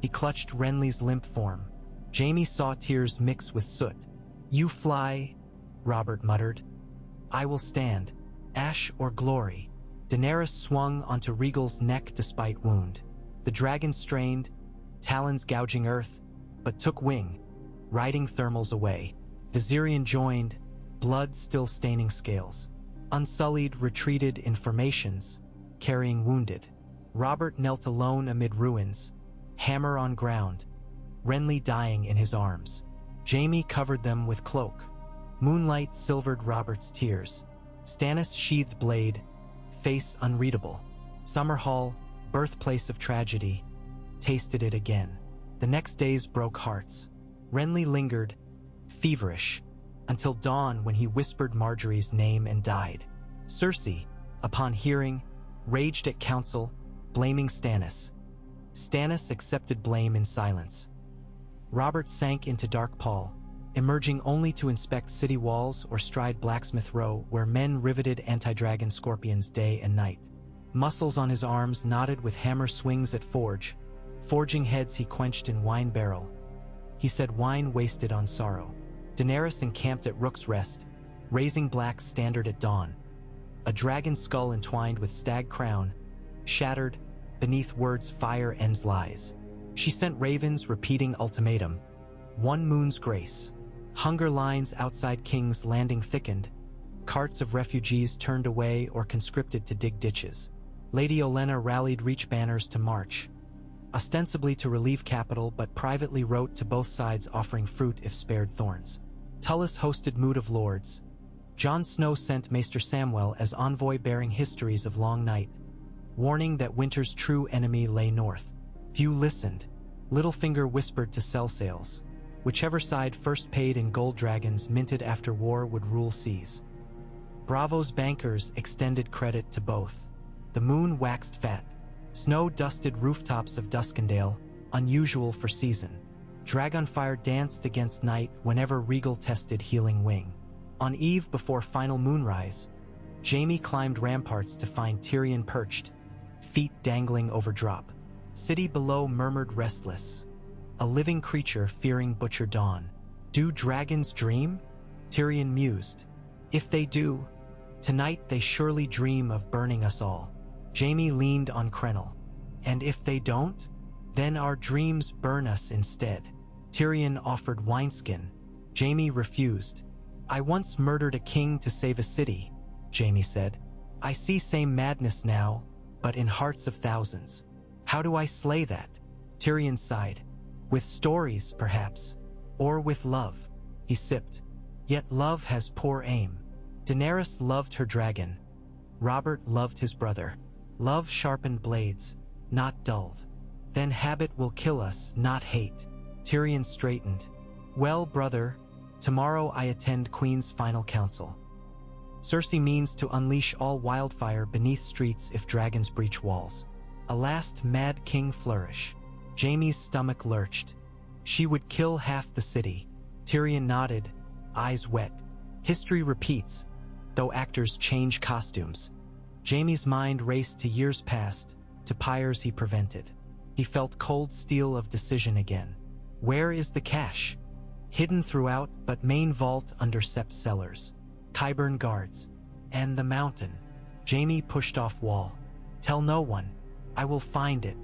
He clutched Renly's limp form. Jaime saw tears mix with soot. You fly, Robert muttered. I will stand. Ash or glory. Daenerys swung onto Regal's neck despite wound. The dragon strained, talons gouging earth, but took wing, riding thermals away. Viserion joined, blood still staining scales. Unsullied retreated in formations, carrying wounded. Robert knelt alone amid ruins, hammer on ground, Renly dying in his arms. Jaime covered them with cloak. Moonlight silvered Robert's tears. Stannis sheathed blade, face unreadable. Summerhall, birthplace of tragedy, tasted it again. The next days broke hearts. Renly lingered, feverish, until dawn when he whispered Marjorie's name and died. Cersei, upon hearing, raged at council, blaming Stannis. Stannis accepted blame in silence. Robert sank into dark pall, emerging only to inspect city walls or stride Blacksmith Row where men riveted anti-dragon scorpions day and night. Muscles on his arms knotted with hammer swings at forging heads he quenched in wine barrel. He said wine wasted on sorrow. Daenerys encamped at Rook's Rest, raising Black's standard at dawn. A dragon skull entwined with stag crown, shattered, beneath words fire ends lies. She sent ravens repeating ultimatum. One moon's grace. Hunger lines outside King's Landing thickened. Carts of refugees turned away or conscripted to dig ditches. Lady Olenna rallied reach banners to march, ostensibly to relieve capital, but privately wrote to both sides offering fruit if spared thorns. Tullis hosted Mood of Lords. Jon Snow sent Maester Samwell as envoy bearing histories of Long Night, warning that winter's true enemy lay north. Few listened. Littlefinger whispered to sell sails. Whichever side first paid in gold dragons minted after war would rule seas. Bravo's bankers extended credit to both. The moon waxed fat. Snow dusted rooftops of Duskendale, unusual for season. Dragonfire danced against night whenever Regal tested Healing Wing. On eve before final moonrise, Jaime climbed ramparts to find Tyrion perched, feet dangling over drop. City below murmured restless, a living creature fearing butcher dawn. Do dragons dream? Tyrion mused. If they do, tonight they surely dream of burning us all. Jaime leaned on Crenel. And if they don't, then our dreams burn us instead. Tyrion offered wineskin. Jaime refused. I once murdered a king to save a city, Jaime said. I see same madness now, but in hearts of thousands. How do I slay that? Tyrion sighed. With stories, perhaps. Or with love. He sipped. Yet love has poor aim. Daenerys loved her dragon. Robert loved his brother. Love sharpened blades, not dulled. Then habit will kill us, not hate. Tyrion straightened. Well, brother, tomorrow I attend Queen's final council. Cersei means to unleash all wildfire beneath streets if dragons breach walls. A last mad king flourish. Jaime's stomach lurched. She would kill half the city. Tyrion nodded, eyes wet. History repeats, though actors change costumes. Jaime's mind raced to years past, to pyres he prevented. He felt cold steel of decision again. Where is the cash? Hidden throughout, but main vault under Sept cellars. Qyburn guards. And the mountain. Jaime pushed off wall. Tell no one. I will find it.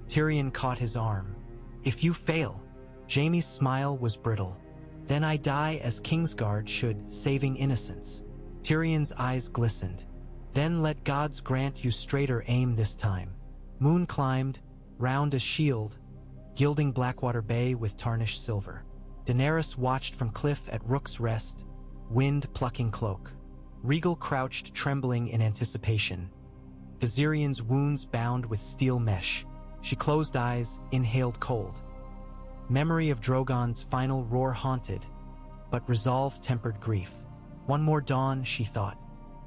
Tyrion caught his arm. If you fail. Jaime's smile was brittle. Then I die as Kingsguard should, saving innocence. Tyrion's eyes glistened. Then let gods grant you straighter aim this time. Moon climbed, round as shield, gilding Blackwater Bay with tarnished silver. Daenerys watched from cliff at Rook's Rest, wind plucking cloak. Regal crouched trembling in anticipation. Viserion's wounds bound with steel mesh. She closed eyes, inhaled cold. Memory of Drogon's final roar haunted, but resolve tempered grief. One more dawn, she thought.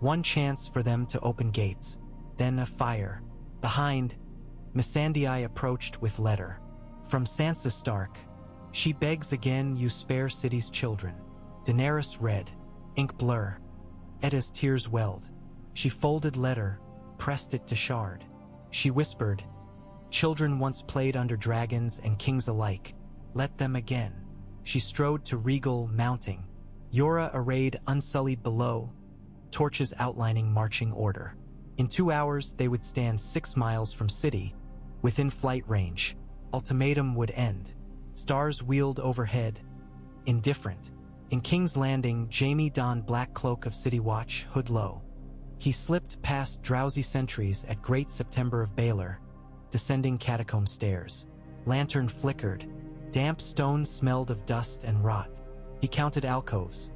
One chance for them to open gates. Then a fire. Behind, Missandei approached with letter. From Sansa Stark. She begs again you spare city's children. Daenerys read. Ink blur. Edda's tears welled. She folded letter, pressed it to shard. She whispered, children once played under dragons and kings alike. Let them again. She strode to Regal, mounting. Yora arrayed unsullied below, torches outlining marching order. In 2 hours, they would stand 6 miles from city, within flight range. Ultimatum would end. Stars wheeled overhead, indifferent. In King's Landing, Jaime donned black cloak of city watch, hood low. He slipped past drowsy sentries at Great September of Baelor, descending catacomb stairs. Lantern flickered. Damp stone smelled of dust and rot. He counted alcoves.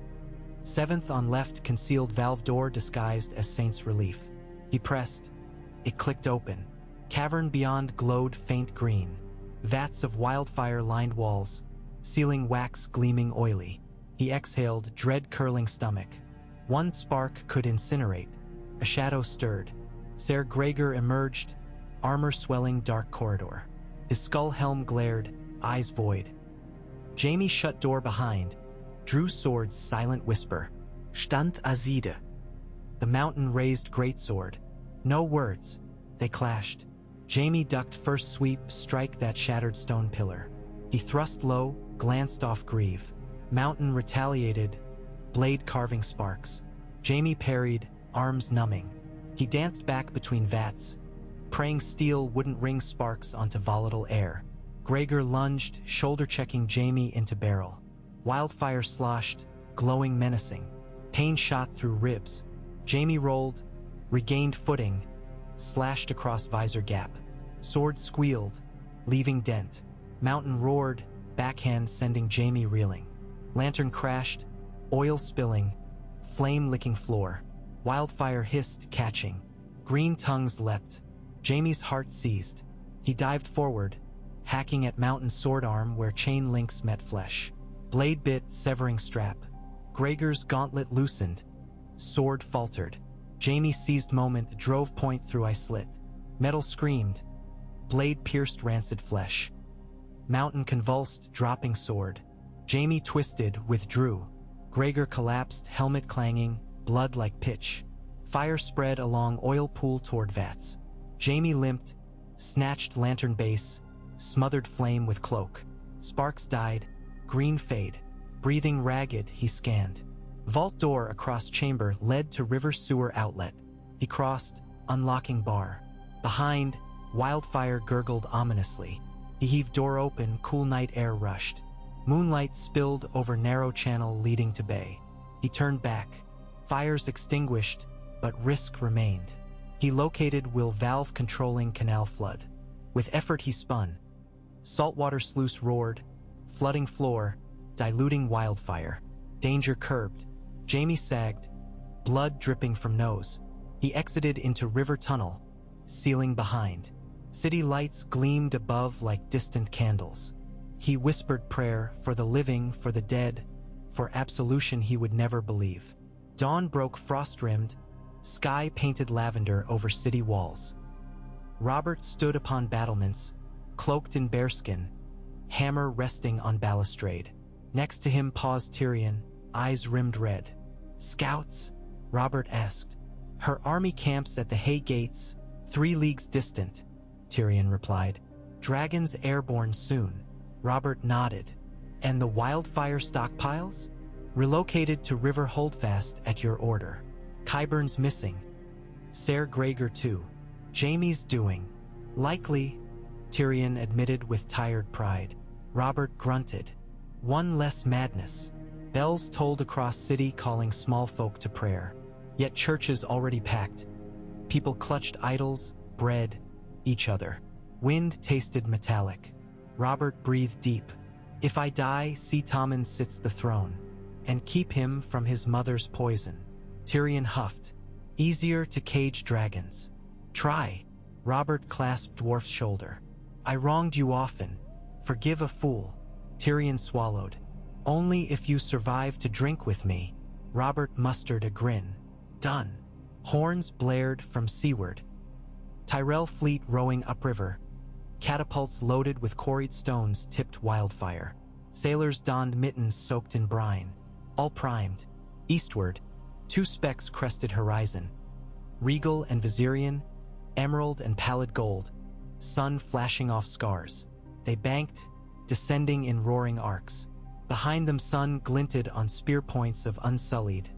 7th on left concealed valve door disguised as Saint's Relief. He pressed. It clicked open. Cavern beyond glowed faint green. Vats of wildfire lined walls. Ceiling wax gleaming oily. He exhaled, dread-curling stomach. One spark could incinerate. A shadow stirred. Ser Gregor emerged, armor-swelling dark corridor. His skull helm glared, eyes void. Jaime shut door behind, drew sword's silent whisper. Stand Azide. The mountain-raised greatsword. No words. They clashed. Jaime ducked first sweep, strike that shattered stone pillar. He thrust low, glanced off Grieve. Mountain retaliated, blade carving sparks. Jaime parried, arms numbing. He danced back between vats, praying steel wouldn't ring sparks onto volatile air. Gregor lunged, shoulder-checking Jaime into barrel. Wildfire sloshed, glowing menacing. Pain shot through ribs. Jaime rolled, regained footing, slashed across visor gap. Sword squealed, leaving dent. Mountain roared, backhand sending Jaime reeling. Lantern crashed, oil spilling, flame licking floor. Wildfire hissed, catching. Green tongues leapt. Jaime's heart seized. He dived forward, hacking at Mountain sword arm where chain links met flesh. Blade bit, severing strap. Gregor's gauntlet loosened. Sword faltered. Jaime seized moment, drove point through eye slit. Metal screamed. Blade pierced rancid flesh. Mountain convulsed, dropping sword. Jaime twisted, withdrew. Gregor collapsed, helmet clanging, blood like pitch. Fire spread along oil pool toward vats. Jaime limped, snatched lantern base, smothered flame with cloak. Sparks died, green fade. Breathing ragged, he scanned. Vault door across chamber led to river sewer outlet. He crossed, unlocking bar. Behind, wildfire gurgled ominously. He heaved door open, cool night air rushed. Moonlight spilled over narrow channel leading to bay. He turned back. Fires extinguished, but risk remained. He located will valve controlling canal flood. With effort he spun. Saltwater sluice roared, flooding floor, diluting wildfire. Danger curbed. Jaime sagged, blood dripping from nose. He exited into river tunnel, sealing behind. City lights gleamed above like distant candles. He whispered prayer for the living, for the dead, for absolution he would never believe. Dawn broke frost-rimmed, sky painted lavender over city walls. Robert stood upon battlements, cloaked in bearskin, hammer resting on balustrade. Next to him paused Tyrion, eyes rimmed red. "Scouts?" Robert asked. "Her army camps at the Hay Gates, 3 leagues distant," Tyrion replied. "Dragons airborne soon." Robert nodded. "And the wildfire stockpiles?" "Relocated to River Holdfast at your order. Qyburn's missing. Ser Gregor too. Jaime's doing." "Likely," Tyrion admitted with tired pride. Robert grunted. "One less madness." Bells tolled across city calling small folk to prayer. Yet churches already packed. People clutched idols, bread, each other. Wind tasted metallic. Robert breathed deep. "If I die, see Tommen sits the throne. And keep him from his mother's poison." Tyrion huffed. "Easier to cage dragons." "Try." Robert clasped Dwarf's shoulder. "I wronged you often. Forgive a fool." Tyrion swallowed. "Only if you survive to drink with me." Robert mustered a grin. "Done." Horns blared from seaward. Tyrell fleet rowing upriver. Catapults loaded with quarried stones tipped wildfire. Sailors donned mittens soaked in brine. All primed. Eastward, 2 specks crested horizon. Regal and Viserion, emerald and pallid gold, sun flashing off scars. They banked, descending in roaring arcs. Behind them sun glinted on spear points of unsullied,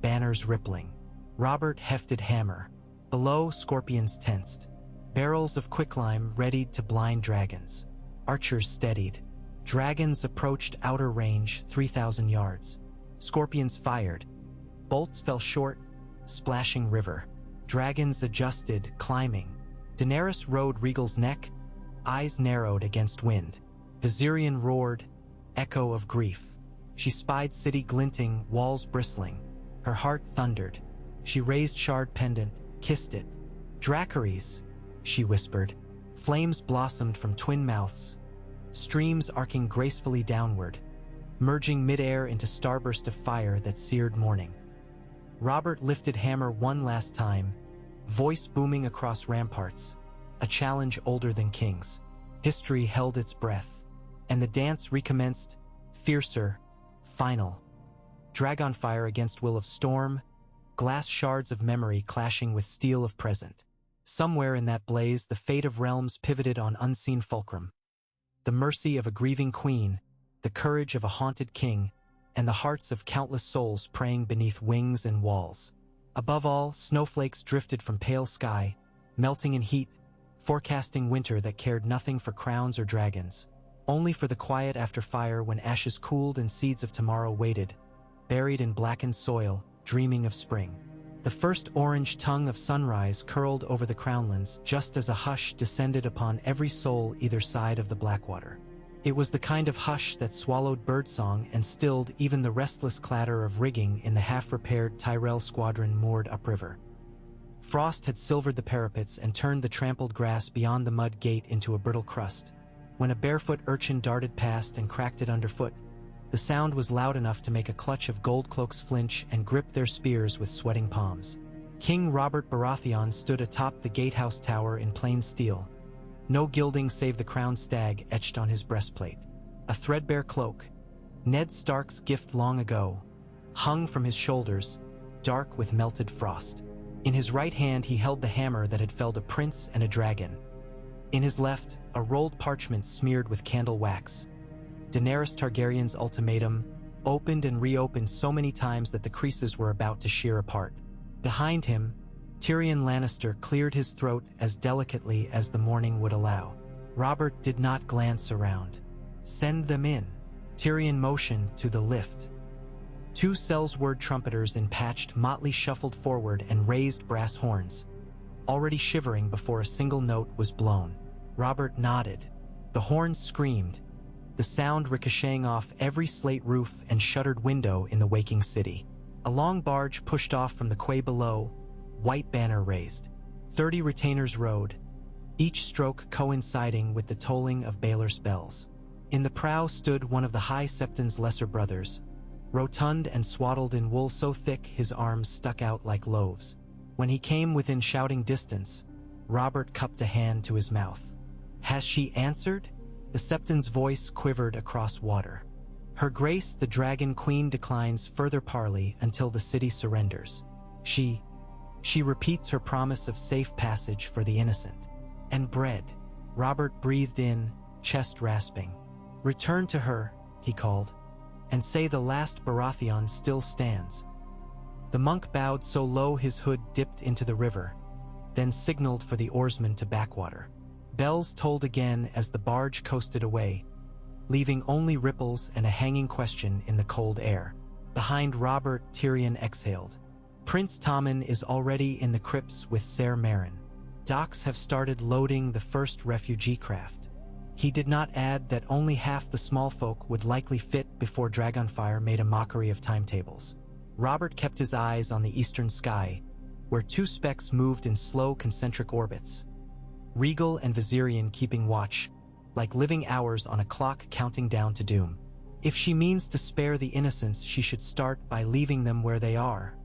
banners rippling. Robert hefted hammer. Below, scorpions tensed. Barrels of quicklime readied to blind dragons. Archers steadied. Dragons approached outer range 3,000 yards. Scorpions fired. Bolts fell short, splashing river. Dragons adjusted, climbing. Daenerys rode Regal's neck, eyes narrowed against wind. Viserion roared, echo of grief. She spied city glinting, walls bristling. Her heart thundered. She raised shard pendant, kissed it. "Dracarys," she whispered. Flames blossomed from twin mouths, streams arcing gracefully downward. merging midair into starburst of fire that seared morning. Robert lifted hammer one last time, voice booming across ramparts, a challenge older than kings. History held its breath, and the dance recommenced, fiercer, final. Dragonfire against will of storm, glass shards of memory clashing with steel of present. Somewhere in that blaze, the fate of realms pivoted on unseen fulcrum. The mercy of a grieving queen, the courage of a haunted king, and the hearts of countless souls praying beneath wings and walls. Above all, snowflakes drifted from pale sky, melting in heat, forecasting winter that cared nothing for crowns or dragons, only for the quiet after fire when ashes cooled and seeds of tomorrow waited, buried in blackened soil, dreaming of spring. The first orange tongue of sunrise curled over the crownlands just as a hush descended upon every soul either side of the Blackwater. It was the kind of hush that swallowed birdsong and stilled even the restless clatter of rigging in the half-repaired Tyrell squadron moored upriver. Frost had silvered the parapets and turned the trampled grass beyond the mud gate into a brittle crust. When a barefoot urchin darted past and cracked it underfoot, the sound was loud enough to make a clutch of gold cloaks flinch and grip their spears with sweating palms. King Robert Baratheon stood atop the gatehouse tower in plain steel, no gilding save the crowned stag etched on his breastplate. A threadbare cloak, Ned Stark's gift long ago, hung from his shoulders, dark with melted frost. In his right hand he held the hammer that had felled a prince and a dragon. In his left, a rolled parchment smeared with candle wax. Daenerys Targaryen's ultimatum, opened and reopened so many times that the creases were about to shear apart. Behind him, Tyrion Lannister cleared his throat as delicately as the morning would allow. Robert did not glance around. "Send them in." Tyrion motioned to the lift. Two Sellsword trumpeters in patched motley shuffled forward and raised brass horns, already shivering before a single note was blown. Robert nodded. The horns screamed, the sound ricocheting off every slate roof and shuttered window in the waking city. A long barge pushed off from the quay below, white banner raised. 30 retainers rowed, each stroke coinciding with the tolling of Baelor's bells. In the prow stood one of the High Septon's lesser brothers, rotund and swaddled in wool so thick his arms stuck out like loaves. When he came within shouting distance, Robert cupped a hand to his mouth. "Has she answered?" The Septon's voice quivered across water. "Her Grace the Dragon Queen declines further parley until the city surrenders. She repeats her promise of safe passage for the innocent. And bread." Robert breathed in, chest rasping. "Return to her," he called, "and say the last Baratheon still stands." The monk bowed so low his hood dipped into the river, then signaled for the oarsmen to backwater. Bells tolled again as the barge coasted away, leaving only ripples and a hanging question in the cold air. Behind Robert, Tyrion exhaled. "Prince Tommen is already in the crypts with Ser Meryn. Docks have started loading the first refugee craft." He did not add that only half the small folk would likely fit before Dragonfire made a mockery of timetables. Robert kept his eyes on the eastern sky, where two specks moved in slow concentric orbits, Regal and Viserion keeping watch, like living hours on a clock counting down to doom. "If she means to spare the innocents, she should start by leaving them where they are,"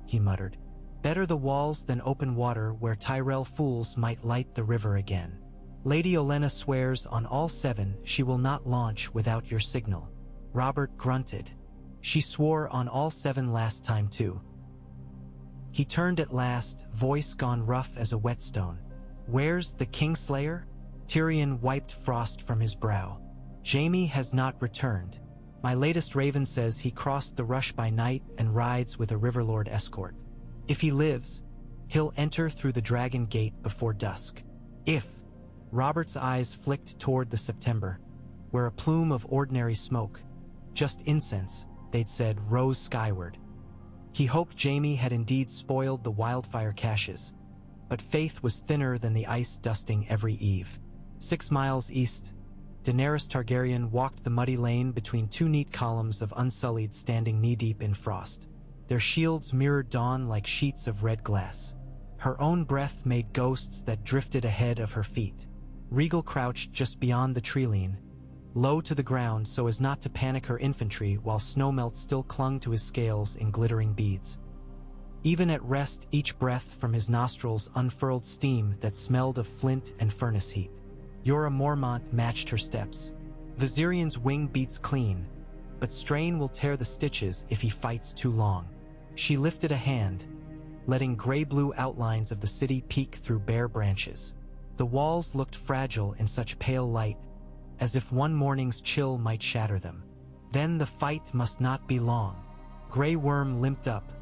he muttered. "Better the walls than open water where Tyrell fools might light the river again. Lady Olenna swears on all 7 she will not launch without your signal." Robert grunted. "She swore on all 7 last time too." He turned at last, voice gone rough as a whetstone. "Where's the Kingslayer?" Tyrion wiped frost from his brow. "Jaime has not returned. My latest raven says he crossed the Rush by night and rides with a Riverlord escort. If he lives, he'll enter through the Dragon Gate before dusk. If..." Robert's eyes flicked toward the September, where a plume of ordinary smoke, just incense, they'd said, rose skyward. He hoped Jaime had indeed spoiled the wildfire caches, but faith was thinner than the ice dusting every eve. 6 miles east, Daenerys Targaryen walked the muddy lane between 2 neat columns of Unsullied standing knee-deep in frost. Their shields mirrored dawn like sheets of red glass. Her own breath made ghosts that drifted ahead of her feet. Regal crouched just beyond the tree-line, low to the ground so as not to panic her infantry while snowmelt still clung to his scales in glittering beads. Even at rest, each breath from his nostrils unfurled steam that smelled of flint and furnace heat. Jorah Mormont matched her steps. Viserion's wing beats clean, but strain will tear the stitches if he fights too long. She lifted a hand, letting gray-blue outlines of the city peek through bare branches. The walls looked fragile in such pale light, as if one morning's chill might shatter them. Then the fight must not be long. Grey Worm limped up,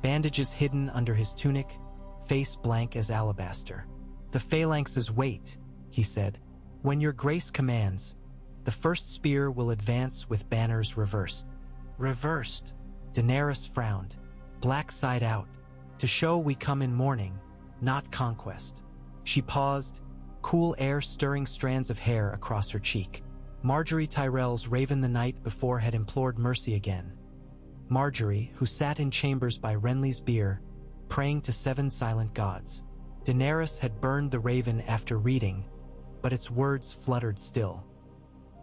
bandages hidden under his tunic, face blank as alabaster. "The phalanxes wait," he said. "When your grace commands, the first spear will advance with banners reversed." Reversed? Daenerys frowned, black side out, "to show we come in mourning, not conquest." She paused, cool air stirring strands of hair across her cheek. Marjorie Tyrell's raven the night before had implored mercy again. Marjorie, who sat in chambers by Renly's bier, praying to 7 silent gods. Daenerys had burned the raven after reading, but its words fluttered still.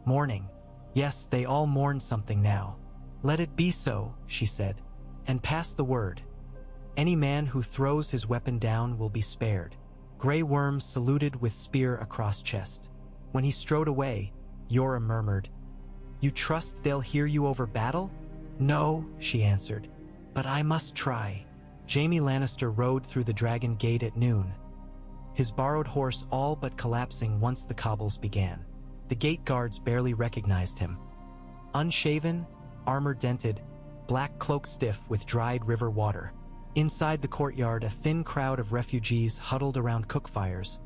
Mourning. Yes, they all mourn something now. "Let it be so," she said, "and pass the word. Any man who throws his weapon down will be spared." Grey Worm saluted with spear across chest. When he strode away, Jorah murmured, "You trust they'll hear you over battle?" "No," she answered, "but I must try." Jaime Lannister rode through the Dragon Gate at noon, his borrowed horse all but collapsing once the cobbles began. The gate guards barely recognized him. Unshaven, armor dented, black cloak stiff with dried river water. Inside the courtyard, a thin crowd of refugees huddled around cookfires,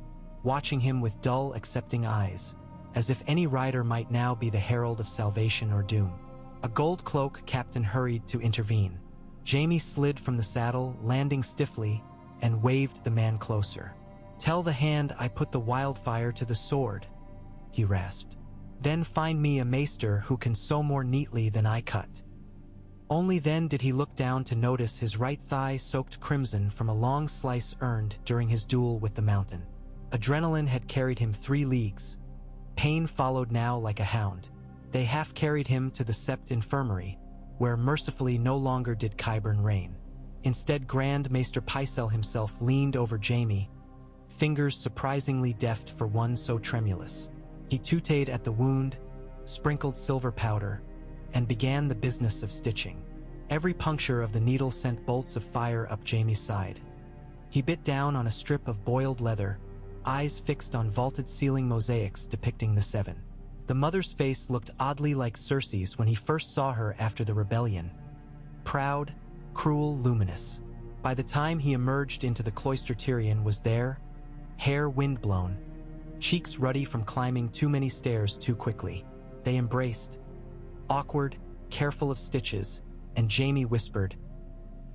watching him with dull, accepting eyes, as if any rider might now be the herald of salvation or doom. A gold-cloak captain hurried to intervene. Jaime slid from the saddle, landing stiffly, and waved the man closer. "Tell the hand I put the wildfire to the sword," he rasped. "Then find me a maester who can sew more neatly than I cut." Only then did he look down to notice his right thigh soaked crimson from a long slice earned during his duel with the mountain. Adrenaline had carried him 3 leagues. Pain followed now like a hound. They half-carried him to the Sept Infirmary, where mercifully no longer did Qyburn reign. Instead, Grand Maester Pycelle himself leaned over Jaime, fingers surprisingly deft for one so tremulous. He tutayed at the wound, sprinkled silver powder, and began the business of stitching. Every puncture of the needle sent bolts of fire up Jaime's side. He bit down on a strip of boiled leather, eyes fixed on vaulted ceiling mosaics depicting the 7. The mother's face looked oddly like Cersei's when he first saw her after the rebellion. Proud, cruel, luminous. By the time he emerged into the cloister, Tyrion was there, hair windblown, cheeks ruddy from climbing too many stairs too quickly. They embraced, awkward, careful of stitches, and Jaime whispered,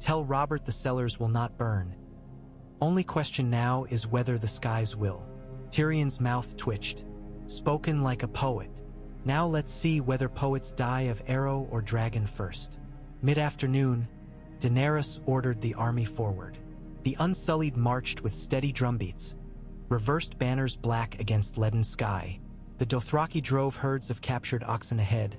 "Tell Robert the cellars will not burn. Only question now is whether the skies will." Tyrion's mouth twitched, spoken like a poet. Now let's see whether poets die of arrow or dragon first. Mid-afternoon, Daenerys ordered the army forward. The Unsullied marched with steady drumbeats, reversed banners black against leaden sky. The Dothraki drove herds of captured oxen ahead,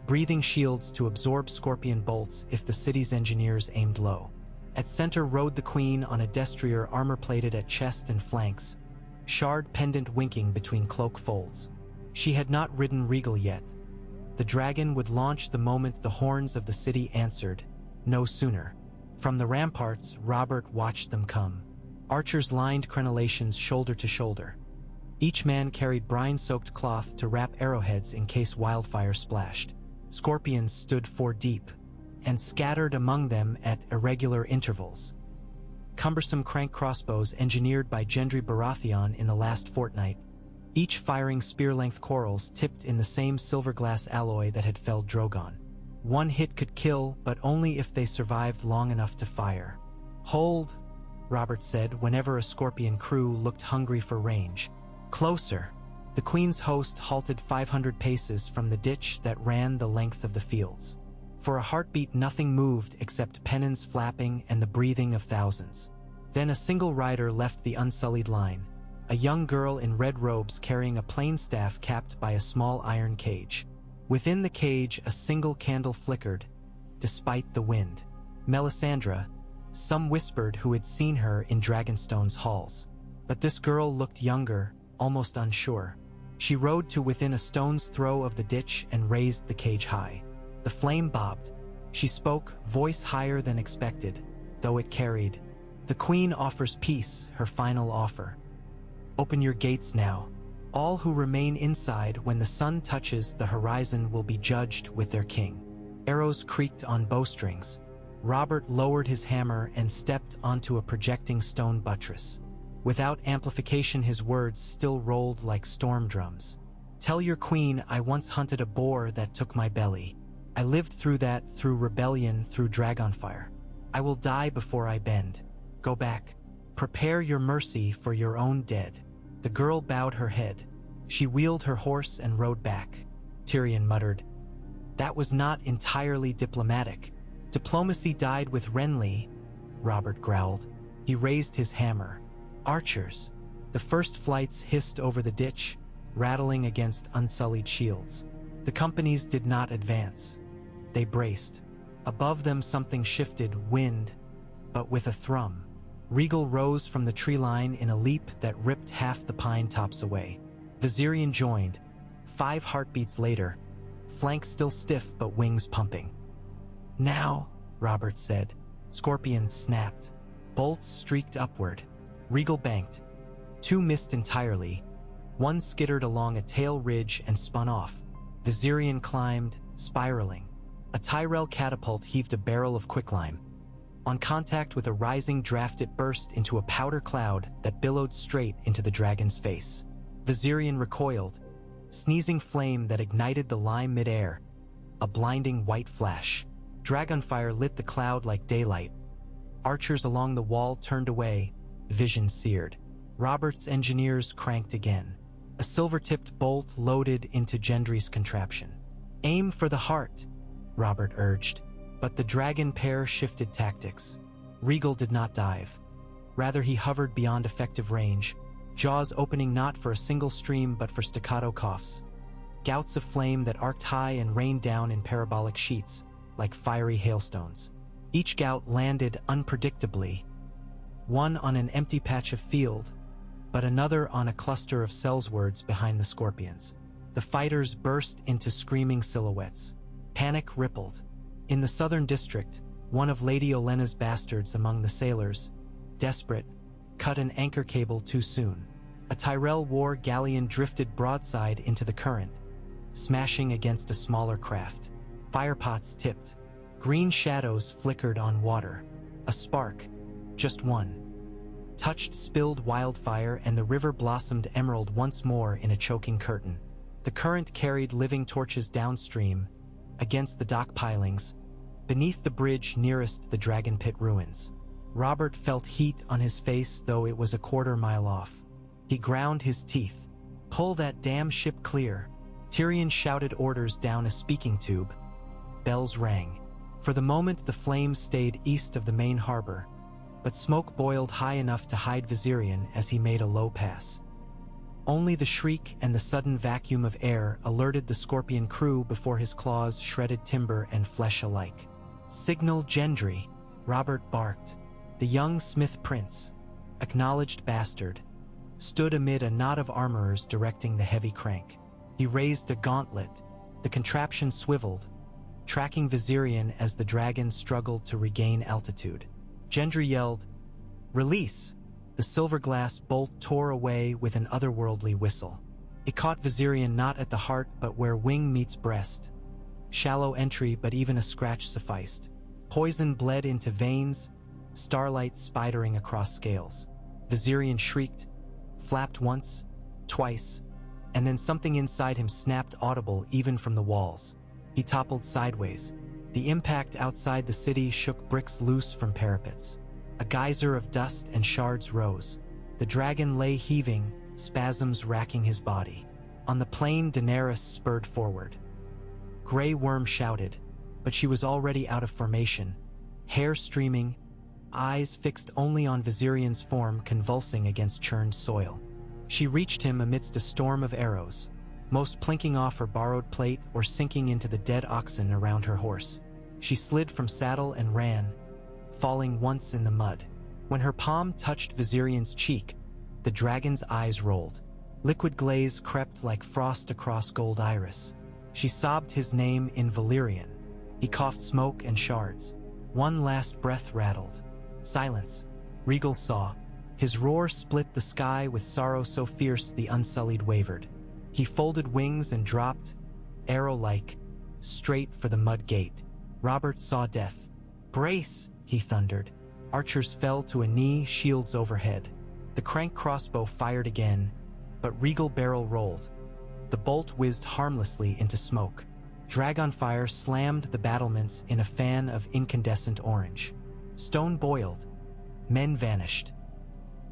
breathing shields to absorb scorpion bolts if the city's engineers aimed low. At center rode the queen on a destrier armor-plated at chest and flanks, shard pendant winking between cloak folds. She had not ridden regal yet. The dragon would launch the moment the horns of the city answered, no sooner. From the ramparts, Robert watched them come. Archers lined crenellations shoulder to shoulder. Each man carried brine-soaked cloth to wrap arrowheads in case wildfire splashed. Scorpions stood 4 deep, and scattered among them at irregular intervals. Cumbersome crank crossbows engineered by Gendry Baratheon in the last fortnight, each firing spear-length quarrels tipped in the same silver-glass alloy that had felled Drogon. One hit could kill, but only if they survived long enough to fire. "Hold," Robert said whenever a scorpion crew looked hungry for range. "Closer." The Queen's host halted 500 paces from the ditch that ran the length of the fields. For a heartbeat nothing moved except pennons flapping and the breathing of thousands. Then a single rider left the Unsullied line, a young girl in red robes carrying a plain staff capped by a small iron cage. Within the cage, a single candle flickered, despite the wind. Melisandre, some whispered, who had seen her in Dragonstone's halls. But this girl looked younger, almost unsure. She rode to within a stone's throw of the ditch and raised the cage high. The flame bobbed. She spoke, voice higher than expected, though it carried. "The Queen offers peace, her final offer. Open your gates now. All who remain inside when the sun touches the horizon will be judged with their king." Arrows creaked on bowstrings. Robert lowered his hammer and stepped onto a projecting stone buttress. Without amplification, his words still rolled like storm drums. "Tell your queen I once hunted a boar that took my belly. I lived through that, through rebellion, through dragonfire. I will die before I bend. Go back. Prepare your mercy for your own dead." The girl bowed her head. She wheeled her horse and rode back. Tyrion muttered, "That was not entirely diplomatic." "Diplomacy died with Renly," Robert growled. He raised his hammer. "Archers." The first flights hissed over the ditch, rattling against unsullied shields. The companies did not advance. They braced. Above them something shifted, wind, but with a thrum. Rhaegal rose from the tree line in a leap that ripped half the pine tops away. Viserion joined. 5 heartbeats later, flank still stiff but wings pumping. "Now," Robert said. Scorpions snapped. Bolts streaked upward. Rhaegal banked. 2 missed entirely. 1 skittered along a tail ridge and spun off. Viserion climbed, spiraling. A Tyrell catapult heaved a barrel of quicklime. On contact with a rising draft, it burst into a powder cloud that billowed straight into the dragon's face. Viserion recoiled, sneezing flame that ignited the lime midair. A blinding white flash. Dragonfire lit the cloud like daylight. Archers along the wall turned away, vision seared. Robert's engineers cranked again. A silver-tipped bolt loaded into Gendry's contraption. "Aim for the heart," Robert urged. But the dragon pair shifted tactics. Rhaegal did not dive. Rather, he hovered beyond effective range, jaws opening not for a single stream but for staccato coughs. Gouts of flame that arced high and rained down in parabolic sheets, like fiery hailstones. Each gout landed unpredictably, one on an empty patch of field, but another on a cluster of sellswords behind the scorpions. The fighters burst into screaming silhouettes. Panic rippled. In the southern district, one of Lady Olenna's bastards among the sailors, desperate, cut an anchor cable too soon. A Tyrell war galleon drifted broadside into the current, smashing against a smaller craft. Firepots tipped. Green shadows flickered on water. A spark, just one, touched spilled wildfire, and the river blossomed emerald once more in a choking curtain. The current carried living torches downstream, against the dock pilings, beneath the bridge nearest the Dragon Pit ruins. Robert felt heat on his face, though it was a quarter-mile off. He ground his teeth. "Pull that damn ship clear." Tyrion shouted orders down a speaking tube. Bells rang. For the moment, the flames stayed east of the main harbor, but smoke boiled high enough to hide Viserion as he made a low pass. Only the shriek and the sudden vacuum of air alerted the Scorpion crew before his claws shredded timber and flesh alike. "Signal Gendry," Robert barked. The young Smith Prince, acknowledged bastard, stood amid a knot of armorers directing the heavy crank. He raised a gauntlet. The contraption swiveled, tracking Viserion as the dragon struggled to regain altitude. Gendry yelled, "Release!" The silver glass bolt tore away with an otherworldly whistle. It caught Viserion not at the heart but where wing meets breast. Shallow entry, but even a scratch sufficed. Poison bled into veins, starlight spidering across scales. Viserion shrieked, flapped once, twice, and then something inside him snapped, audible even from the walls. He toppled sideways. The impact outside the city shook bricks loose from parapets. A geyser of dust and shards rose. The dragon lay heaving, spasms racking his body. On the plain, Daenerys spurred forward. Grey Worm shouted, but she was already out of formation, hair streaming, eyes fixed only on Viserion's form convulsing against churned soil. She reached him amidst a storm of arrows, most plinking off her borrowed plate or sinking into the dead oxen around her horse. She slid from saddle and ran, falling once in the mud. When her palm touched Viserion's cheek, the dragon's eyes rolled. Liquid glaze crept like frost across gold iris. She sobbed his name in Valyrian. He coughed smoke and shards. One last breath rattled. Silence. Rhaegal saw. His roar split the sky with sorrow so fierce the Unsullied wavered. He folded wings and dropped, arrow-like, straight for the mud gate. Robert saw death. "Brace!" he thundered. Archers fell to a knee, shields overhead. The crank crossbow fired again, but Rhaegal barrel rolled. The bolt whizzed harmlessly into smoke. Dragon fire slammed the battlements in a fan of incandescent orange. Stone boiled. Men vanished.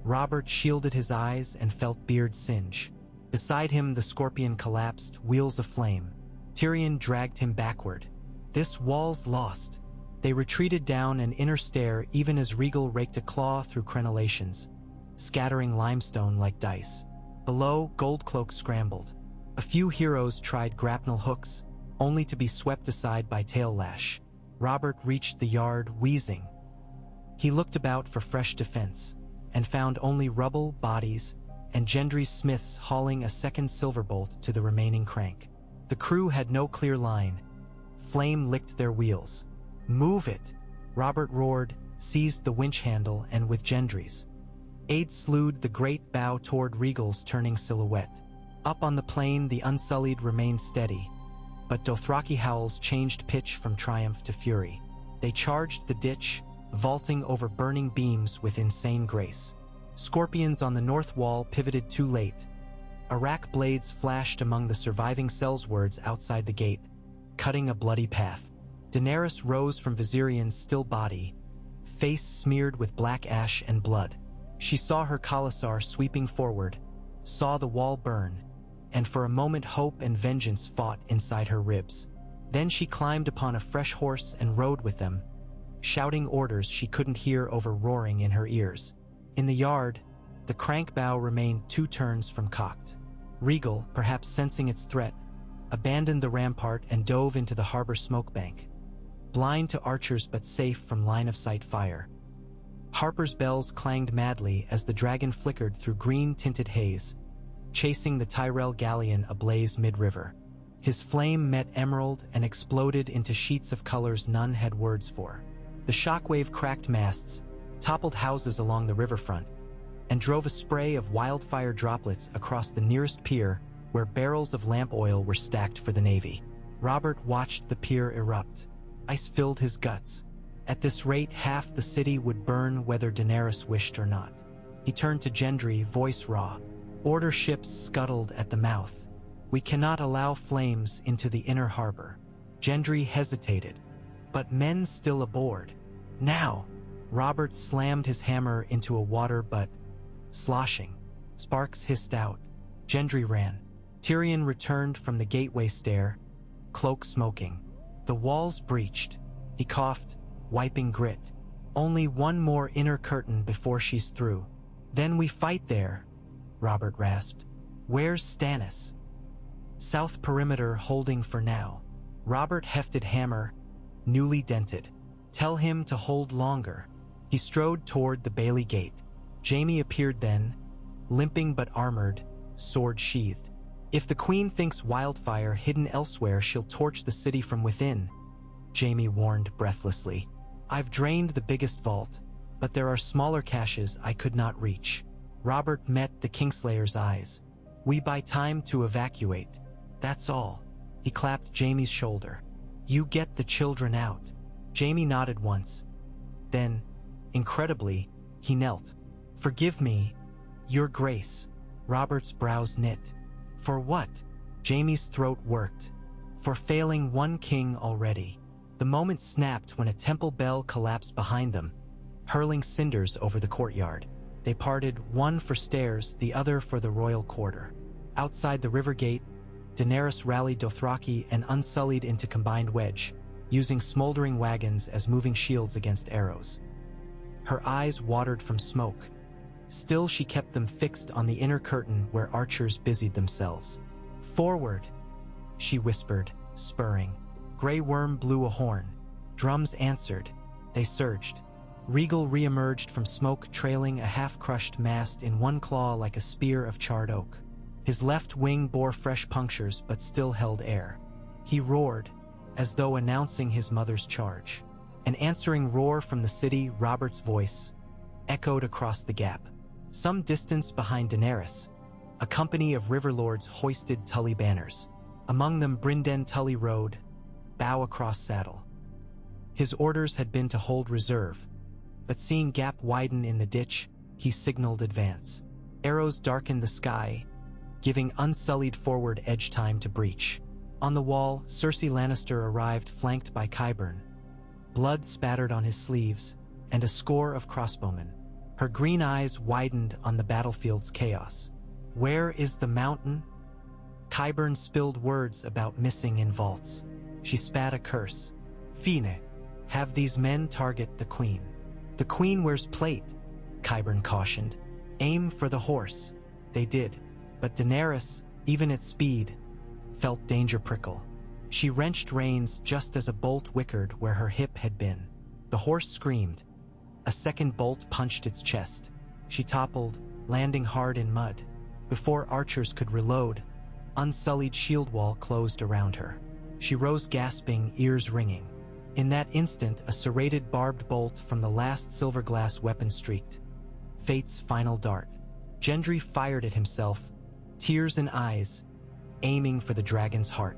Robert shielded his eyes and felt beard singe. Beside him the scorpion collapsed, wheels aflame. Tyrion dragged him backward. "This wall's lost." They retreated down an inner stair even as Rhaegal raked a claw through crenellations, scattering limestone like dice. Below, Goldcloak scrambled. A few heroes tried grapnel hooks, only to be swept aside by tail lash. Robert reached the yard, wheezing. He looked about for fresh defense, and found only rubble, bodies, and Gendry's smiths hauling a second silverbolt to the remaining crank. The crew had no clear line. Flame licked their wheels. "Move it!" Robert roared, seized the winch handle, and with Gendry's aid slewed the great bow toward Rhaegal's turning silhouette. Up on the plain, the Unsullied remained steady, but Dothraki howls changed pitch from triumph to fury. They charged the ditch, vaulting over burning beams with insane grace. Scorpions on the north wall pivoted too late. Arak blades flashed among the surviving sellswards outside the gate, cutting a bloody path. Daenerys rose from Viserion's still body, face smeared with black ash and blood. She saw her Khalasar sweeping forward, saw the wall burn, and for a moment hope and vengeance fought inside her ribs. Then she climbed upon a fresh horse and rode with them, shouting orders she couldn't hear over roaring in her ears. In the yard, the crank bow remained 2 turns from cocked. Rhaegal, perhaps sensing its threat, abandoned the rampart and dove into the harbor smoke bank, blind to archers but safe from line-of-sight fire. Harper's bells clanged madly as the dragon flickered through green-tinted haze, chasing the Tyrell galleon ablaze mid-river. His flame met emerald and exploded into sheets of colors none had words for. The shockwave cracked masts, toppled houses along the riverfront, and drove a spray of wildfire droplets across the nearest pier where barrels of lamp oil were stacked for the Navy. Robert watched the pier erupt. Ice filled his guts. At this rate, half the city would burn whether Daenerys wished or not. He turned to Gendry, voice raw. "Order ships scuttled at the mouth. We cannot allow flames into the inner harbor." Gendry hesitated. "But men still aboard. Now!" Robert slammed his hammer into a water butt, sloshing. Sparks hissed out. Gendry ran. Tyrion returned from the gateway stair, cloak smoking. The walls breached. He coughed, wiping grit. "Only one more inner curtain before she's through. Then we fight there," Robert rasped. "Where's Stannis?" "South perimeter holding for now." Robert hefted hammer, newly dented. "Tell him to hold longer." He strode toward the Bailey gate. Jaime appeared then, limping but armored, sword sheathed. "If the queen thinks wildfire hidden elsewhere, she'll torch the city from within," Jaime warned breathlessly. "I've drained the biggest vault, but there are smaller caches I could not reach." Robert met the Kingslayer's eyes. "We buy time to evacuate. That's all." He clapped Jaime's shoulder. "You get the children out." Jaime nodded once. Then, incredibly, he knelt. "Forgive me, Your Grace." Robert's brows knit. "For what?" Jaime's throat worked. "For failing one king already." The moment snapped when a temple bell collapsed behind them, hurling cinders over the courtyard. They parted, one for stairs, the other for the royal quarter. Outside the river gate, Daenerys rallied Dothraki and Unsullied into combined wedge, using smoldering wagons as moving shields against arrows. Her eyes watered from smoke. Still, she kept them fixed on the inner curtain where archers busied themselves. "Forward," she whispered, spurring. Grey Worm blew a horn. Drums answered. They surged. Regal re-emerged from smoke, trailing a half-crushed mast in one claw like a spear of charred oak. His left wing bore fresh punctures but still held air. He roared, as though announcing his mother's charge. An answering roar from the city, Robert's voice, echoed across the gap. Some distance behind Daenerys, a company of river lords hoisted Tully banners. Among them Brynden Tully rode, bow across saddle. His orders had been to hold reserve, but seeing gap widen in the ditch, he signaled advance. Arrows darkened the sky, giving unsullied forward edge time to breach. On the wall, Cersei Lannister arrived flanked by Qyburn. Blood spattered on his sleeves, and a score of crossbowmen. Her green eyes widened on the battlefield's chaos. "Where is the mountain?" Qyburn spilled words about missing in vaults. She spat a curse. "Fine. Have these men target the queen." "The queen wears plate," Qyburn cautioned. "Aim for the horse." They did, but Daenerys, even at speed, felt danger prickle. She wrenched reins just as a bolt whickered where her hip had been. The horse screamed. A second bolt punched its chest. She toppled, landing hard in mud. Before archers could reload, unsullied shield wall closed around her. She rose gasping, ears ringing. In that instant, a serrated barbed bolt from the last silver-glass weapon streaked. Fate's final dart. Gendry fired at himself, tears in eyes, aiming for the dragon's heart.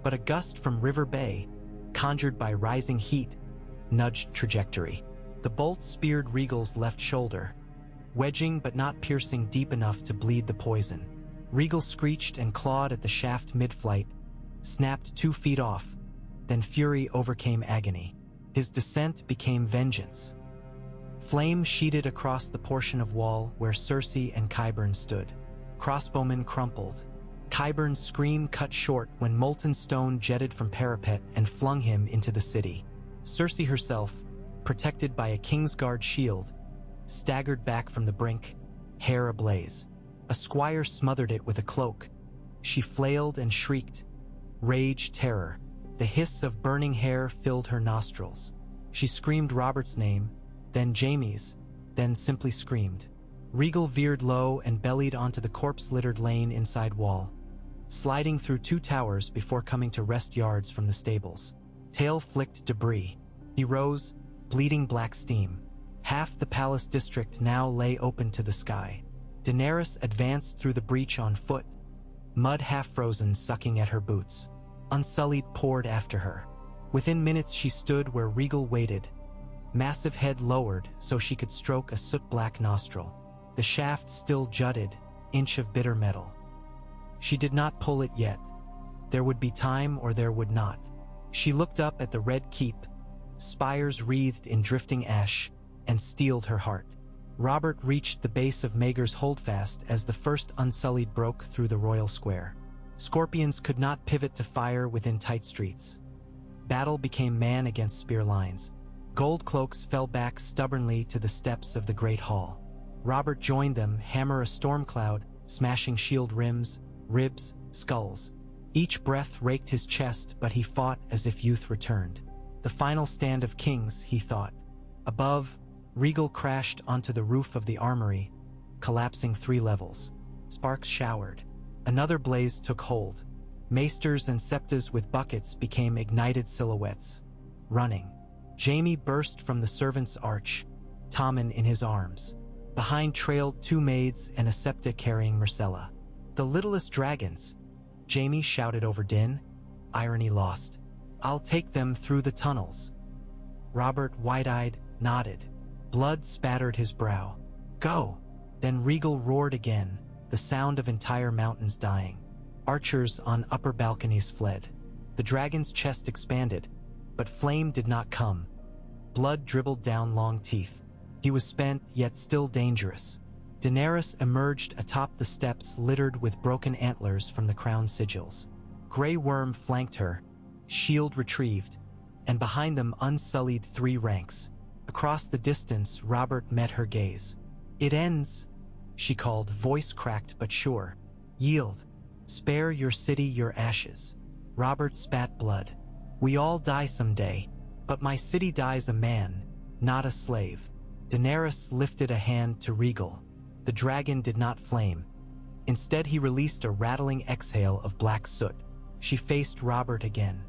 But a gust from River Bay, conjured by rising heat, nudged trajectory. The bolt speared Regal's left shoulder, wedging but not piercing deep enough to bleed the poison. Regal screeched and clawed at the shaft mid-flight, snapped 2 feet off, then fury overcame agony. His descent became vengeance. Flame sheeted across the portion of wall where Cersei and Qyburn stood. Crossbowmen crumpled. Qyburn's scream cut short when molten stone jetted from parapet and flung him into the city. Cersei herself, protected by a Kingsguard shield, staggered back from the brink, hair ablaze. A squire smothered it with a cloak. She flailed and shrieked. Rage, terror. The hiss of burning hair filled her nostrils. She screamed Robert's name, then Jaime's, then simply screamed. Regal veered low and bellied onto the corpse-littered lane inside wall, sliding through 2 towers before coming to rest yards from the stables. Tail flicked debris. He rose, bleeding black steam. Half the palace district now lay open to the sky. Daenerys advanced through the breach on foot, mud half-frozen sucking at her boots. Unsullied poured after her. Within minutes she stood where Regal waited, massive head lowered so she could stroke a soot-black nostril. The shaft still jutted, inch of bitter metal. She did not pull it yet. There would be time or there would not. She looked up at the red keep, spires wreathed in drifting ash, and steeled her heart. Robert reached the base of Maegor's holdfast as the first Unsullied broke through the royal square. Scorpions could not pivot to fire within tight streets. Battle became man against spear lines. Gold cloaks fell back stubbornly to the steps of the great hall. Robert joined them, hammer a storm cloud, smashing shield rims, ribs, skulls. Each breath raked his chest, but he fought as if youth returned. The final stand of kings, he thought. Above, Regal crashed onto the roof of the armory, collapsing 3 levels. Sparks showered. Another blaze took hold. Maesters and septas with buckets became ignited silhouettes. Running. Jaime burst from the servants' arch, Tommen in his arms. Behind trailed 2 maids and a septa carrying Myrcella. "The littlest dragons," Jaime shouted over din. Irony lost. "I'll take them through the tunnels." Robert, wide-eyed, nodded. Blood spattered his brow. "Go!" Then Regal roared again, the sound of entire mountains dying. Archers on upper balconies fled. The dragon's chest expanded, but flame did not come. Blood dribbled down long teeth. He was spent, yet still dangerous. Daenerys emerged atop the steps littered with broken antlers from the crown sigils. Grey Worm flanked her, shield retrieved, and behind them Unsullied 3 ranks. Across the distance, Robert met her gaze. "It ends," she called, voice cracked but sure. Yield. Spare your city your ashes. Robert spat blood. We all die someday, but my city dies a man, not a slave. Daenerys lifted a hand to Regal. The dragon did not flame. Instead, he released a rattling exhale of black soot. She faced Robert again.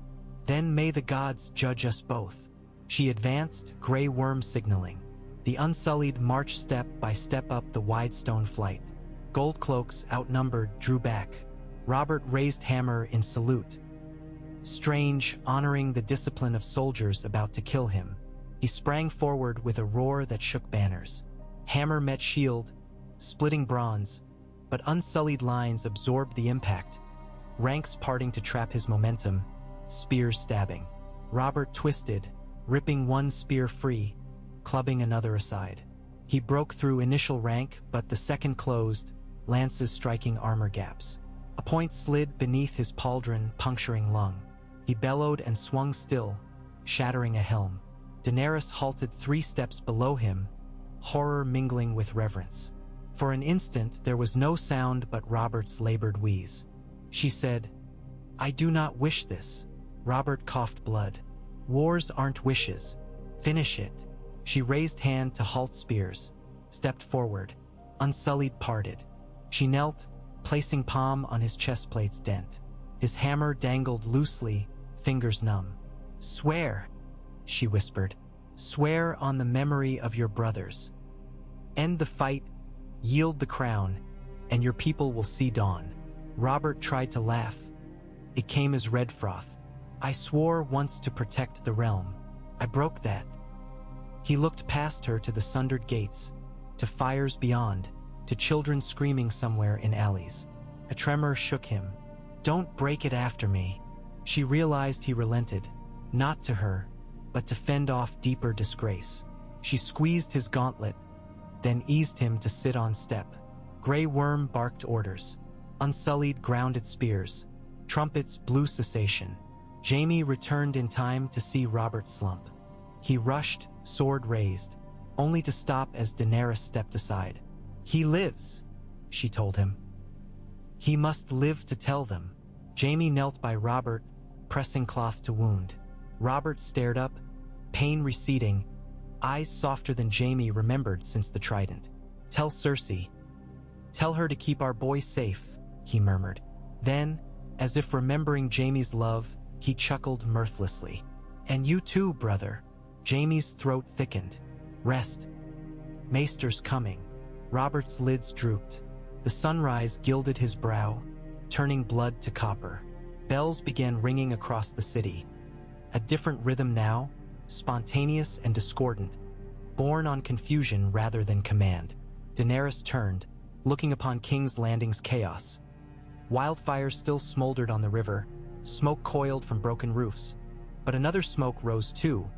Then may the gods judge us both. She advanced, gray worm signaling. The Unsullied marched step by step up the wide stone flight. Gold cloaks, outnumbered, drew back. Robert raised hammer in salute. Strange, honoring the discipline of soldiers about to kill him. He sprang forward with a roar that shook banners. Hammer met shield, splitting bronze, but Unsullied lines absorbed the impact. Ranks parting to trap his momentum, spears stabbing. Robert twisted, ripping one spear free, clubbing another aside. He broke through initial rank, but the second closed, lances striking armor gaps. A point slid beneath his pauldron, puncturing lung. He bellowed and swung still, shattering a helm. Daenerys halted 3 steps below him, horror mingling with reverence. For an instant, there was no sound but Robert's labored wheeze. She said, "I do not wish this." Robert coughed blood. "Wars aren't wishes. Finish it." She raised hand to halt spears, stepped forward. Unsullied parted. She knelt, placing palm on his chestplate's dent. His hammer dangled loosely, fingers numb. "Swear," she whispered. "Swear on the memory of your brothers. End the fight, yield the crown, and your people will see dawn." Robert tried to laugh. It came as red froth. "I swore once to protect the realm. I broke that." He looked past her to the sundered gates, to fires beyond, to children screaming somewhere in alleys. A tremor shook him. "Don't break it after me." She realized he relented, not to her, but to fend off deeper disgrace. She squeezed his gauntlet, then eased him to sit on step. Grey Worm barked orders. Unsullied grounded spears. Trumpets blew cessation. Jaime returned in time to see Robert slump. He rushed, sword raised, only to stop as Daenerys stepped aside. "He lives," she told him. "He must live to tell them." Jaime knelt by Robert, pressing cloth to wound. Robert stared up, pain receding, eyes softer than Jaime remembered since the trident. "Tell Cersei. Tell her to keep our boy safe," he murmured. Then, as if remembering Jaime's love, he chuckled mirthlessly. "And you too, brother." Jaime's throat thickened. "Rest. Maester's coming." Robert's lids drooped. The sunrise gilded his brow, turning blood to copper. Bells began ringing across the city. A different rhythm now, spontaneous and discordant, born on confusion rather than command. Daenerys turned, looking upon King's Landing's chaos. Wildfires still smoldered on the river, smoke coiled from broken roofs. But another smoke rose too,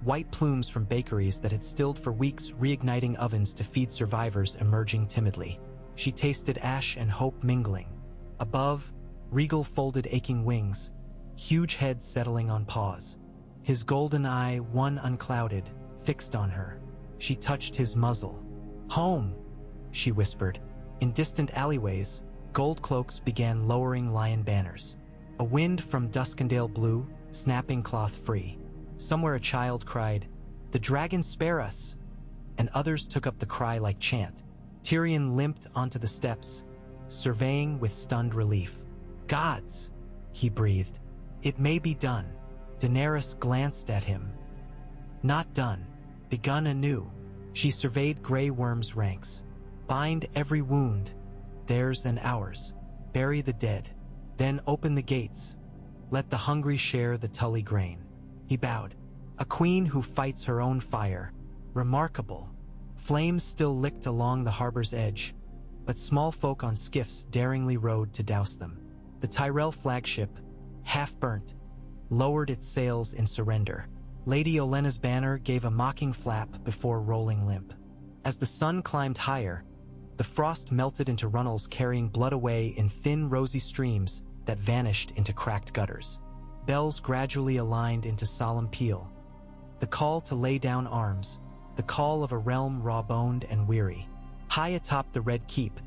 white plumes from bakeries that had stilled for weeks, reigniting ovens to feed survivors emerging timidly. She tasted ash and hope mingling. Above, Regal folded aching wings, huge head settling on paws. His golden eye, one unclouded, fixed on her. She touched his muzzle. "Home," she whispered. In distant alleyways, gold cloaks began lowering lion banners. A wind from Duskendale blew, snapping cloth free. Somewhere a child cried, "The dragons spare us!" And others took up the cry like chant. Tyrion limped onto the steps, surveying with stunned relief. "Gods," he breathed. "It may be done." Daenerys glanced at him. "Not done. Begun anew." She surveyed Grey Worm's ranks. "Bind every wound, theirs and ours. Bury the dead. Then open the gates. Let the hungry share the Tully grain." He bowed. "A queen who fights her own fire. Remarkable." Flames still licked along the harbor's edge, but small folk on skiffs daringly rowed to douse them. The Tyrell flagship, half burnt, lowered its sails in surrender. Lady Olenna's banner gave a mocking flap before rolling limp. As the sun climbed higher, the frost melted into runnels carrying blood away in thin rosy streams that vanished into cracked gutters. Bells gradually aligned into solemn peal. The call to lay down arms, the call of a realm raw-boned and weary. High atop the red keep,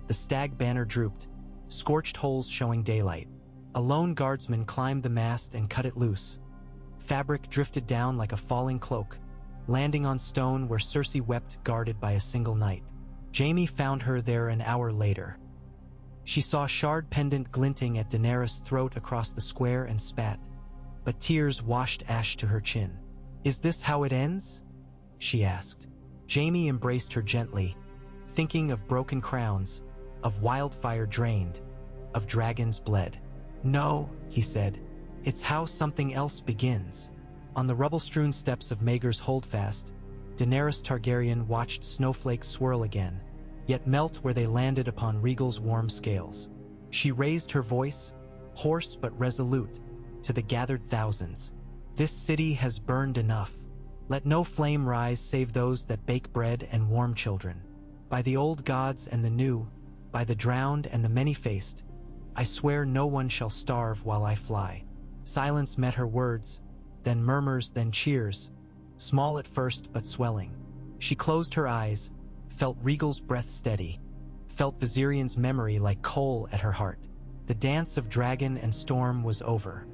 the stag banner drooped, scorched holes showing daylight. A lone guardsman climbed the mast and cut it loose. Fabric drifted down like a falling cloak, landing on stone where Cersei wept, guarded by a single knight. Jaime found her there an hour later. She saw shard pendant glinting at Daenerys' throat across the square and spat, but tears washed ash to her chin. "Is this how it ends?" she asked. Jaime embraced her gently, thinking of broken crowns, of wildfire drained, of dragons bled. "No," he said, "it's how something else begins." On the rubble-strewn steps of Maegor's Holdfast, Daenerys Targaryen watched snowflakes swirl again, yet melt where they landed upon Regal's warm scales. She raised her voice, hoarse but resolute, to the gathered thousands. "This city has burned enough. Let no flame rise save those that bake bread and warm children. By the old gods and the new, by the drowned and the many-faced, I swear no one shall starve while I fly." Silence met her words, then murmurs, then cheers, small at first but swelling. She closed her eyes, felt Regal's breath steady, felt Viserion's memory like coal at her heart. The dance of dragon and storm was over.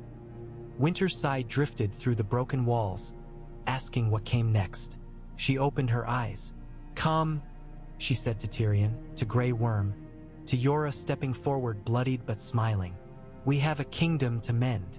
Winter's sigh drifted through the broken walls, asking what came next. She opened her eyes. "Come," she said to Tyrion, to Grey Worm, to Yora stepping forward bloodied but smiling. "We have a kingdom to mend."